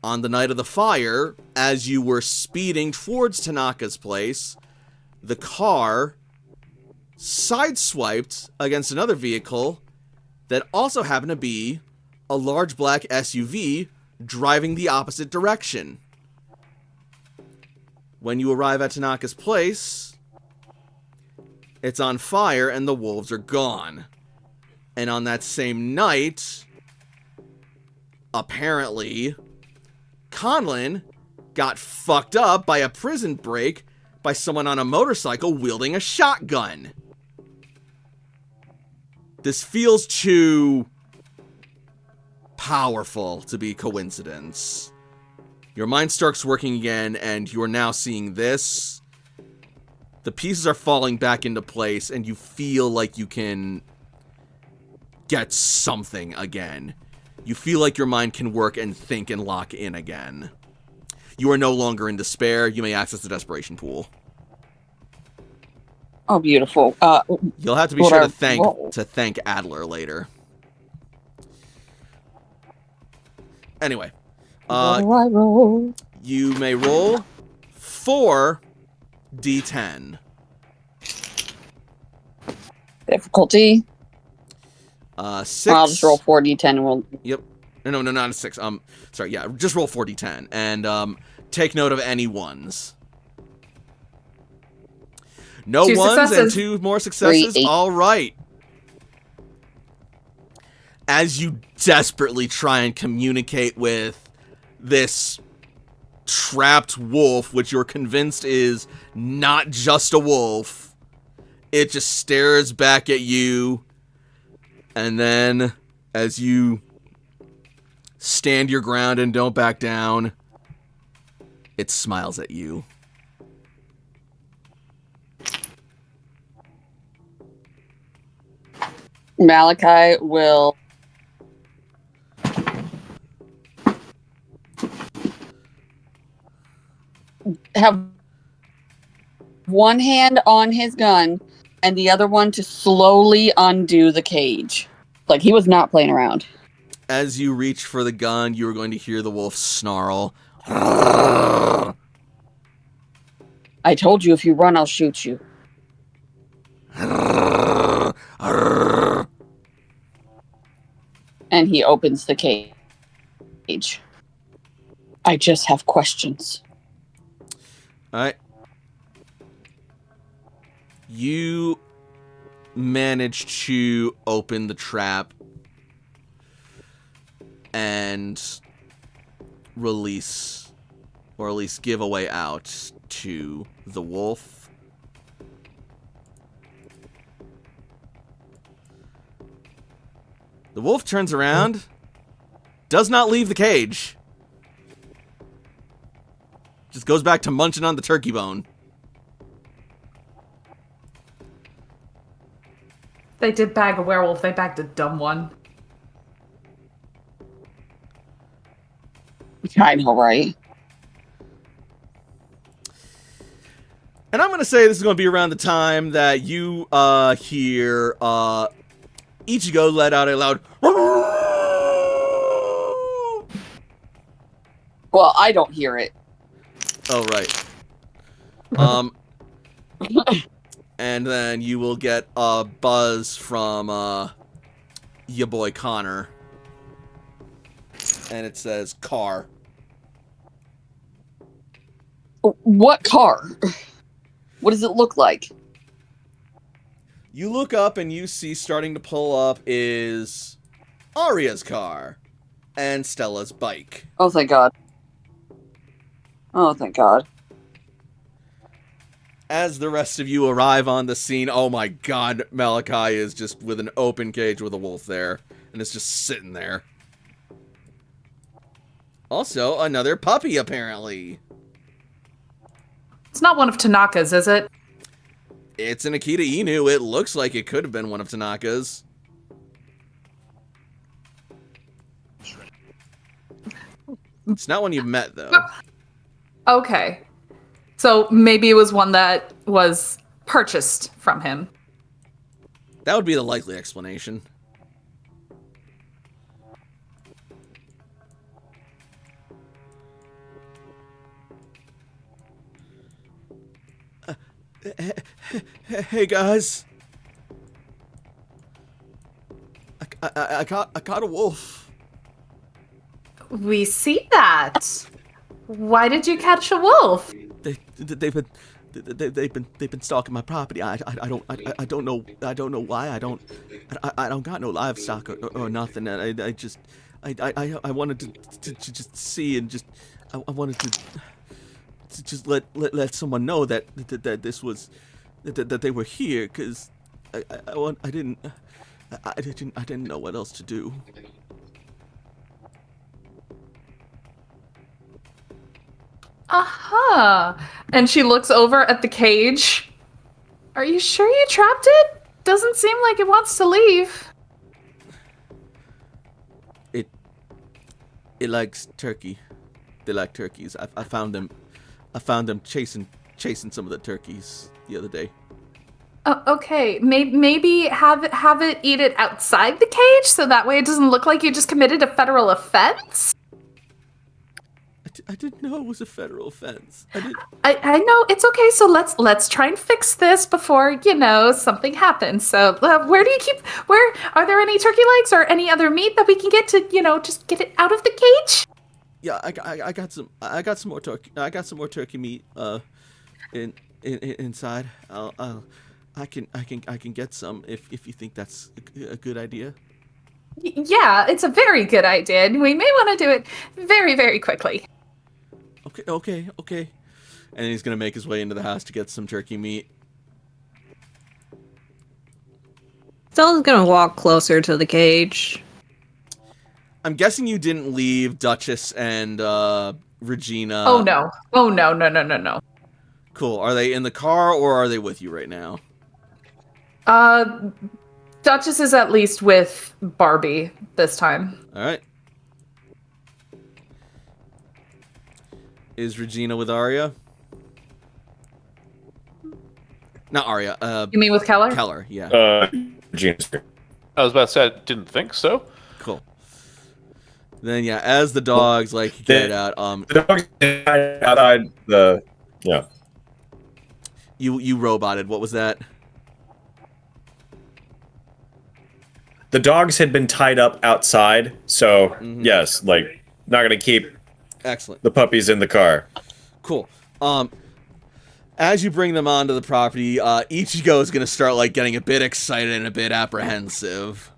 On the night of the fire, as you were speeding towards Tanaka's place, the car sideswiped against another vehicle that also happened to be a large black SUV driving the opposite direction. When you arrive at Tanaka's place, it's on fire and the wolves are gone. And on that same night, apparently, Conlon got fucked up by a prison break by someone on a motorcycle wielding a shotgun. This feels too powerful to be coincidence. Your mind starts working again, and you are now seeing this. The pieces are falling back into place, and you feel like you can get something again. You feel like your mind can work and think and lock in again. You are no longer in despair. You may access the desperation pool. Oh, beautiful. You'll have to be What sure I to roll? thank Adler later. Anyway, What do I roll? you may roll 4 D10. Difficulty. 6. I'll just roll 4d10 and we'll. Yep. No, not a 6. Sorry, yeah, just roll 4d10 and take note of any ones. No 2 ones successes. and 2 more successes. 3, 8. All right. As you desperately try and communicate with this trapped wolf, which you're convinced is not just a wolf, it just stares back at you, and then as you stand your ground and don't back down, it smiles at you. Malachi will have one hand on his gun and the other one to slowly undo the cage. Like he was not playing around. As you reach for the gun, you are going to hear the wolf snarl. I told you if you run, I'll shoot you. And he opens the cage. I just have questions. Alright. You manage to open the trap and release, or at least give a way out to the wolf. The wolf turns around, does not leave the cage. Just goes back to munching on the turkey bone. They did bag a werewolf, they bagged a dumb one. I know, right? And I'm going to say this is going to be around the time that you hear Ichigo let out a loud... Well, I don't hear it. Oh, right. And then you will get a buzz from your boy Connor. And it says car. What car? What does it look like? You look up and you see starting to pull up is Arya's car and Stella's bike. Oh, thank God. Oh, thank God. As the rest of you arrive on the scene, oh my God, Malachi is just with an open cage with a wolf there. And it's just sitting there. Also, another puppy, apparently. It's not one of Tanaka's, is it? It's an Akita Inu. It looks like it could have been one of Tanaka's. It's not one you've met, though. Okay. So maybe it was one that was purchased from him. That would be the likely explanation. Hey guys, I caught a wolf. We see that. Why did you catch a wolf? They've been stalking my property. I don't know why. I don't got no livestock or nothing. And I wanted to just see and just I wanted to just let someone know that this was that they were here, because I didn't know what else to do. Aha! And she looks over at the cage. Are you sure you trapped it? Doesn't seem like it wants to leave. It likes turkey. They like turkeys. I found them chasing some of the turkeys the other day. Oh, okay. Maybe have it eat it outside the cage, so that way it doesn't look like you just committed a federal offense. I didn't know it was a federal offense. I know it's okay. So let's try and fix this before something happens. So where are there any turkey legs or any other meat that we can get to just get it out of the cage? Yeah, I got some more turkey. I got some more turkey meat. Inside. I can get some if you think that's a good idea. Yeah, it's a very good idea, and we may want to do it very, very quickly. Okay. And he's gonna make his way into the house to get some turkey meat. Stella's gonna walk closer to the cage. I'm guessing you didn't leave Duchess and Regina. Oh no. No. Cool. Are they in the car or are they with you right now? Duchess is at least with Barbie this time. All right. Is Regina with Arya? Not Arya. You mean with Keller? Keller, yeah. Genius. I was about to say I didn't think so. Cool. Then yeah, as the dogs get out, The dog outside the you roboted. What was that? The dogs had been tied up outside, so yes, not gonna keep Excellent. the puppies in the car. Cool. As you bring them onto the property, Ichigo is gonna start getting a bit excited and a bit apprehensive.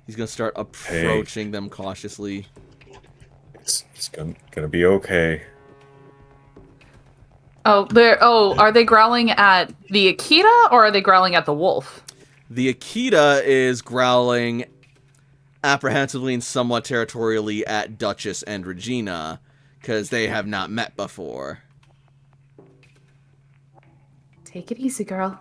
He's gonna start approaching them cautiously. It's gonna be okay. Are they growling at the Akita or are they growling at the wolf? The Akita is growling apprehensively and somewhat territorially at Duchess and Regina, because they have not met before. Take it easy, girl.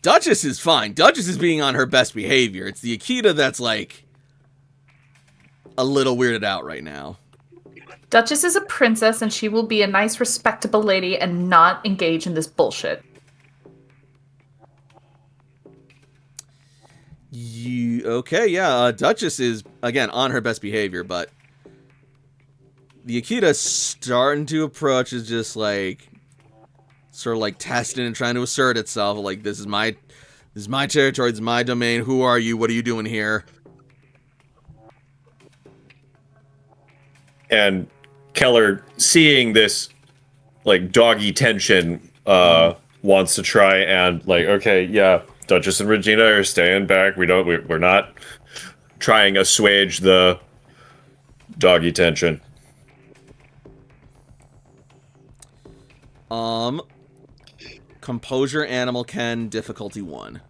Duchess is fine. Duchess is being on her best behavior. It's the Akita that's a little weirded out right now. Duchess is a princess and she will be a nice, respectable lady and not engage in this bullshit. Duchess is, again, on her best behavior, but the Akita starting to approach is just sort of testing and trying to assert itself. This is my territory, this is my domain. Who are you? What are you doing here? And Keller, seeing this doggy tension, wants to try and okay, yeah, Duchess and Regina are staying back. We're not trying to assuage the doggy tension. Composure, Animal Ken, difficulty 1.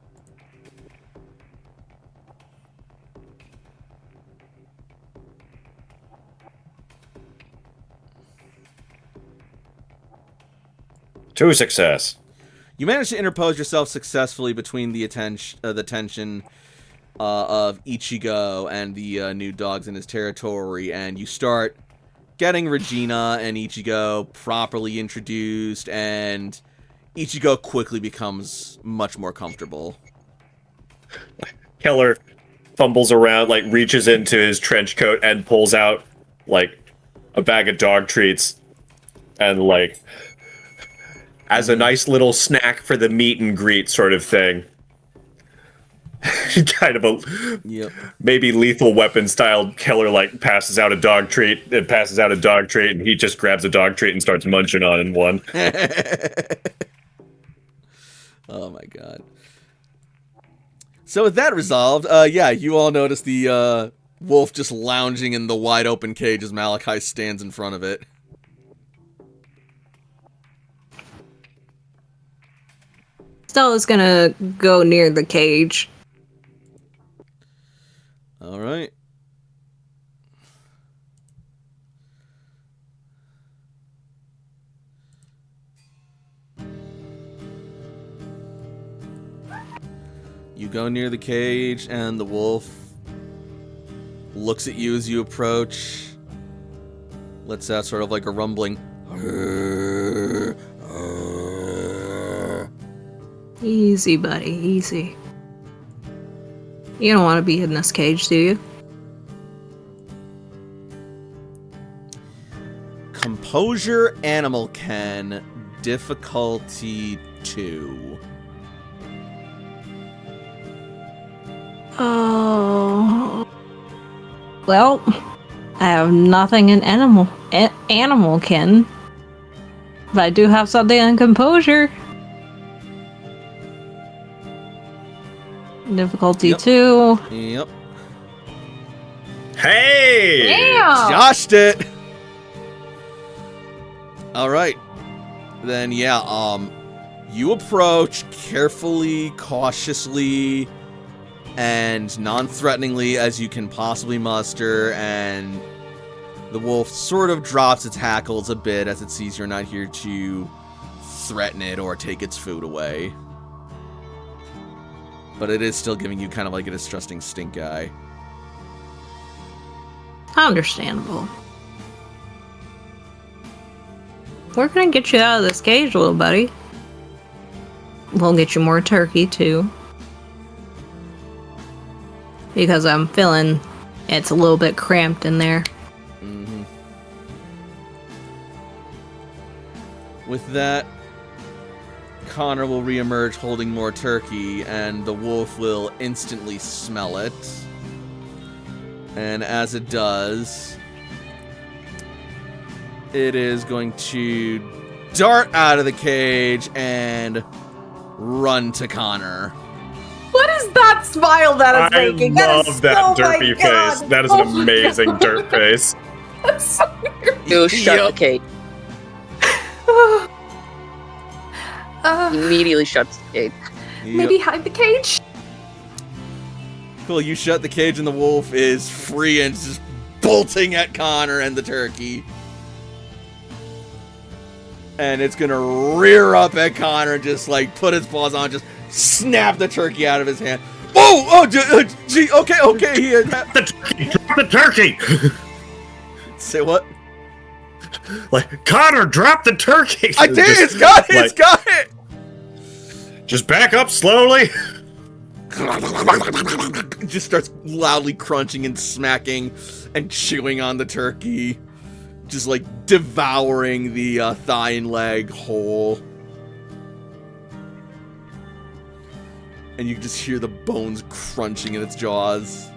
To success. You manage to interpose yourself successfully between the tension of Ichigo and the new dogs in his territory, and you start getting Regina and Ichigo properly introduced, and Ichigo quickly becomes much more comfortable. Keller fumbles around, reaches into his trench coat and pulls out, a bag of dog treats, and, as a nice little snack for the meet and greet sort of thing. Kind of a maybe Lethal Weapon style. Keller passes out a dog treat, and he just grabs a dog treat and starts munching on one. Oh my god. So with that resolved, you all notice the wolf just lounging in the wide open cage as Malachi stands in front of it. Stella's gonna go near the cage. All right. You go near the cage, and the wolf looks at you as you approach, lets out sort of like a rumbling. Easy, buddy, easy. You don't want to be in this cage, do you? Composure Animal Ken, difficulty 2. Oh. Well, I have nothing in animal kin. But I do have something in composure. Difficulty 2. Yep. Hey! Damn! Joshed it! Alright. Then, yeah, you approach carefully, cautiously, and non-threateningly as you can possibly muster, and the wolf sort of drops its hackles a bit as it sees you're not here to threaten it or take its food away. But it is still giving you kind of like a distrusting stink eye. Understandable. We're gonna get you out of this cage, little buddy. We'll get you more turkey, too. Because I'm feeling it's a little bit cramped in there. Mm-hmm. With that, Connor will reemerge holding more turkey, and the wolf will instantly smell it. And as it does, it is going to dart out of the cage and run to Connor. What is that smile that it's making? love is that so derpy my God. face. That is Oh an my amazing God. derp face. That's so weird. Go shut Yep. the cage. Immediately shuts the cage. Maybe hide the cage? Cool, you shut the cage and the wolf is free and just bolting at Connor and the turkey. And it's gonna rear up at Connor and just like put its paws on, just snap the turkey out of his hand. Oh, gee, okay, he had Drop the turkey! say what? Like, Connor, drop the turkey! I did, it's got it! Just back up slowly. It just starts loudly crunching and smacking and chewing on the turkey. Just like devouring the thigh and leg whole. And you can just hear the bones crunching in its jaws.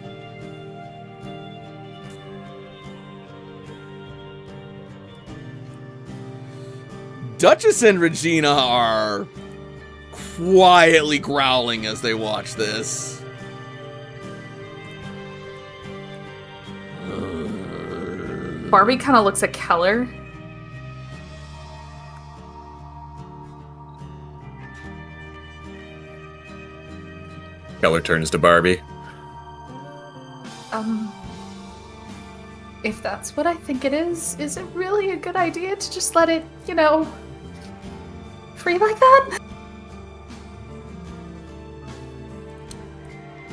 Duchess and Regina are quietly growling as they watch this. Barbie kind of looks at Keller. Keller turns to Barbie. If that's what I think it is it really a good idea to just let it, free like that?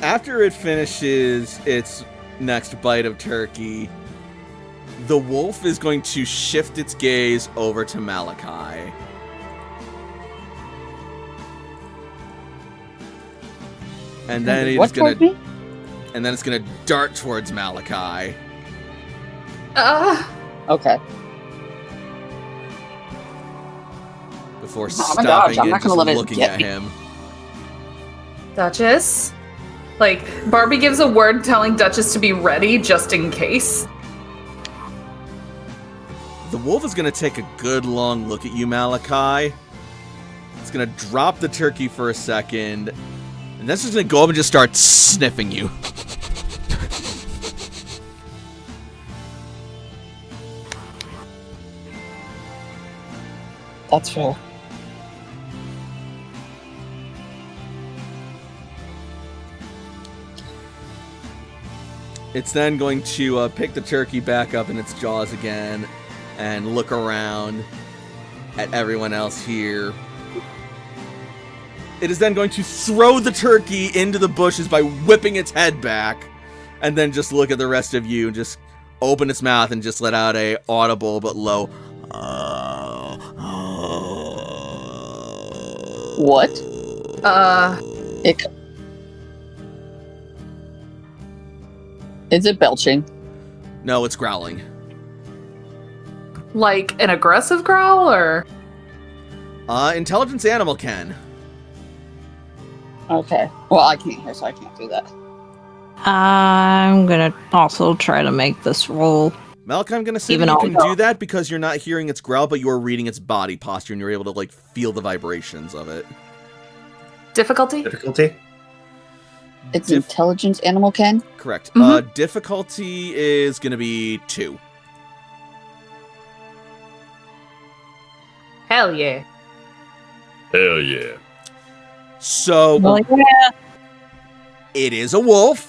After it finishes its next bite of turkey, the wolf is going to shift its gaze over to Malachi. And then it's What gonna towards me? and then it's gonna dart towards Malachi. Okay. Before Oh my gosh, stopping I'm and not just gonna let it looking get at me. him. Duchess? Like, Barbie gives a word telling Duchess to be ready just in case. The wolf is gonna take a good long look at you, Malachi. It's gonna drop the turkey for a second, and that's just gonna go up and just start sniffing you. That's fair. It's then going to pick the turkey back up in its jaws again and look around at everyone else here. It is then going to throw the turkey into the bushes by whipping its head back and then just look at the rest of you and just open its mouth and just let out a audible but low. What? It, is it belching? No, it's growling. Like an aggressive growl, or? Intelligence animal can. Okay. Well, I can't hear, so I can't do that. I'm gonna also try to make this roll. Malak, I'm gonna say Even that you all- can do that because you're not hearing its growl, but you're reading its body posture and you're able to like feel the vibrations of it. Difficulty? Difficulty? It's intelligence animal can? Correct. Mhm. Difficulty is gonna be 2. Hell yeah. Hell yeah. So Well, yeah. it is a wolf.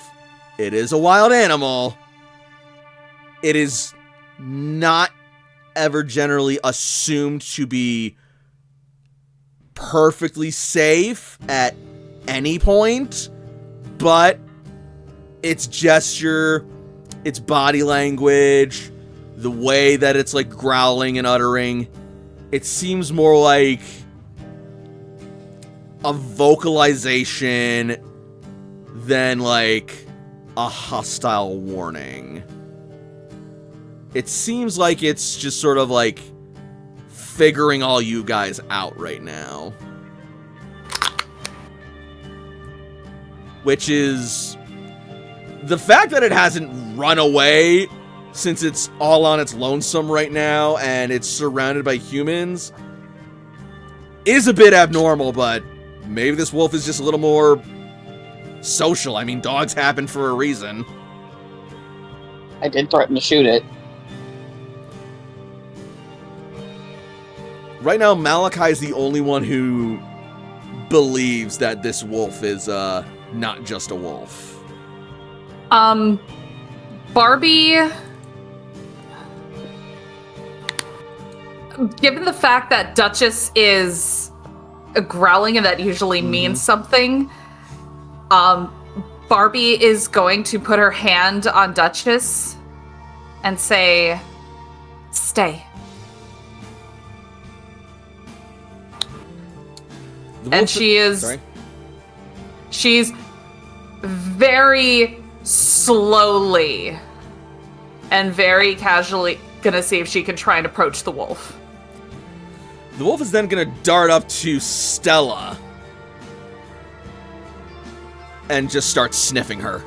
It is a wild animal. It is not ever generally assumed to be perfectly safe at any point, but its gesture, its body language, the way that it's like growling and uttering, it seems more like a vocalization than like a hostile warning. It seems like it's just sort of like figuring all you guys out right now. Which is the fact that it hasn't run away since it's all on its lonesome right now and it's surrounded by humans is a bit abnormal, but maybe this wolf is just a little more social. I mean, dogs happen for a reason. I did threaten to shoot it. Right now, Malachi is the only one who believes that this wolf is not just a wolf. Barbie, given the fact that Duchess is growling and that usually means something, Barbie is going to put her hand on Duchess and say, "Stay." The wolf And she is... Sorry. She's very slowly and very casually gonna see if she can try and approach the wolf. The wolf is then gonna dart up to Stella and just start sniffing her.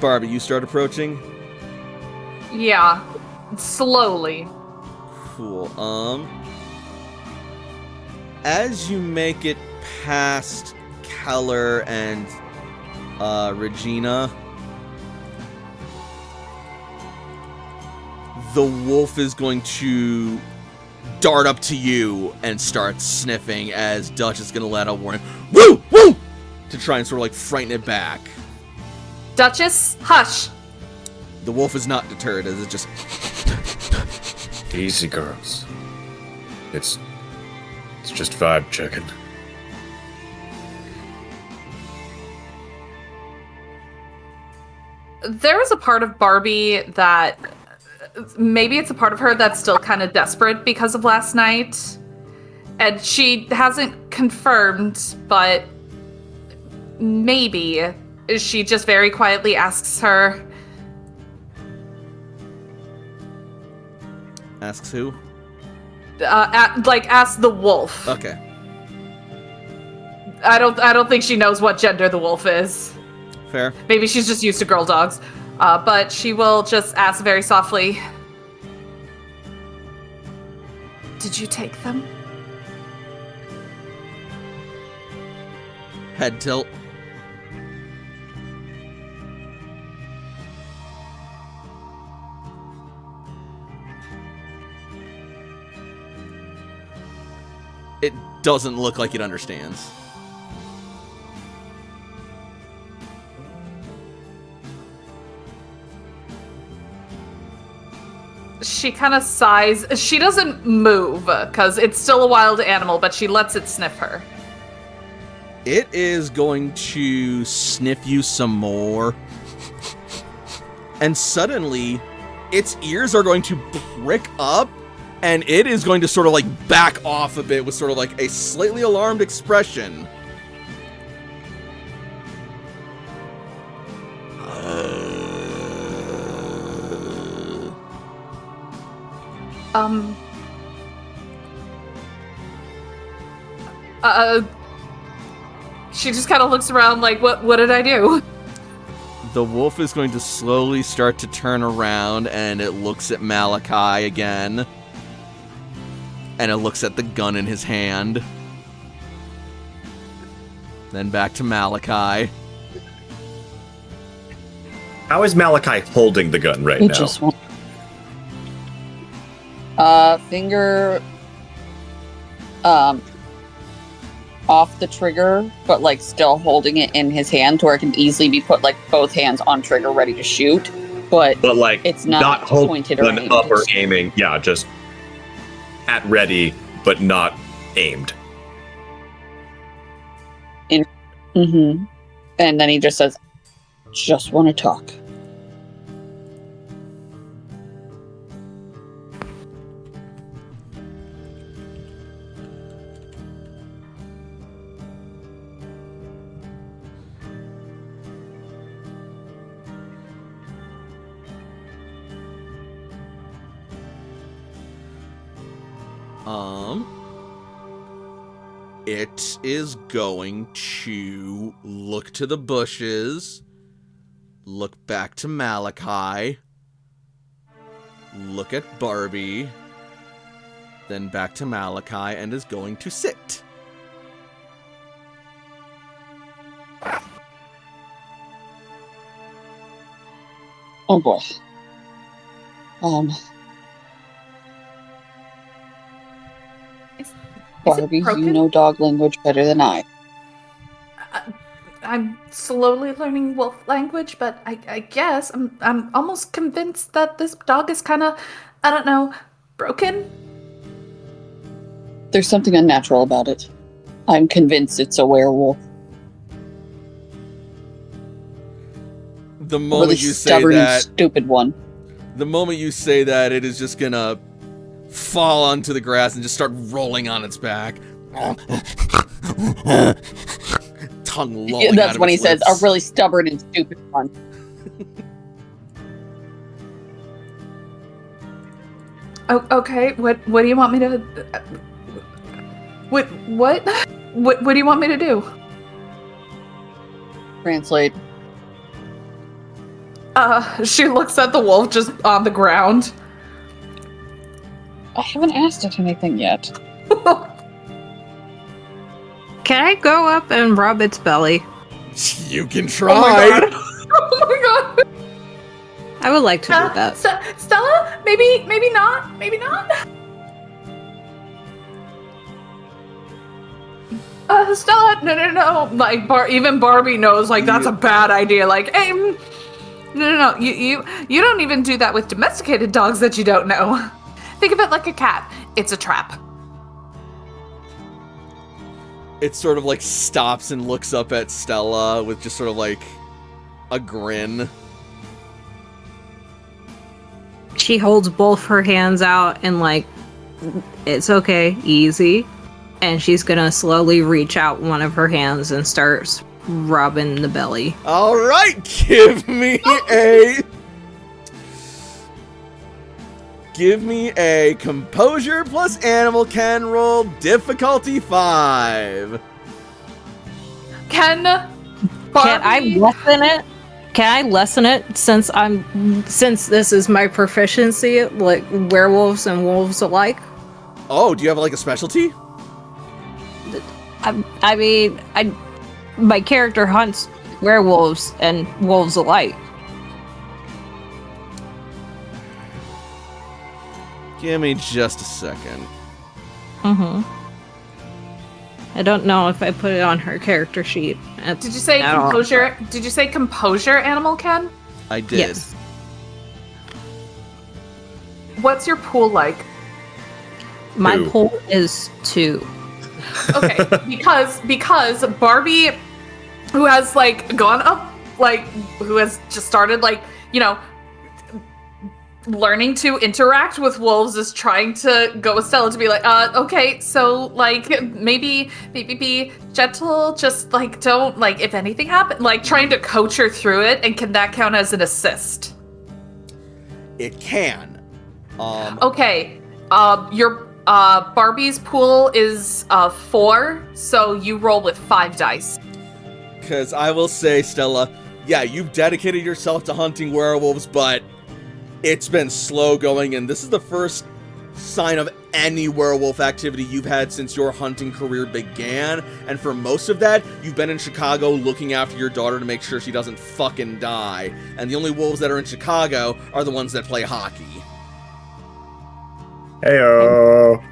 Barbie, you start approaching? Yeah, slowly. Cool. As you make it past Keller and Regina, the wolf is going to dart up to you and start sniffing as Dutch is going to let out a warning, "Woo! Woo!" to try and sort of like frighten it back. Duchess, hush. The wolf is not deterred as it just Easy, girls. It's just vibe checking. There is a part of Barbie that maybe it's a part of her that's still kind of desperate because of last night. And she hasn't confirmed, but maybe she just very quietly asks her, asks who? asks the wolf. Okay. I don't think she knows what gender the wolf is. Fair. Maybe she's just used to girl dogs. But she will just ask very softly, "Did you take them?" Head tilt. It doesn't look like it understands. She kind of sighs. She doesn't move because it's still a wild animal, but she lets it sniff her. It is going to sniff you some more. And suddenly, its ears are going to prick up, and it is going to sort of like back off a bit with sort of like a slightly alarmed expression. She just kind of looks around like, what did I do? The wolf is going to slowly start to turn around, and it looks at Malachi again. And it looks at the gun in his hand. Then back to Malachi. How is Malachi holding the gun right It now? just won't. Finger off the trigger, but like still holding it in his hand to where it can easily be put like both hands on trigger ready to shoot. But like it's not holding pointed or aimed. up or aiming. Yeah, just at ready, but not aimed. Mm-hmm. And then he just says, "Just want to talk." It is going to look to the bushes, look back to Malachi, look at Barbie, then back to Malachi, and is going to sit. Oh boy. Barbie, broken? you know dog language better than I. I'm slowly learning wolf language, but I guess I'm almost convinced that this dog is kind of, I don't know, broken. There's something unnatural about it. I'm convinced it's a werewolf. The A moment really you say stubborn and that, stupid one. the moment you say that, it is just gonna fall onto the grass and just start rolling on its back. Tongue lolling out That's of when he its says, lips. "A really stubborn and stupid one." Oh, okay. What do you want me to? What do you want me to do? Translate. She looks at the wolf just on the ground. I haven't asked it anything yet. Can I go up and rub its belly? You can Oh try. my god! Oh my god! I would like to do that. Stella, maybe not. Stella, no. Like even Barbie knows, like that's a bad idea. Like, hey, no. You don't even do that with domesticated dogs that you don't know. Think of it like a cat. It's a trap. It sort of like stops and looks up at Stella with just sort of like a grin. She holds both her hands out and like, it's okay, easy. And she's gonna slowly reach out one of her hands and starts rubbing the belly. All right, give me a composure plus animal can roll difficulty 5. Can I lessen it? Can I lessen it since this is my proficiency, like werewolves and wolves alike? Oh, do you have like a specialty? My character hunts werewolves and wolves alike. Give me just a second. I don't know if I put it on her character sheet. Did you say at all. composure? Did you say composure, Animal Ken? I did. Yes. What's your pool like? My 2. pool is 2. Okay, because Barbie, who has like gone up, like who has just started like learning to interact with wolves, is trying to go with Stella to be like, okay, so like maybe be gentle, just like don't like if anything happens, like trying to coach her through it, and can that count as an assist? It can. Okay, your Barbie's pool is 4, so you roll with 5 dice. Because I will say, Stella, yeah, you've dedicated yourself to hunting werewolves, but it's been slow going, and this is the first sign of any werewolf activity you've had since your hunting career began. And for most of that, you've been in Chicago looking after your daughter to make sure she doesn't fucking die. And the only wolves that are in Chicago are the ones that play hockey. Heyo.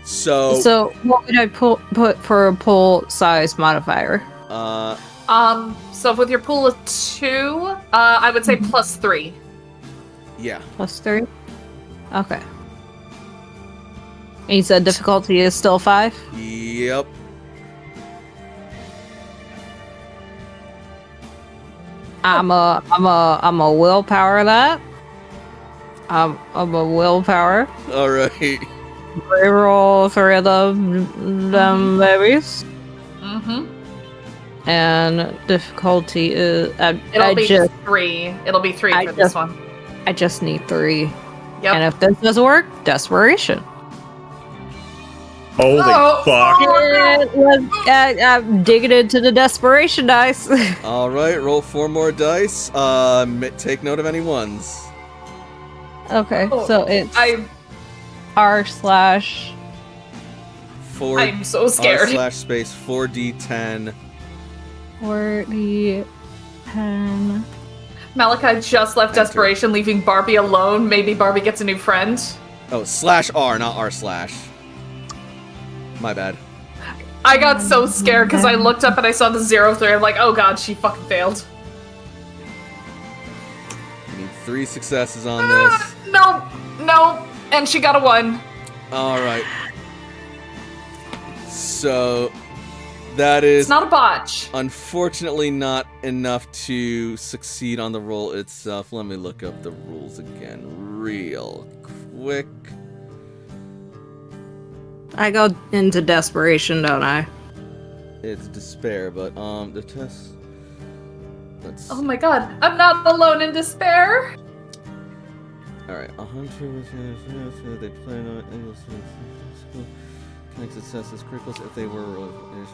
So what would I put for a pool size modifier? So with your pool of 2, I would say plus 3. Yeah. Plus 3? Okay. And you said difficulty is still 5? Yep. I'm a willpower that. I'm a willpower. All right. Reroll 3 of them babies. Mm-hmm. And difficulty is It'll be 3. It'll be 3 for this one. I just need 3. Yep. And if this doesn't work, desperation. Holy fuck. I'm digging into the desperation dice. All right, roll 4 more dice. Take note of any ones. Okay, so it's r/. 4. I'm so scared. R/space 4d10. 4d10. Malachi just left Enter. desperation, leaving Barbie alone. Maybe Barbie gets a new friend. Oh, /R, not r/. My bad. I got so scared because I looked up and I saw the 0-3. I'm like, oh god, she fucking failed. You need 3 successes on this. No, and she got a 1. All right. So that is It's not a botch. unfortunately not enough to succeed on the roll itself. Let me look up the rules again real quick. I go into desperation, don't I? It's despair, but the test. Let's. Oh my god, I'm not alone in despair. All right, a hunter with they plan on connected successes criticals if they were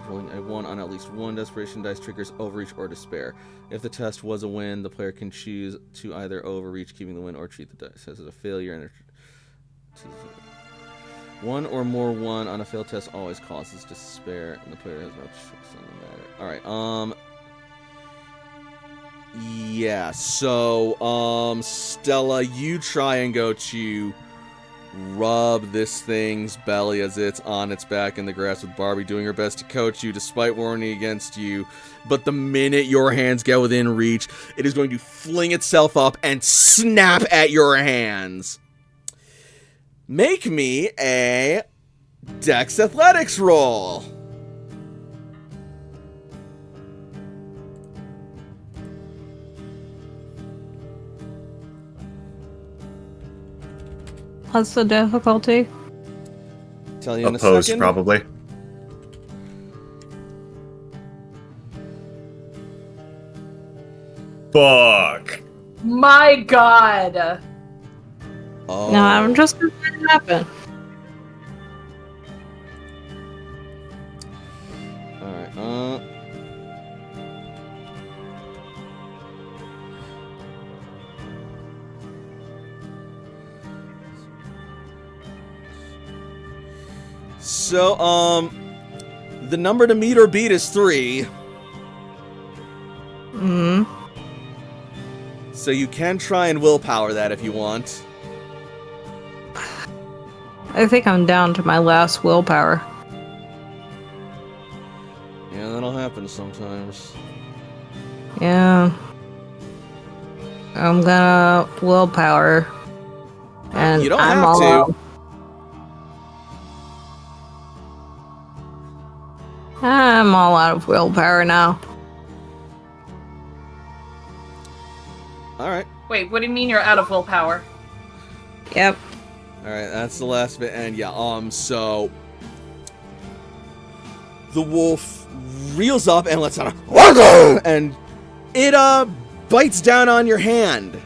rolling a 1 on at least 1 desperation dice triggers overreach or despair. If the test was a win, the player can choose to either overreach, keeping the win, or treat the dice as a failure. And 1 or more 1 on a failed test always causes despair, and the player has no choice on the matter. All right, yeah, so, Stella, you try and go to rub this thing's belly as it's on its back in the grass with Barbie doing her best to coach you despite warning against you. But the minute your hands get within reach, it is going to fling itself up and snap at your hands. Make me a Dex Athletics roll. What's the difficulty? Tell you in a Opposed, second. probably. Fuck. My god. Oh. No, I'm just gonna let it happen. Alright, So, the number to meet or beat is 3. Hmm. So you can try and willpower that if you want. I think I'm down to my last willpower. Yeah, that'll happen sometimes. Yeah. I'm gonna willpower. And You don't I'm have all to. out. I'm all out of willpower now. All right. Wait, what do you mean you're out of willpower? Yep. All right, that's the last bit, and yeah, so the wolf reels up and lets out a and it bites down on your hand.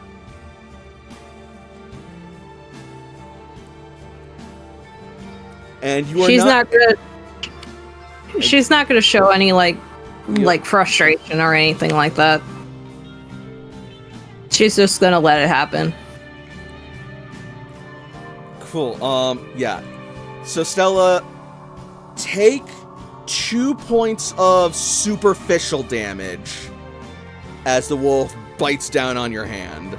And you are She's not gonna. She's not gonna show any like frustration or anything like that. She's just gonna let it happen. Cool. Yeah. So Stella, take 2 points of superficial damage as the wolf bites down on your hand.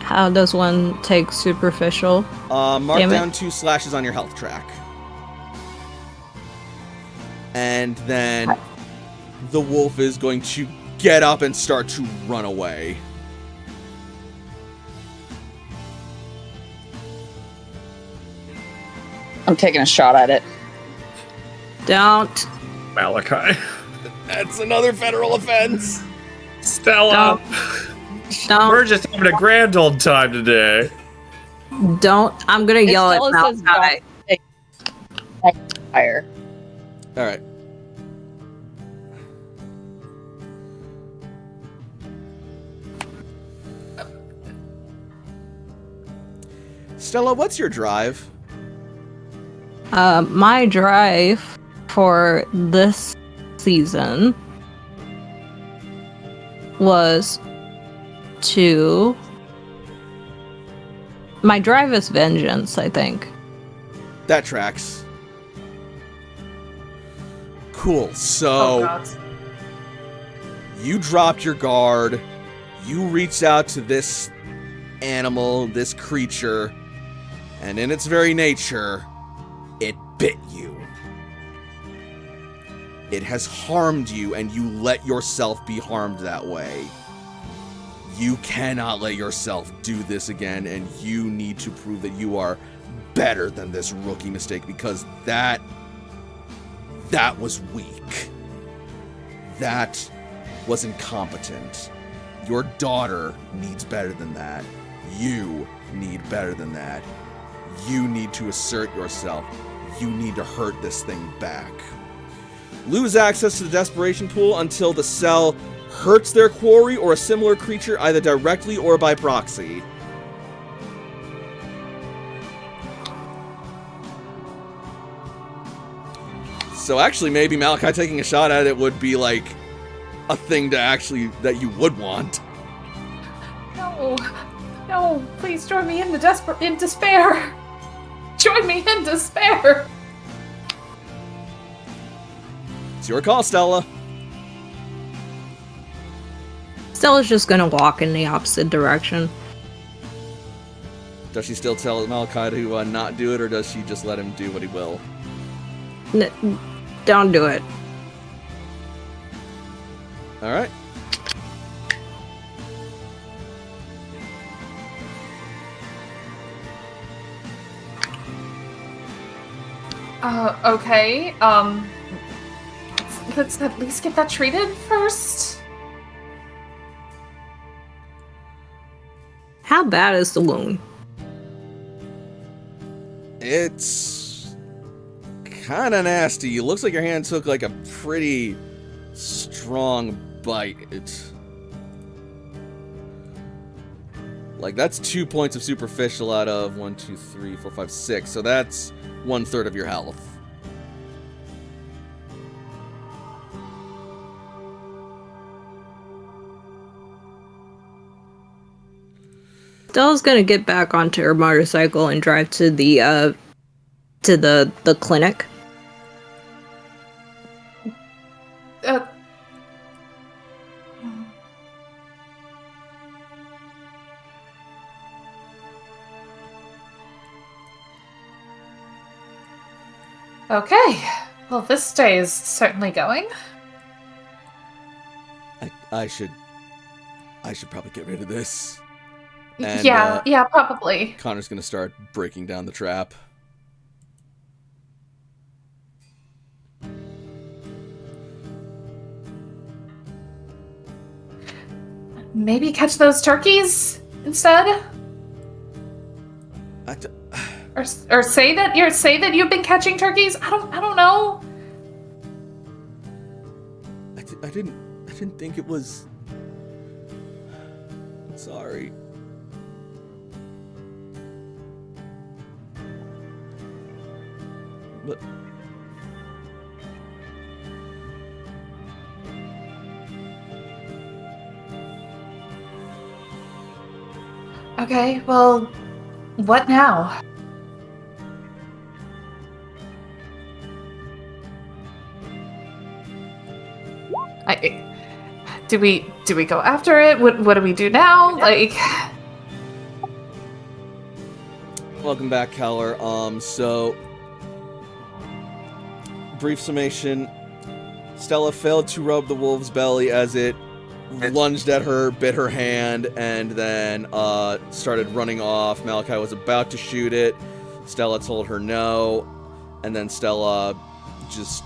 How does one take superficial? Mark damage? down 2 slashes on your health track. And then the wolf is going to get up and start to run away. I'm taking a shot at it. Don't. Malachi. That's another federal offense. Stella. Don't. We're just having a grand old time today. Don't. I'm gonna yell at Stella says Malachi. don't take fire. All right. Stella, what's your drive? My drive for this season was to. My drive is vengeance, I think. That tracks. Cool. Oh, So God. you dropped your guard. You reached out to this animal, this creature, and in its very nature, it bit you. It has harmed you, and you let yourself be harmed that way. You cannot let yourself do this again, and you need to prove that you are better than this rookie mistake, because that was weak. That was incompetent. Your daughter needs better than that. You need better than that. You need to assert yourself. You need to hurt this thing back. Lose access to the desperation pool until the cell hurts their quarry or a similar creature either directly or by proxy. So actually, maybe Malachi taking a shot at it would be like a thing to actually that you would want. No. No, please join me in despair. Join me in despair. It's your call, Stella. Stella's just gonna walk in the opposite direction. Does she still tell Malachi to not do it, or does she just let him do what he will? Don't do it. All right. Okay. Let's at least get that treated first. How bad is the wound? It's kind of nasty. It looks like your hand took like a pretty strong bite. It's like that's 2 points of superficial out of 1, 2, 3, 4, 5, 6. So that's 1/3 of your health. Stella's gonna get back onto her motorcycle and drive to the clinic. Okay. Well, this day is certainly going. I should probably get rid of this. And, yeah, probably. Connor's gonna start breaking down the trap. maybe catch those turkeys instead? Or say that you've been catching turkeys? I don't know. I didn't think it was. I'm sorry. But okay, well, what now? Do we go after it? What do we do now? Like, welcome back, Keller. So brief summation. Stella failed to rub the wolf's belly as it lunged at her, bit her hand, and then started running off. Malachi was about to shoot it. Stella told her no, and then Stella just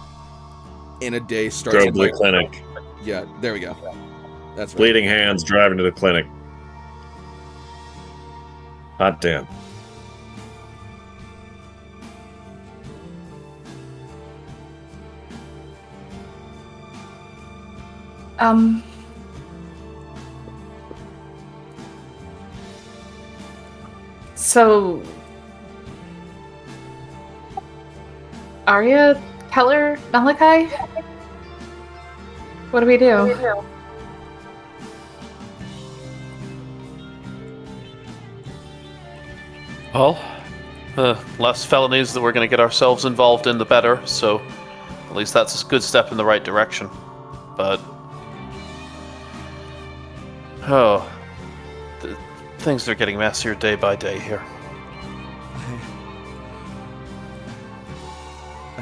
in a day starts Drove to the clinic. Yeah, there we go. That's right. Bleeding hands, driving to the clinic. Hot damn. So Arya, Keller, Malachi? What do we do? Well, less felonies that we're going to get ourselves involved in, the better. So, at least that's a good step in the right direction. But things are getting messier day by day here. I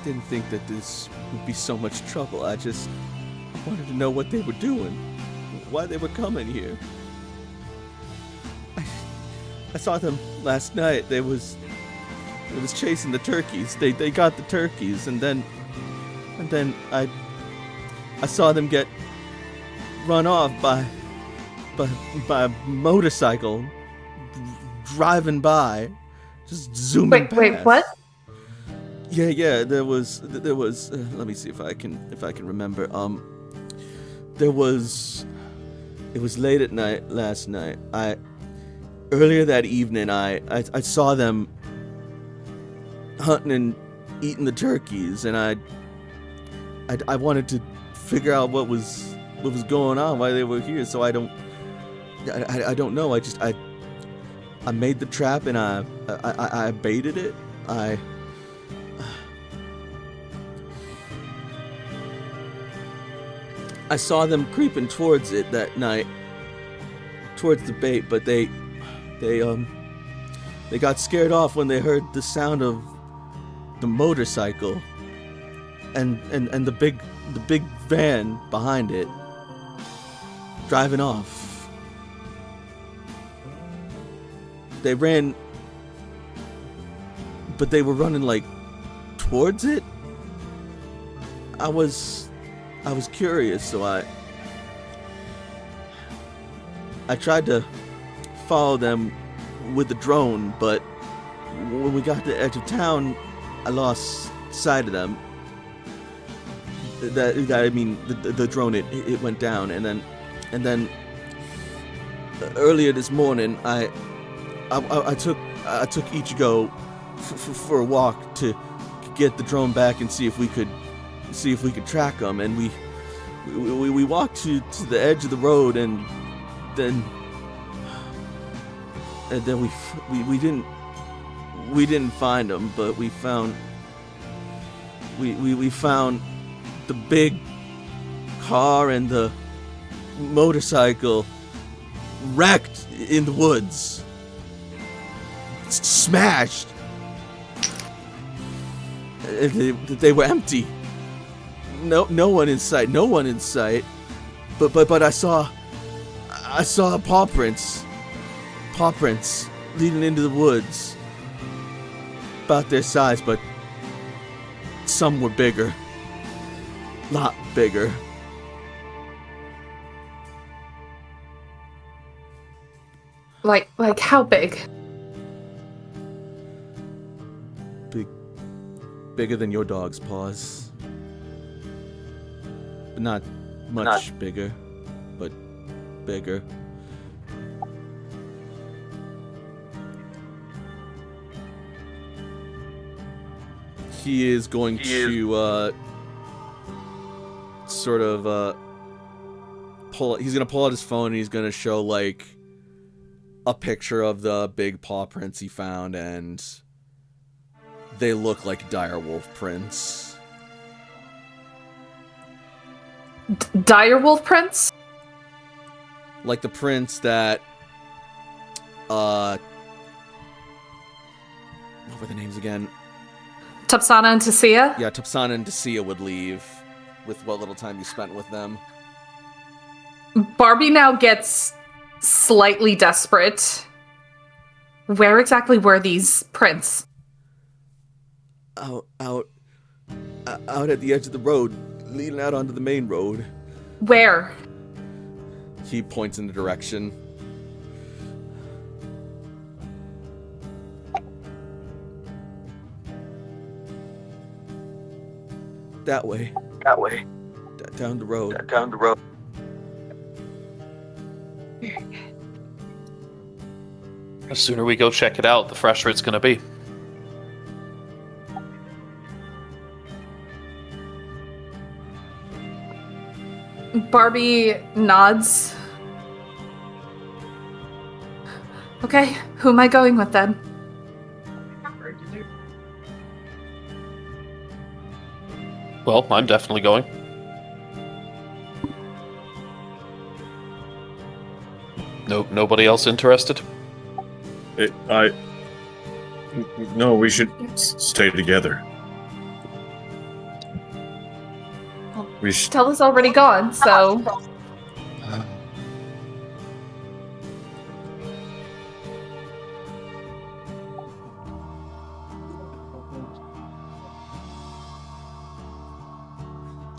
didn't think that this would be so much trouble. I just wanted to know what they were doing, why they were coming here. I saw them last night. They was chasing the turkeys. They got the turkeys, and then I saw them get run off by a motorcycle driving by, just zooming past. Wait, what? Yeah. There was. Let me see if I can remember. It was late at night last night. Earlier that evening, I saw them hunting and eating the turkeys, and I wanted to figure out what was going on, why they were here. So I don't know. I made the trap, and I baited it. I saw them creeping towards it that night, towards the bait, but they got scared off when they heard the sound of the motorcycle and the big van behind it driving off. They ran, but they were running like towards it. I was curious, so I tried to follow them with the drone, but when we got to the edge of town, I lost sight of them. The drone, it went down, and then earlier this morning, I took Ichigo for a walk to get the drone back and see if we could track them, and we walked to the edge of the road, and then we didn't find them, but we found the big car and the motorcycle wrecked in the woods, smashed. They were empty. No one in sight. But I saw paw prints leading into the woods, about their size, but some were bigger, lot bigger. Like how big? Bigger than your dog's paws. Not much bigger, but bigger. He is going to sort of he's gonna pull out his phone and he's gonna show like a picture of the big paw prints he found, and they look like direwolf prints. Direwolf prints? Like the prints that what were the names again? Tupsana and Tasia? Yeah, Tupsana and Tasia would leave with what little time you spent with them. Barbie now gets slightly desperate. Where exactly were these prints? Out at the edge of the road, leading out onto the main road. Where? He points in the direction. That way. Down the road. The sooner we go check it out, the fresher it's gonna be. Barbie nods. Okay, who am I going with then? Well, I'm definitely going. Nobody else interested? No, we should stay together. We should. Stella's already gone, so...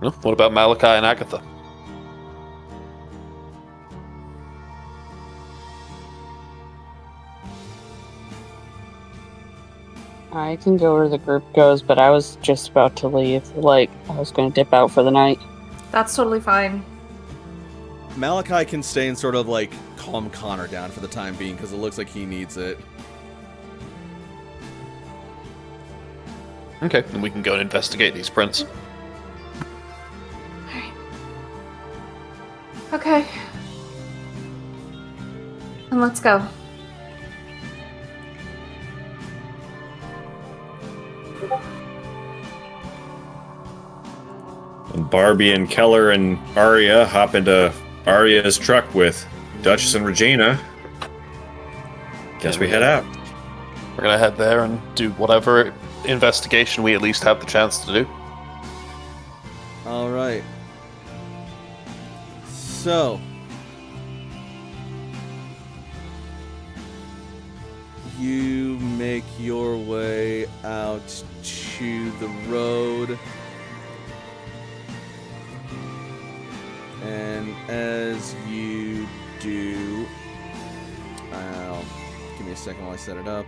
Well, what about Malachi and Agatha? I can go where the group goes, but I was just about to leave. Like, I was going to dip out for the night. That's totally fine. Malachi can stay and sort of like calm Connor down for the time being because it looks like he needs it. Okay, then we can go and investigate these prints. Okay. And let's go. And Barbie and Keller and Arya hop into Arya's truck with Duchess and Regina. Guess we head out. We're gonna head there and do whatever investigation we at least have the chance to do. All right. So, you make your way out to the road, and as you do, give me a second while I set it up.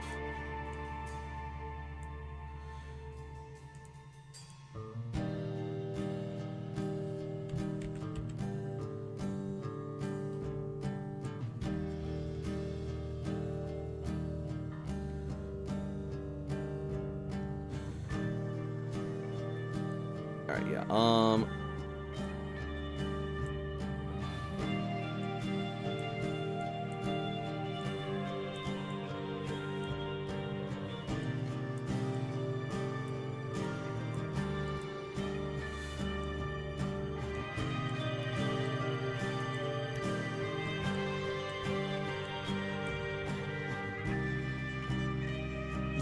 Alright, yeah,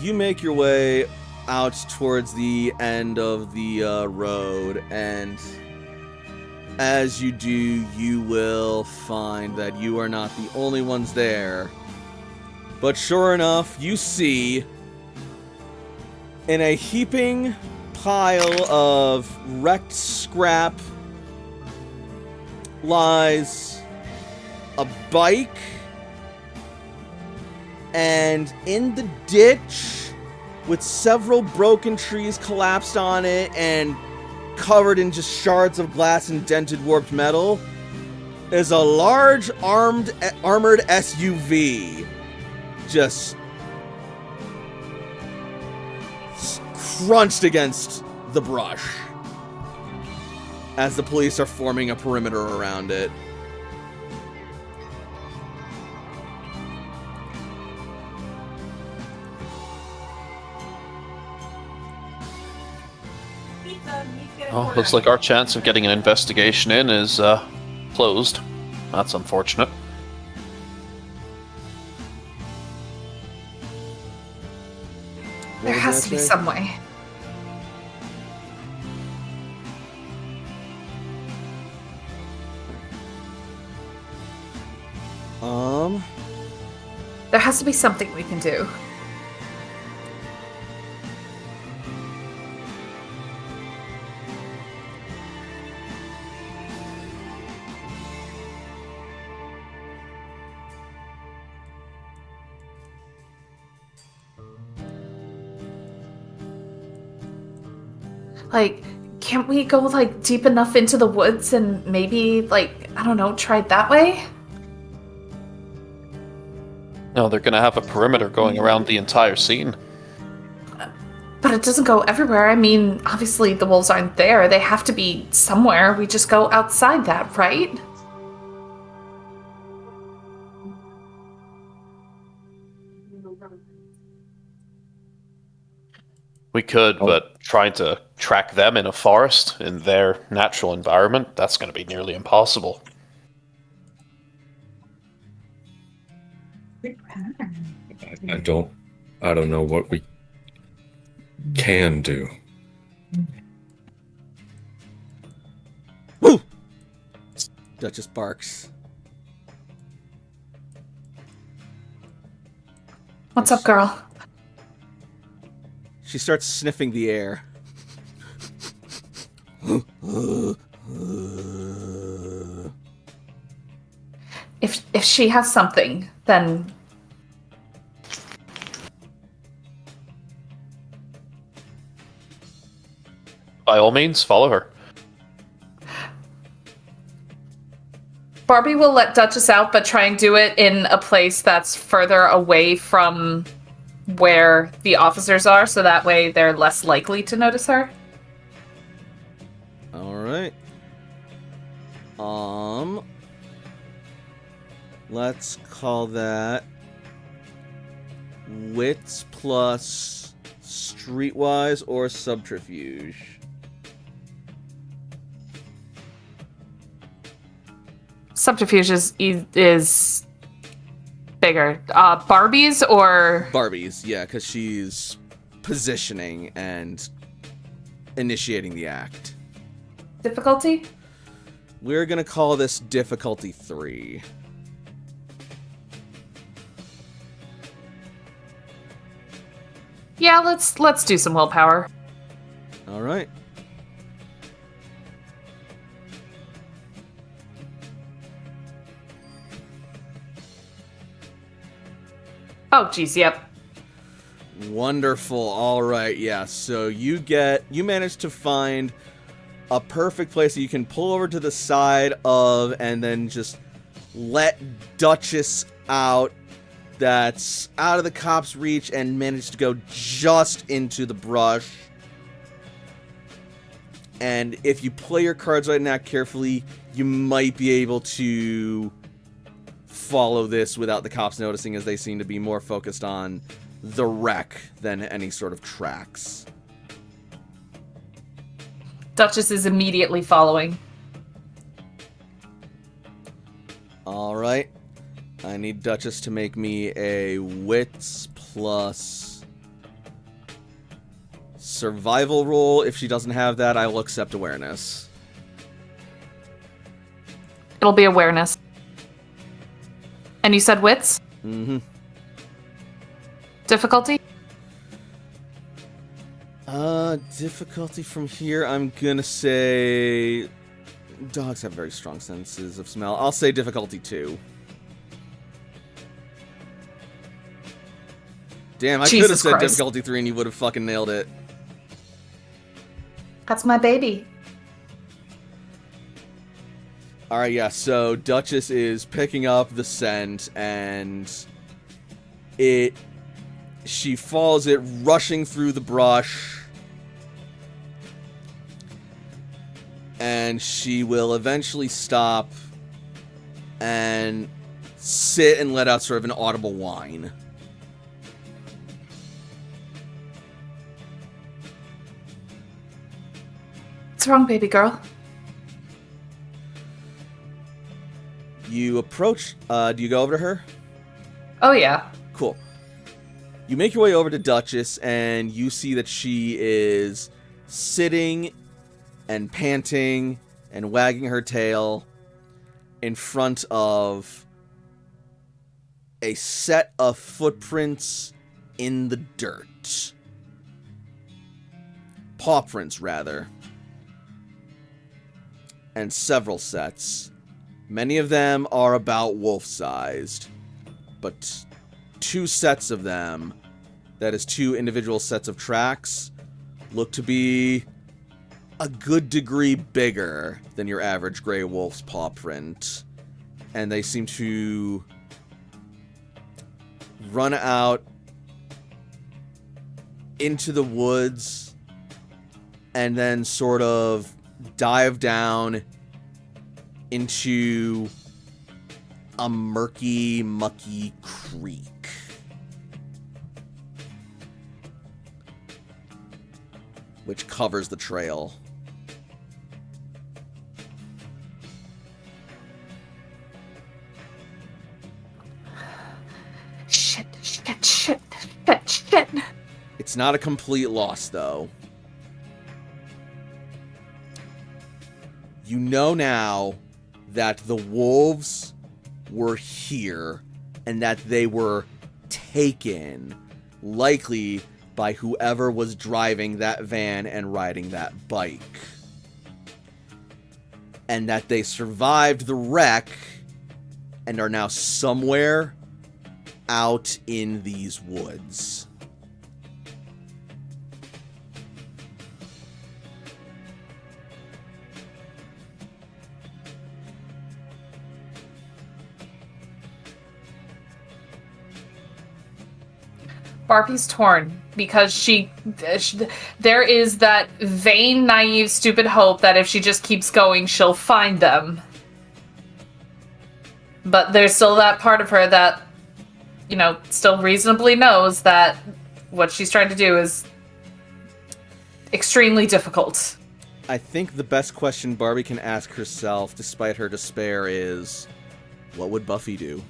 you make your way out towards the end of the road, and as you do, you will find that you are not the only ones there. But sure enough, you see in a heaping pile of wrecked scrap lies a bike and in the ditch, with several broken trees collapsed on it and covered in just shards of glass and dented warped metal, is a large armored SUV just crunched against the brush as the police are forming a perimeter around it. Oh, looks like our chance of getting an investigation in is closed. That's unfortunate. There has to be some way. There has to be something we can do. Like, can't we go, like, deep enough into the woods and maybe, like, I don't know, try it that way? No, they're gonna have a perimeter going around the entire scene. But it doesn't go everywhere. I mean, obviously the wolves aren't there. They have to be somewhere. We just go outside that, right? We could, but trying to track them in a forest, in their natural environment, that's gonna be nearly impossible. I don't know what we can do. Woo! Duchess barks. What's up, girl? She starts sniffing the air. If she has something, then By all means, follow her. Barbie will let Duchess out, but try and do it in a place that's further away from where the officers are, so that way they're less likely to notice her. Alright. Let's call that wits plus streetwise or subterfuge. Subterfuge is bigger. Barbie's or Barbie's, yeah, because she's positioning and initiating the act. difficulty? We're gonna call this difficulty 3. Yeah, let's do some willpower. Alright. Oh, geez, yep. Wonderful. All right. Yeah. So you manage to find a perfect place that you can pull over to the side of and then just let Duchess out. That's out of the cops' reach and manage to go just into the brush. And if you play your cards right now carefully, you might be able to follow this without the cops noticing, as they seem to be more focused on the wreck than any sort of tracks. Duchess is immediately following. Alright. I need Duchess to make me a wits plus survival roll. If she doesn't have that, I will accept awareness. It'll be awareness. And you said wits? Mm-hmm. Difficulty? Difficulty from here, I'm gonna say... Dogs have very strong senses of smell. I'll say difficulty 2. Damn, I could have Jesus said Christ. difficulty 3 and you would have fucking nailed it. That's my baby. Alright, yeah, so Duchess is picking up the scent, and she follows it, rushing through the brush, and she will eventually stop and sit and let out sort of an audible whine. What's wrong, baby girl? You approach, do you go over to her? Oh, yeah. Cool. You make your way over to Duchess, and you see that she is sitting and panting and wagging her tail in front of a set of footprints in the dirt. Paw prints, rather. And several sets. Many of them are about wolf-sized, but 2 sets of them, that is 2 individual sets of tracks, look to be a good degree bigger than your average gray wolf's paw print. And they seem to run out into the woods and then sort of dive down into a murky, mucky creek. Which covers the trail. Shit. It's not a complete loss, though. You know now that the wolves were here and that they were taken, likely by whoever was driving that van and riding that bike. And that they survived the wreck and are now somewhere out in these woods. Barbie's torn because there is that vain, naive, stupid hope that if she just keeps going, she'll find them. But there's still that part of her that, still reasonably knows that what she's trying to do is extremely difficult. I think the best question Barbie can ask herself, despite her despair, is, what would Buffy do?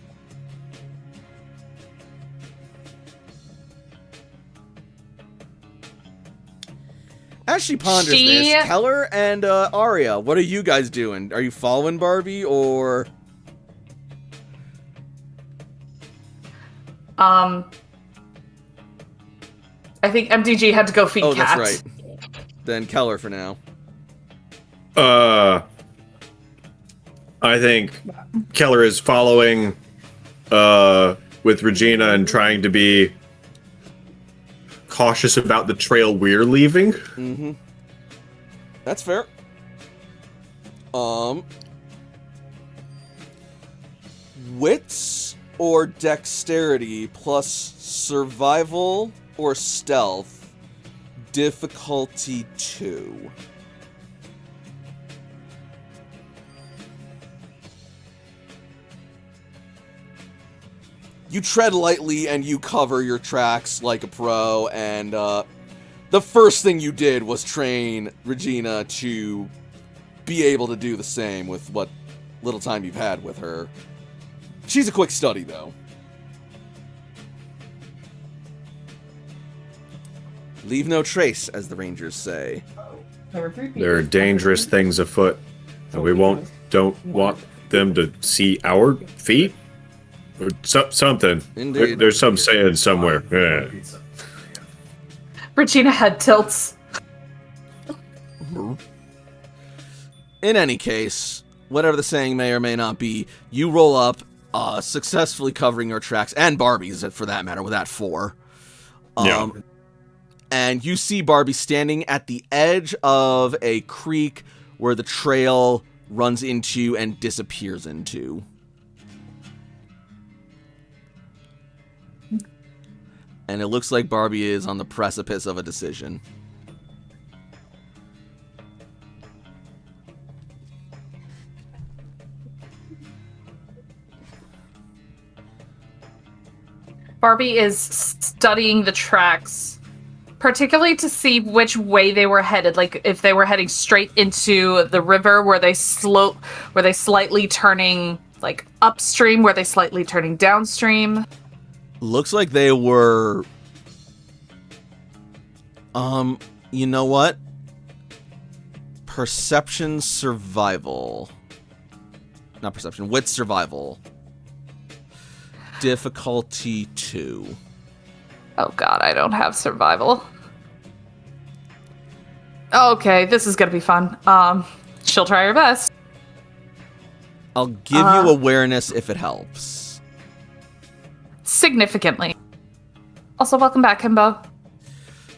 As she ponders this, Keller and Arya, what are you guys doing? Are you following Barbie, or... I think MDG had to go feed Cat. That's right. Then Keller for now. I think Keller is following with Regina and trying to be cautious about the trail we're leaving. Mm-hmm. That's fair. Wits or dexterity plus survival or stealth, difficulty 2. You tread lightly and you cover your tracks like a pro, and the first thing you did was train Regina to be able to do the same with what little time you've had with her. She's a quick study, though. Leave no trace, as the Rangers say. There are dangerous things afoot, and we don't want them to see our feet? Or something. Indeed. There's some saying somewhere. Yeah. Regina head tilts. In any case, whatever the saying may or may not be, you roll up, successfully covering your tracks, and Barbie's, for that matter, with that 4. Yeah. And you see Barbie standing at the edge of a creek where the trail runs into and disappears into. And it looks like Barbie is on the precipice of a decision. Barbie is studying the tracks, particularly to see which way they were headed. Like if they were heading straight into the river, were they slightly turning like upstream, were they slightly turning downstream? Looks like they were... you know what? Perception survival. Not perception, wit survival. Difficulty 2. Oh god, I don't have survival. Okay, this is gonna be fun. She'll try her best. I'll give you awareness if it helps. Significantly. Also, welcome back, Kimbo.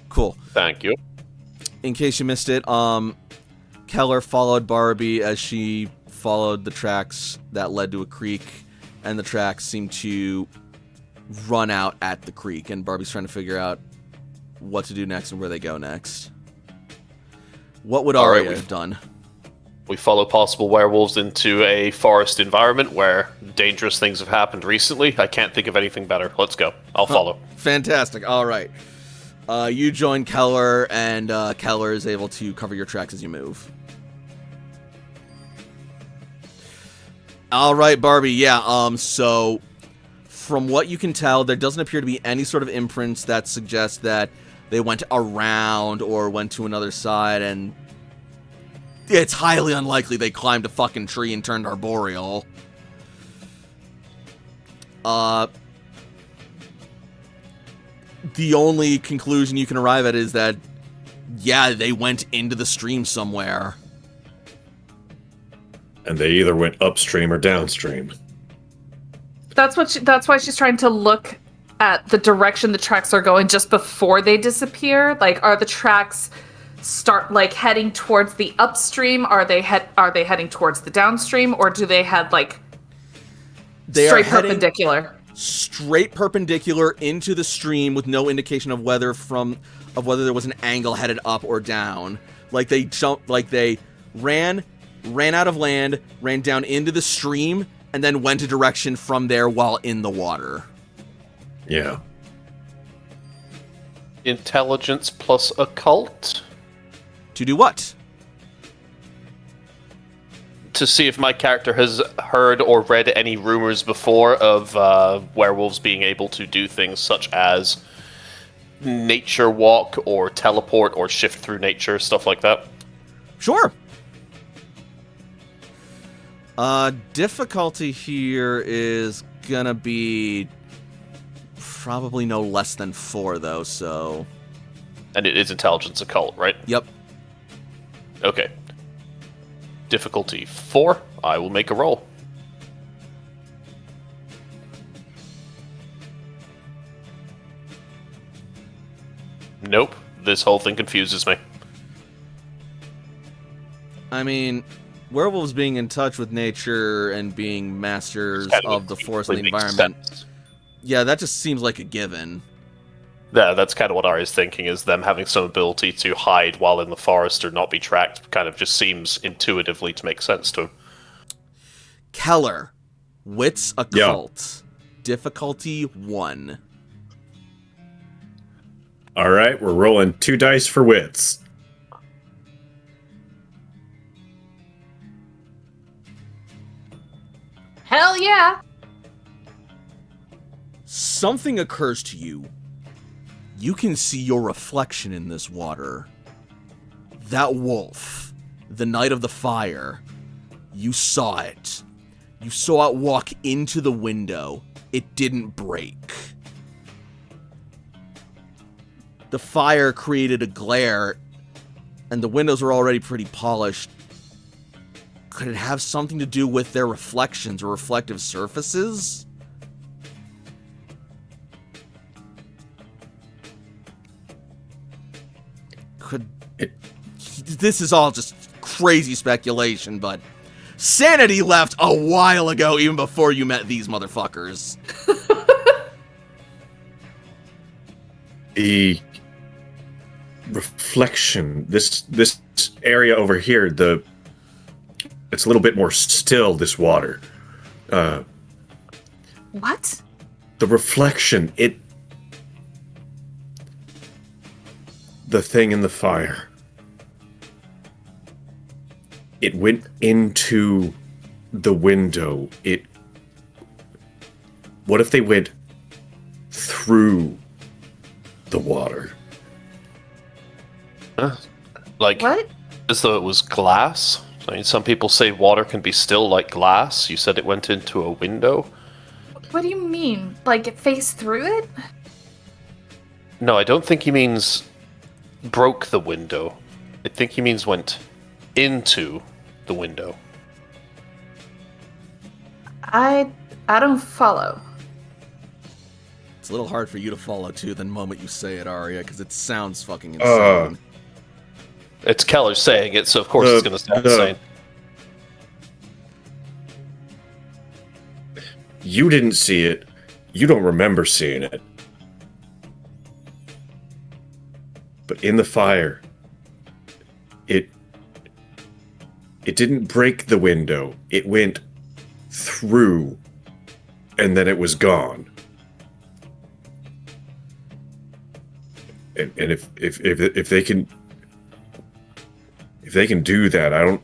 Cool. Thank you. In case you missed it, Keller followed Barbie as she followed the tracks that led to a creek, and the tracks seemed to run out at the creek, and Barbie's trying to figure out what to do next and where they go next. What would Arya have done? We follow possible werewolves into a forest environment where dangerous things have happened recently. I can't think of anything better. Let's go. I'll follow. Fantastic. All right. You join Keller, and Keller is able to cover your tracks as you move. All right, Barbie. Yeah. So, from what you can tell, there doesn't appear to be any sort of imprints that suggest that they went around or went to another side, and it's highly unlikely they climbed a fucking tree and turned arboreal. The only conclusion you can arrive at is that, yeah, they went into the stream somewhere. And they either went upstream or downstream. That's why she's trying to look at the direction the tracks are going just before they disappear. Like, are the tracks start like heading towards the upstream? Are they heading towards the downstream, or do they head like straight perpendicular? Straight perpendicular into the stream with no indication of whether there was an angle headed up or down. Like they jumped, like they ran out of land, ran down into the stream, and then went a direction from there while in the water. Yeah. Intelligence plus occult? To do what? To see if my character has heard or read any rumors before of werewolves being able to do things such as nature walk or teleport or shift through nature, stuff like that. Sure. Difficulty here is gonna be probably no less than 4, though, so... And it is intelligence occult, right? Yep. Okay. Difficulty 4. I will make a roll. Nope. This whole thing confuses me. I mean, werewolves being in touch with nature and being masters of the forest and the environment. Sense. Yeah, that just seems like a given. Yeah, that's kind of what Ari's thinking, is them having some ability to hide while in the forest or not be tracked kind of just seems intuitively to make sense to him. Keller, Wits Occult. Difficulty 1. All right, we're rolling 2 dice for wits. Hell yeah! Something occurs to you. You can see your reflection in this water. That wolf, the night of the fire, you saw it. You saw it walk into the window. It didn't break. The fire created a glare, and the windows were already pretty polished. Could it have something to do with their reflections or reflective surfaces? this is all just crazy speculation, but sanity left a while ago, even before you met these motherfuckers. The reflection, this area over here, it's a little bit more still, this water. What? The reflection, the thing in the fire. It went into the window. What if they went through the water? Like, What? as though it was glass? I mean, some people say water can be still like glass. You said it went into a window? What do you mean? Like it faced through it? No, I don't think he means broke the window. I think he means went into the window. I don't follow. It's a little hard for you to follow, too, the moment you say it, Arya, because it sounds fucking insane. It's Keller saying it, so of course it's going to sound insane. You didn't see it. You don't remember seeing it. But in the fire, it didn't break the window. It went through, and then it was gone. And if they can do that, I don't.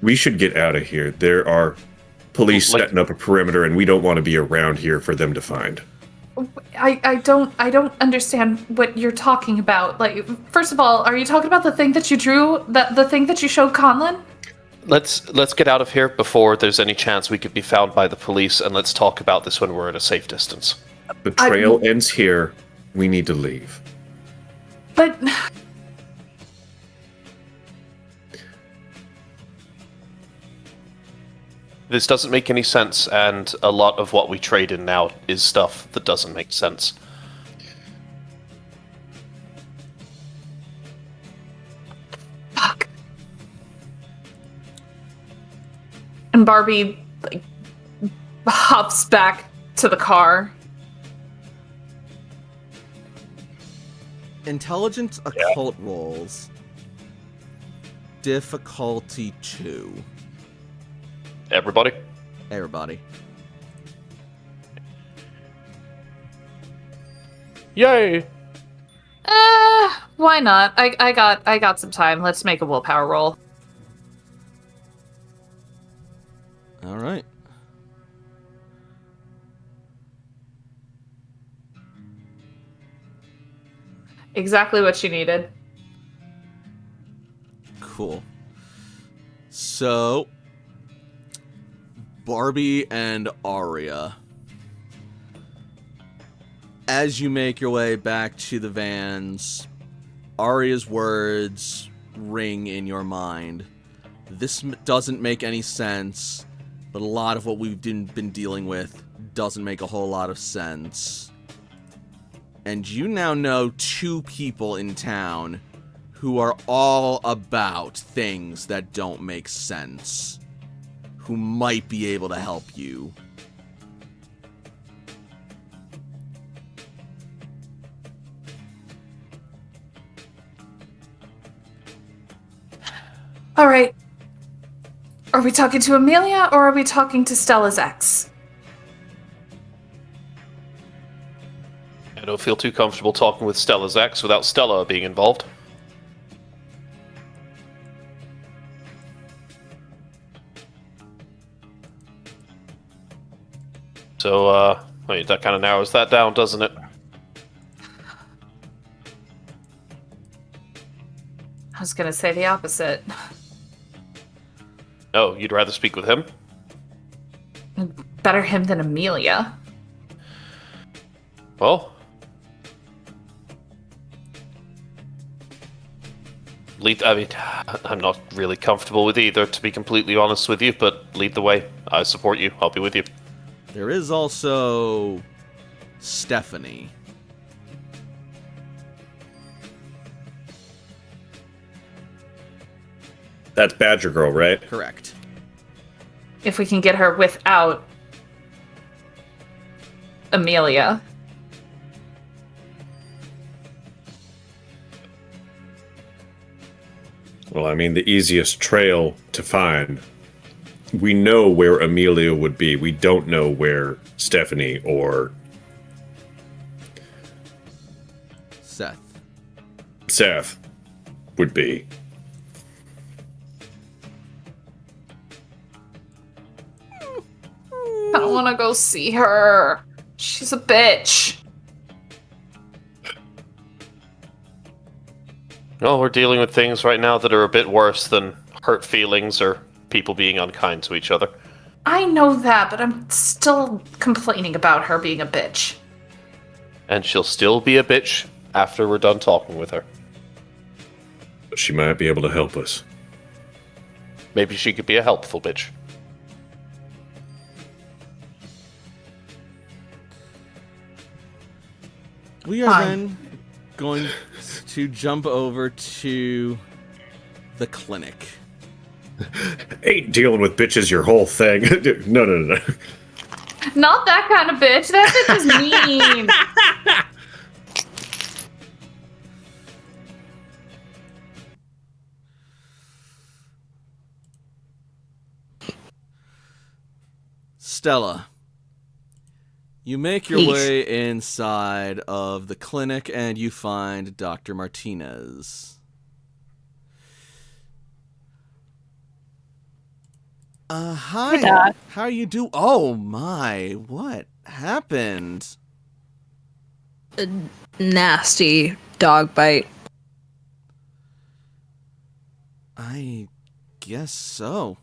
We should get out of here. There are police setting up a perimeter, and we don't want to be around here for them to find. I don't understand what you're talking about. Like, first of all, are you talking about the thing that you drew? The thing that you showed Conlon? Let's get out of here before there's any chance we could be found by the police, and let's talk about this when we're at a safe distance. The trail ends here. We need to leave. But this doesn't make any sense, and a lot of what we trade in now is stuff that doesn't make sense. fuck. And Barbie like hops back to the car. Intelligence occult rolls. Difficulty 2. Everybody? Everybody. Yay! Why not? I got some time. Let's make a willpower roll. All right. Exactly what she needed. Cool. So, Barbie and Arya, as you make your way back to the vans, Arya's words ring in your mind. This doesn't make any sense, but a lot of what we've been dealing with doesn't make a whole lot of sense. And you now know 2 people in town who are all about things that don't make sense, who might be able to help you. All right. Are we talking to Amelia or are we talking to Stella's ex? I don't feel too comfortable talking with Stella's ex without Stella being involved. So, wait, that kind of narrows that down, doesn't it? I was gonna say the opposite. Oh, you'd rather speak with him? Better him than Amelia. Well, I mean, I'm not really comfortable with either, to be completely honest with you, but lead the way. I support you. I'll be with you. There is also Stephanie. That's Badger Girl, right? Correct. If we can get her without Amelia. Well, I mean, the easiest trail to find. We know where Amelia would be. We don't know where Stephanie or Seth would be. I don't want to go see her. She's a bitch. Well, we're dealing with things right now that are a bit worse than hurt feelings or people being unkind to each other. I know that, but I'm still complaining about her being a bitch. And she'll still be a bitch after we're done talking with her. She might be able to help us. Maybe she could be a helpful bitch. We are then going to jump over to the clinic. Ain't dealing with bitches your whole thing. No. Not that kind of bitch. That bitch is mean. Stella, you make your way inside of the clinic and you find Dr. Martinez. Hi. Dad. How you do? Oh my, what happened? A nasty dog bite. I guess so.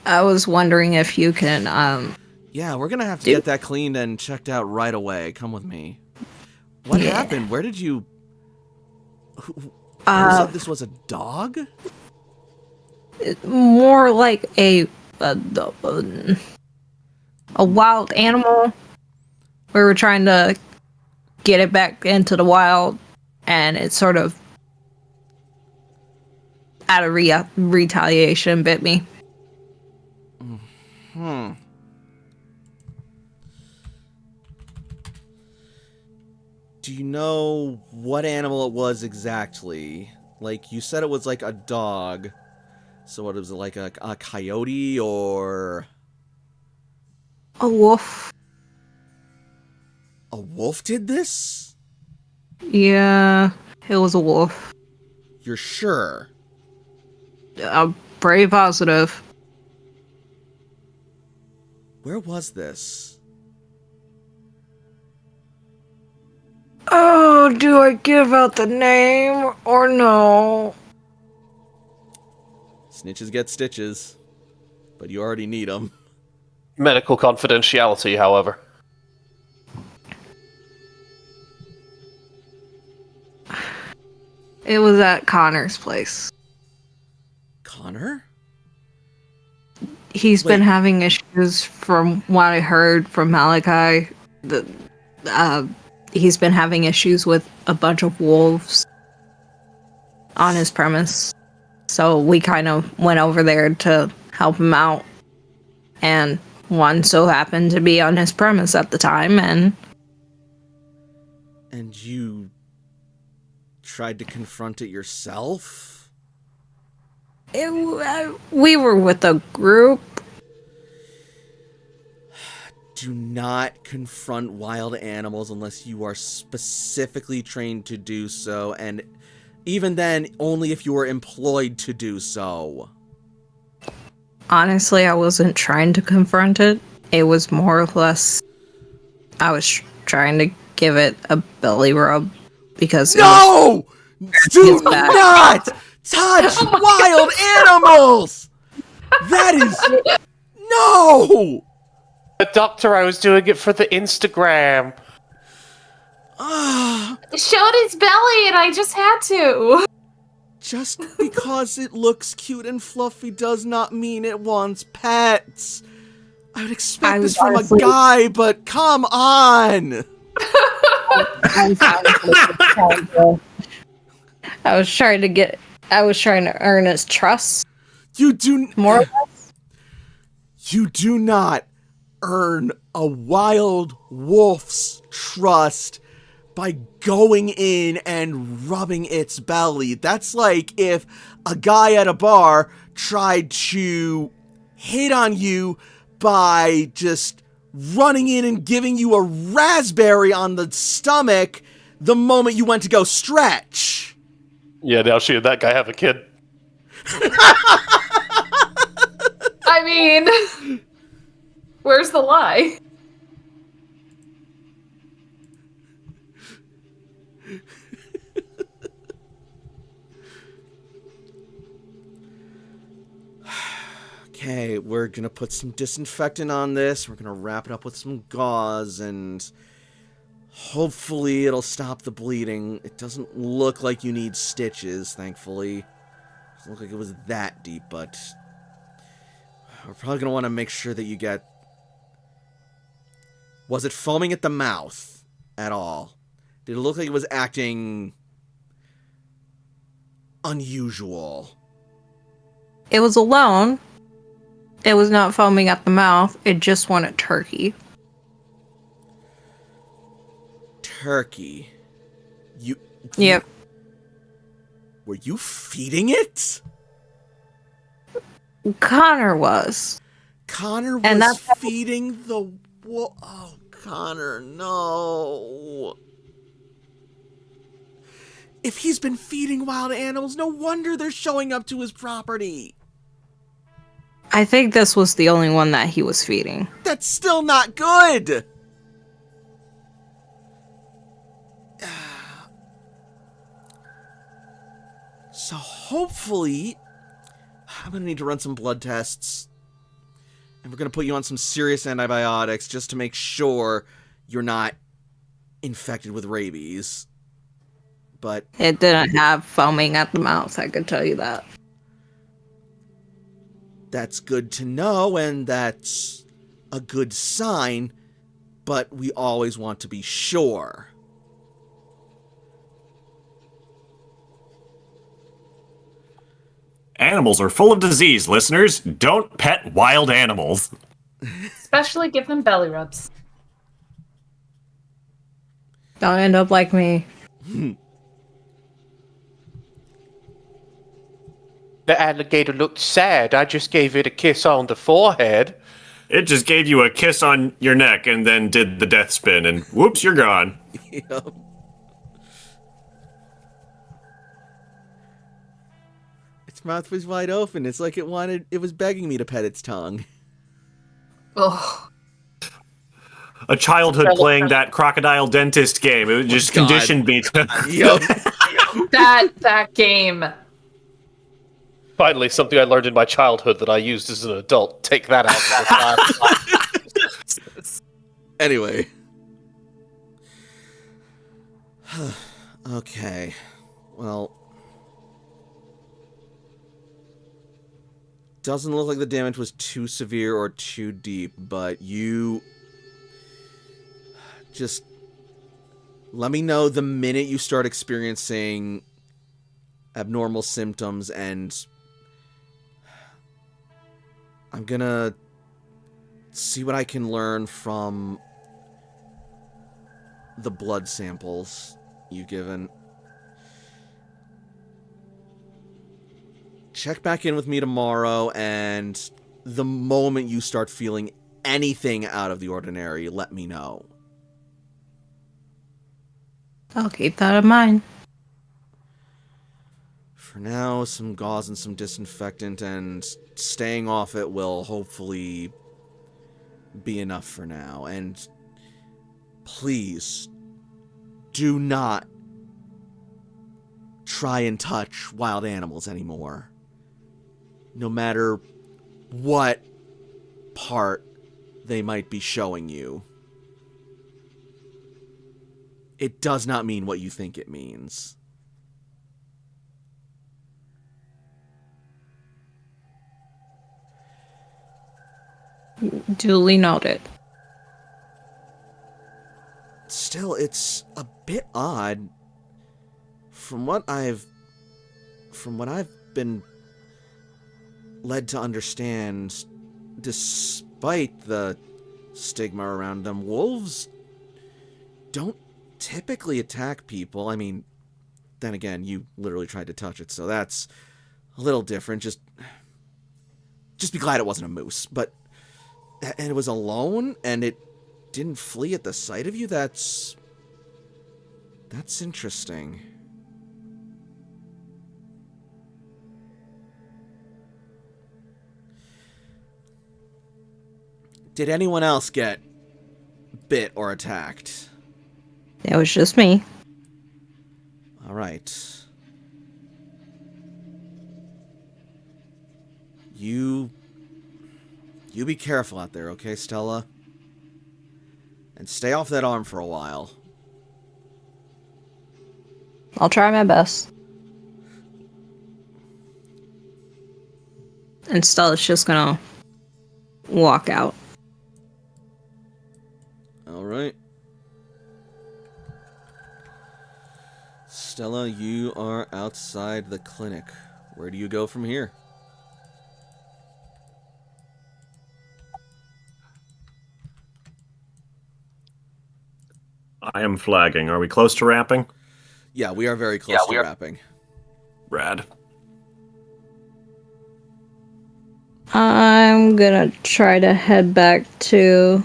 I was wondering if you can, Yeah, we're gonna have to get that cleaned and checked out right away. Come with me. What happened? Where did you... Who said this was a dog? more like a wild animal. We were trying to get it back into the wild, and it sort of, out of retaliation, bit me. Do you know what animal it was exactly? Like, you said it was like a dog. So what, was it like a coyote or... A wolf. A wolf did this? Yeah, it was a wolf. You're sure? Very positive. Where was this? Oh, do I give out the name or no? Snitches get stitches. But you already need them. Medical confidentiality, however. It was at Connor's place. Connor? He's been having issues, from what I heard from Malachi. He's been having issues with a bunch of wolves on his premise. So we kind of went over there to help him out. And one so happened to be on his premise at the time, and you tried to confront it yourself? We were with a group. Do not confront wild animals unless you are specifically trained to do so, and even then, only if you are employed to do so. Honestly, I wasn't trying to confront it. It was more or less, I was trying to give it a belly rub because No! Do not touch wild animals! That is... No! Doctor, I was doing it for the Instagram. It showed his belly and I just had to. Just because it looks cute and fluffy does not mean it wants pets. I would expect this from a guy, but come on! I I was trying to earn his trust. You do More or less. You do not earn a wild wolf's trust by going in and rubbing its belly. That's like if a guy at a bar tried to hit on you by just running in and giving you a raspberry on the stomach the moment you went to go stretch. Yeah, now she and that guy have a kid. I mean, where's the lie? Okay, we're gonna put some disinfectant on this. We're gonna wrap it up with some gauze, and hopefully it'll stop the bleeding. It doesn't look like you need stitches, thankfully. It doesn't look like it was that deep, but we're probably gonna want to make sure that you get... Was it foaming at the mouth at all? Did it look like it was acting unusual? It was alone. It was not foaming at the mouth. It just wanted turkey. Turkey. Yep. Were you feeding it? Connor was. Connor And was that's- feeding the... Oh, Connor, no. If he's been feeding wild animals, no wonder they're showing up to his property. I think this was the only one that he was feeding. That's still not good. So hopefully, I'm going to need to run some blood tests. And we're going to put you on some serious antibiotics just to make sure you're not infected with rabies. But It didn't have foaming at the mouth, I could tell you that. that's good to know, and that's a good sign, but we always want to be sure. Animals are full of disease, listeners. Don't pet wild animals. Especially give them belly rubs. Don't end up like me. The alligator looked sad. I just gave it a kiss on the forehead. It just gave you a kiss on your neck and then did the death spin, and whoops, you're gone. Yep. Its mouth was wide open. It's like it was begging me to pet its tongue. Ugh. A childhood playing that crocodile dentist game. It just God. conditioned me to. Yep. That game. Finally, something I learned in my childhood that I used as an adult. Take that out of this last Anyway. Okay. Well. Doesn't look like the damage was too severe or too deep, but you... Just... Let me know the minute you start experiencing abnormal symptoms, and I'm gonna see what I can learn from the blood samples you've given. Check back in with me tomorrow, and the moment you start feeling anything out of the ordinary, let me know. I'll keep that in mind. For now, some gauze and some disinfectant, and staying off it will hopefully be enough for now. And please, do not try and touch wild animals anymore. No matter what part they might be showing you. It does not mean what you think it means. Duly noted. Still, it's a bit odd. From what I've from what I've been led to understand, despite the stigma around them, wolves don't typically attack people. I mean, then again, you literally tried to touch it, so that's a little different. Just be glad it wasn't a moose. But, and it was alone, and it didn't flee at the sight of you? That's interesting. Did anyone else get bit or attacked? It was just me. All right. You be careful out there, okay, Stella? And stay off that arm for a while. I'll try my best. And Stella's just gonna walk out. All right. Stella, you are outside the clinic. Where do you go from here? I am flagging. Are we close to wrapping? Yeah, we are very close to wrapping. Rad. I'm gonna try to head back to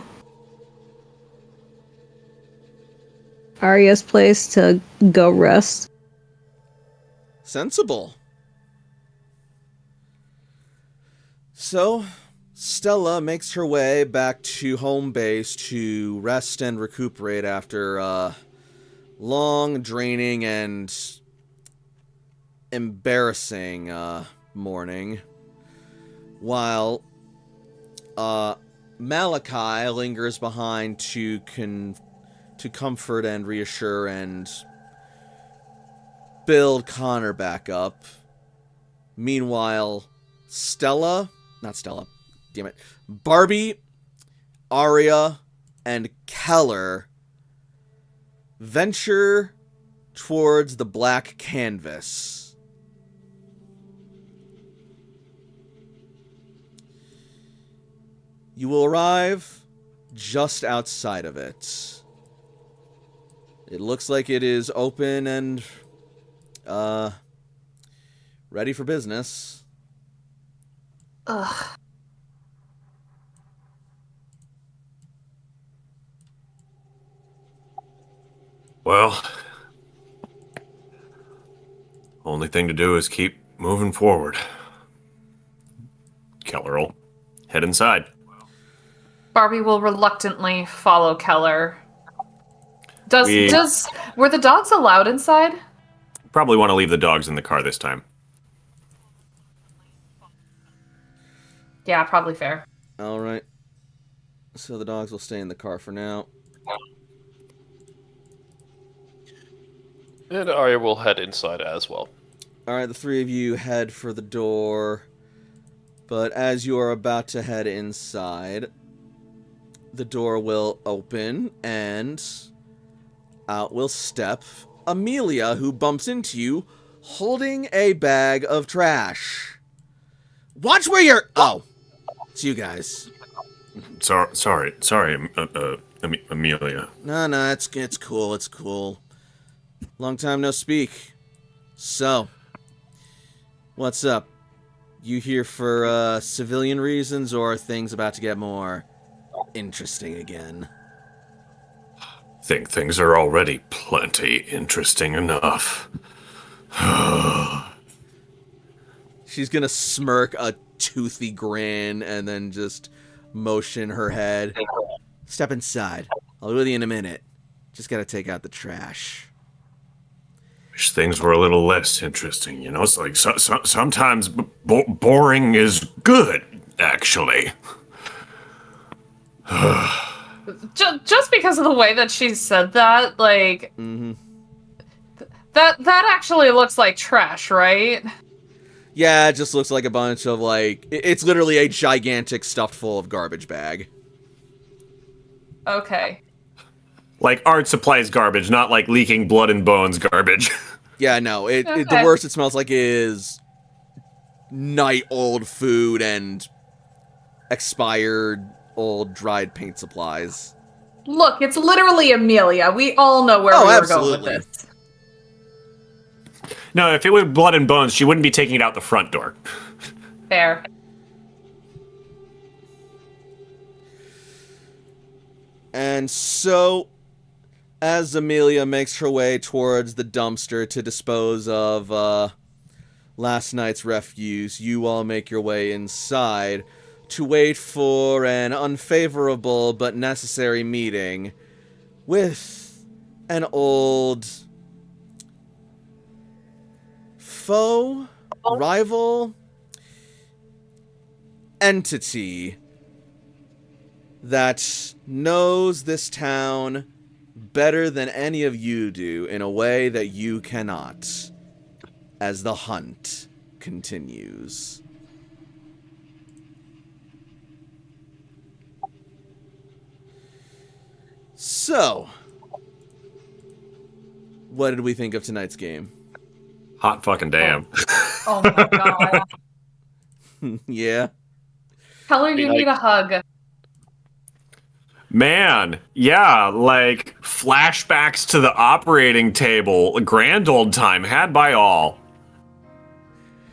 Arya's place to go rest. Sensible. So, Stella makes her way back to home base to rest and recuperate after a long, draining, and embarrassing morning. While Malachi lingers behind to comfort and reassure and build Connor back up. Meanwhile, Barbie, Arya, and Keller venture towards the black canvas. You will arrive just outside of it. It looks like it is open and ready for business. Ugh. Well, only thing to do is keep moving forward. Keller will head inside. Barbie will reluctantly follow Keller. Were the dogs allowed inside? Probably want to leave the dogs in the car this time. Yeah, probably fair. All right. So the dogs will stay in the car for now. And Arya will head inside as well. All right, the three of you head for the door. But as you are about to head inside, the door will open and out will step Amelia, who bumps into you holding a bag of trash. Watch where you're... Oh, it's you guys. Sorry, Amelia. No, it's cool. Long time no speak. So, what's up? You here for civilian reasons, or are things about to get more interesting again? Think things are already plenty interesting enough. She's gonna smirk a toothy grin and then just motion her head. Step inside. I'll be with you in a minute. Just gotta take out the trash. Wish things were a little less interesting, you know? It's like sometimes boring is good, actually. Just because of the way that she said that, like... Mm-hmm. That actually looks like trash, right? Yeah, it just looks like a bunch of, like... It's literally a gigantic stuffed full of garbage bag. Okay. Like art supplies garbage, not like leaking blood and bones garbage. Yeah, no. The Okay. worst it smells like is night-old food and expired old dried paint supplies. Look, it's literally Amelia. We all know where Oh, we were absolutely. going with this. No, if it was blood and bones, she wouldn't be taking it out the front door. Fair. And so, as Amelia makes her way towards the dumpster to dispose of last night's refuse, you all make your way inside to wait for an unfavorable but necessary meeting with an old foe, rival, entity that knows this town better than any of you do in a way that you cannot, as the hunt continues. So, what did we think of tonight's game? Hot fucking damn. Oh my god. Yeah? Keller, you need a hug. Man, yeah, like flashbacks to the operating table, grand old time, had by all.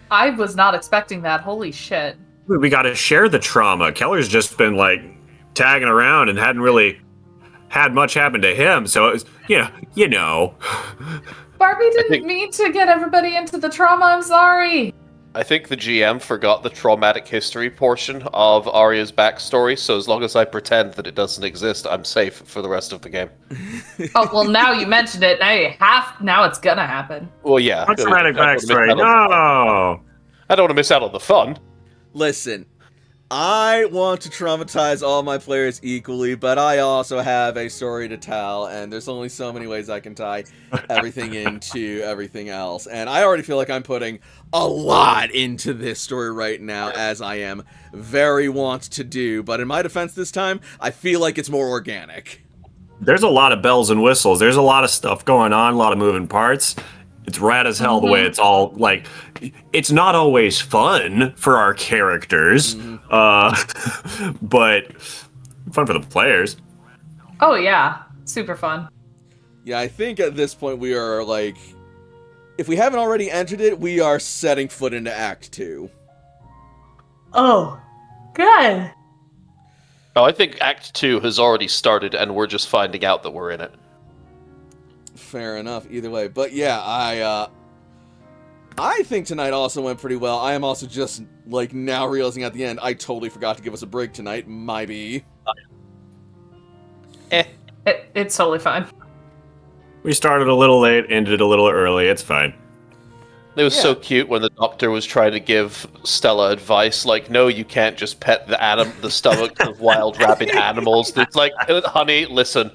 I was not expecting that. Holy shit. We got to share the trauma. Keller's just been like tagging around and hadn't really had much happen to him, so it was, you know. Barbie didn't mean to get everybody into the trauma. I'm sorry. I think the GM forgot the traumatic history portion of Arya's backstory, so as long as I pretend that it doesn't exist, I'm safe for the rest of the game. Oh, well, now you mentioned it. Now it's gonna happen. Well, yeah. What's traumatic I don't wanna miss backstory? out on- No. I don't want to miss out on the fun. Listen, I want to traumatize all my players equally, but I also have a story to tell, and there's only so many ways I can tie everything into everything else. And I already feel like I'm putting a lot into this story right now, as I am very wont to do. But in my defense this time, I feel like it's more organic. There's a lot of bells and whistles. There's a lot of stuff going on, a lot of moving parts. It's rad as hell the way it's all, like, it's not always fun for our characters, but fun for the players. Oh, yeah. Super fun. Yeah, I think at this point we are, like, if we haven't already entered it, we are setting foot into Act 2. Oh, good. Oh, I think Act 2 has already started, and we're just finding out that we're in it. Fair enough, either way. But yeah, I think tonight also went pretty well. I am also just, like, now realizing at the end, I totally forgot to give us a break tonight. Maybe. It's totally fine. We started a little late, ended a little early. It's fine. It was so cute when the doctor was trying to give Stella advice, like, no, you can't just pet the stomach of wild rabid animals. It's like, honey, listen,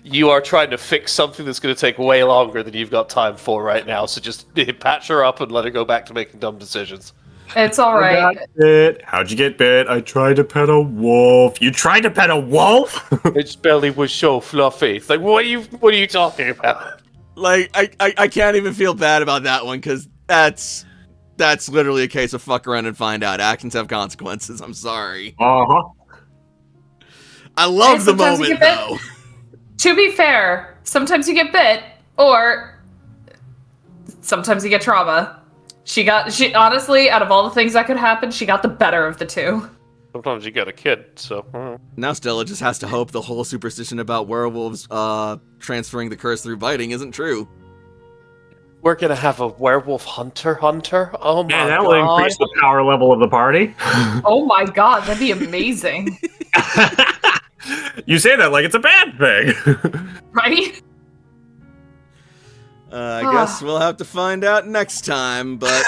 you are trying to fix something that's going to take way longer than you've got time for right now, so just patch her up and let her go back to making dumb decisions. It's all I right. got bit. How'd you get bit? I tried to pet a wolf. You tried to pet a wolf? Its belly was so fluffy. It's like, what are you talking about? Like, I can't even feel bad about that one, because that's literally a case of fuck around and find out. Actions have consequences. I'm sorry. Uh-huh. I love the sometimes you moment, get though. To be fair, sometimes you get bit, or sometimes you get trauma. She honestly, out of all the things that could happen, she got the better of the two. Sometimes you get a kid, so... Now Stella just has to hope the whole superstition about werewolves transferring the curse through biting isn't true. We're gonna have a werewolf hunter? Oh my Man, that god. will increase the power level of the party. Oh my god, that'd be amazing. You say that like it's a bad thing. Right? I guess we'll have to find out next time, but...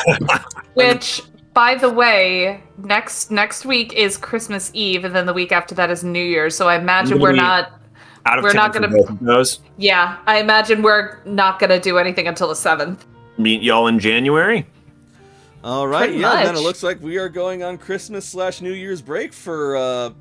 Which, by the way, next week is Christmas Eve, and then the week after that is New Year's, so I imagine we're not... Out of We're town not for gonna- both of those. Yeah, I imagine we're not gonna do anything until the 7th. Meet y'all in January. All right, Pretty yeah, then it much. looks like we are going on Christmas/New Year's break for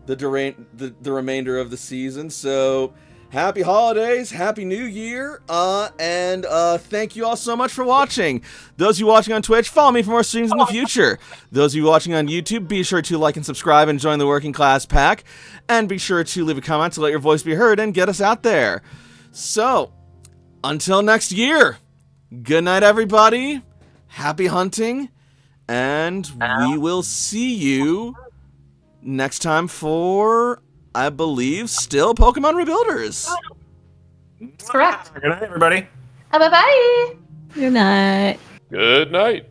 the remainder of the season. So happy holidays, happy new year, and thank you all so much for watching. Those of you watching on Twitch, follow me for more streams in the future. Those of you watching on YouTube, be sure to like and subscribe and join the Working Class Pack, and be sure to leave a comment to let your voice be heard and get us out there. So, until next year, good night, everybody, happy hunting, and we will see you next time for, I believe, still Pokemon Rebuilders. That's correct. Good night, everybody. Bye-bye. Good night. Good night.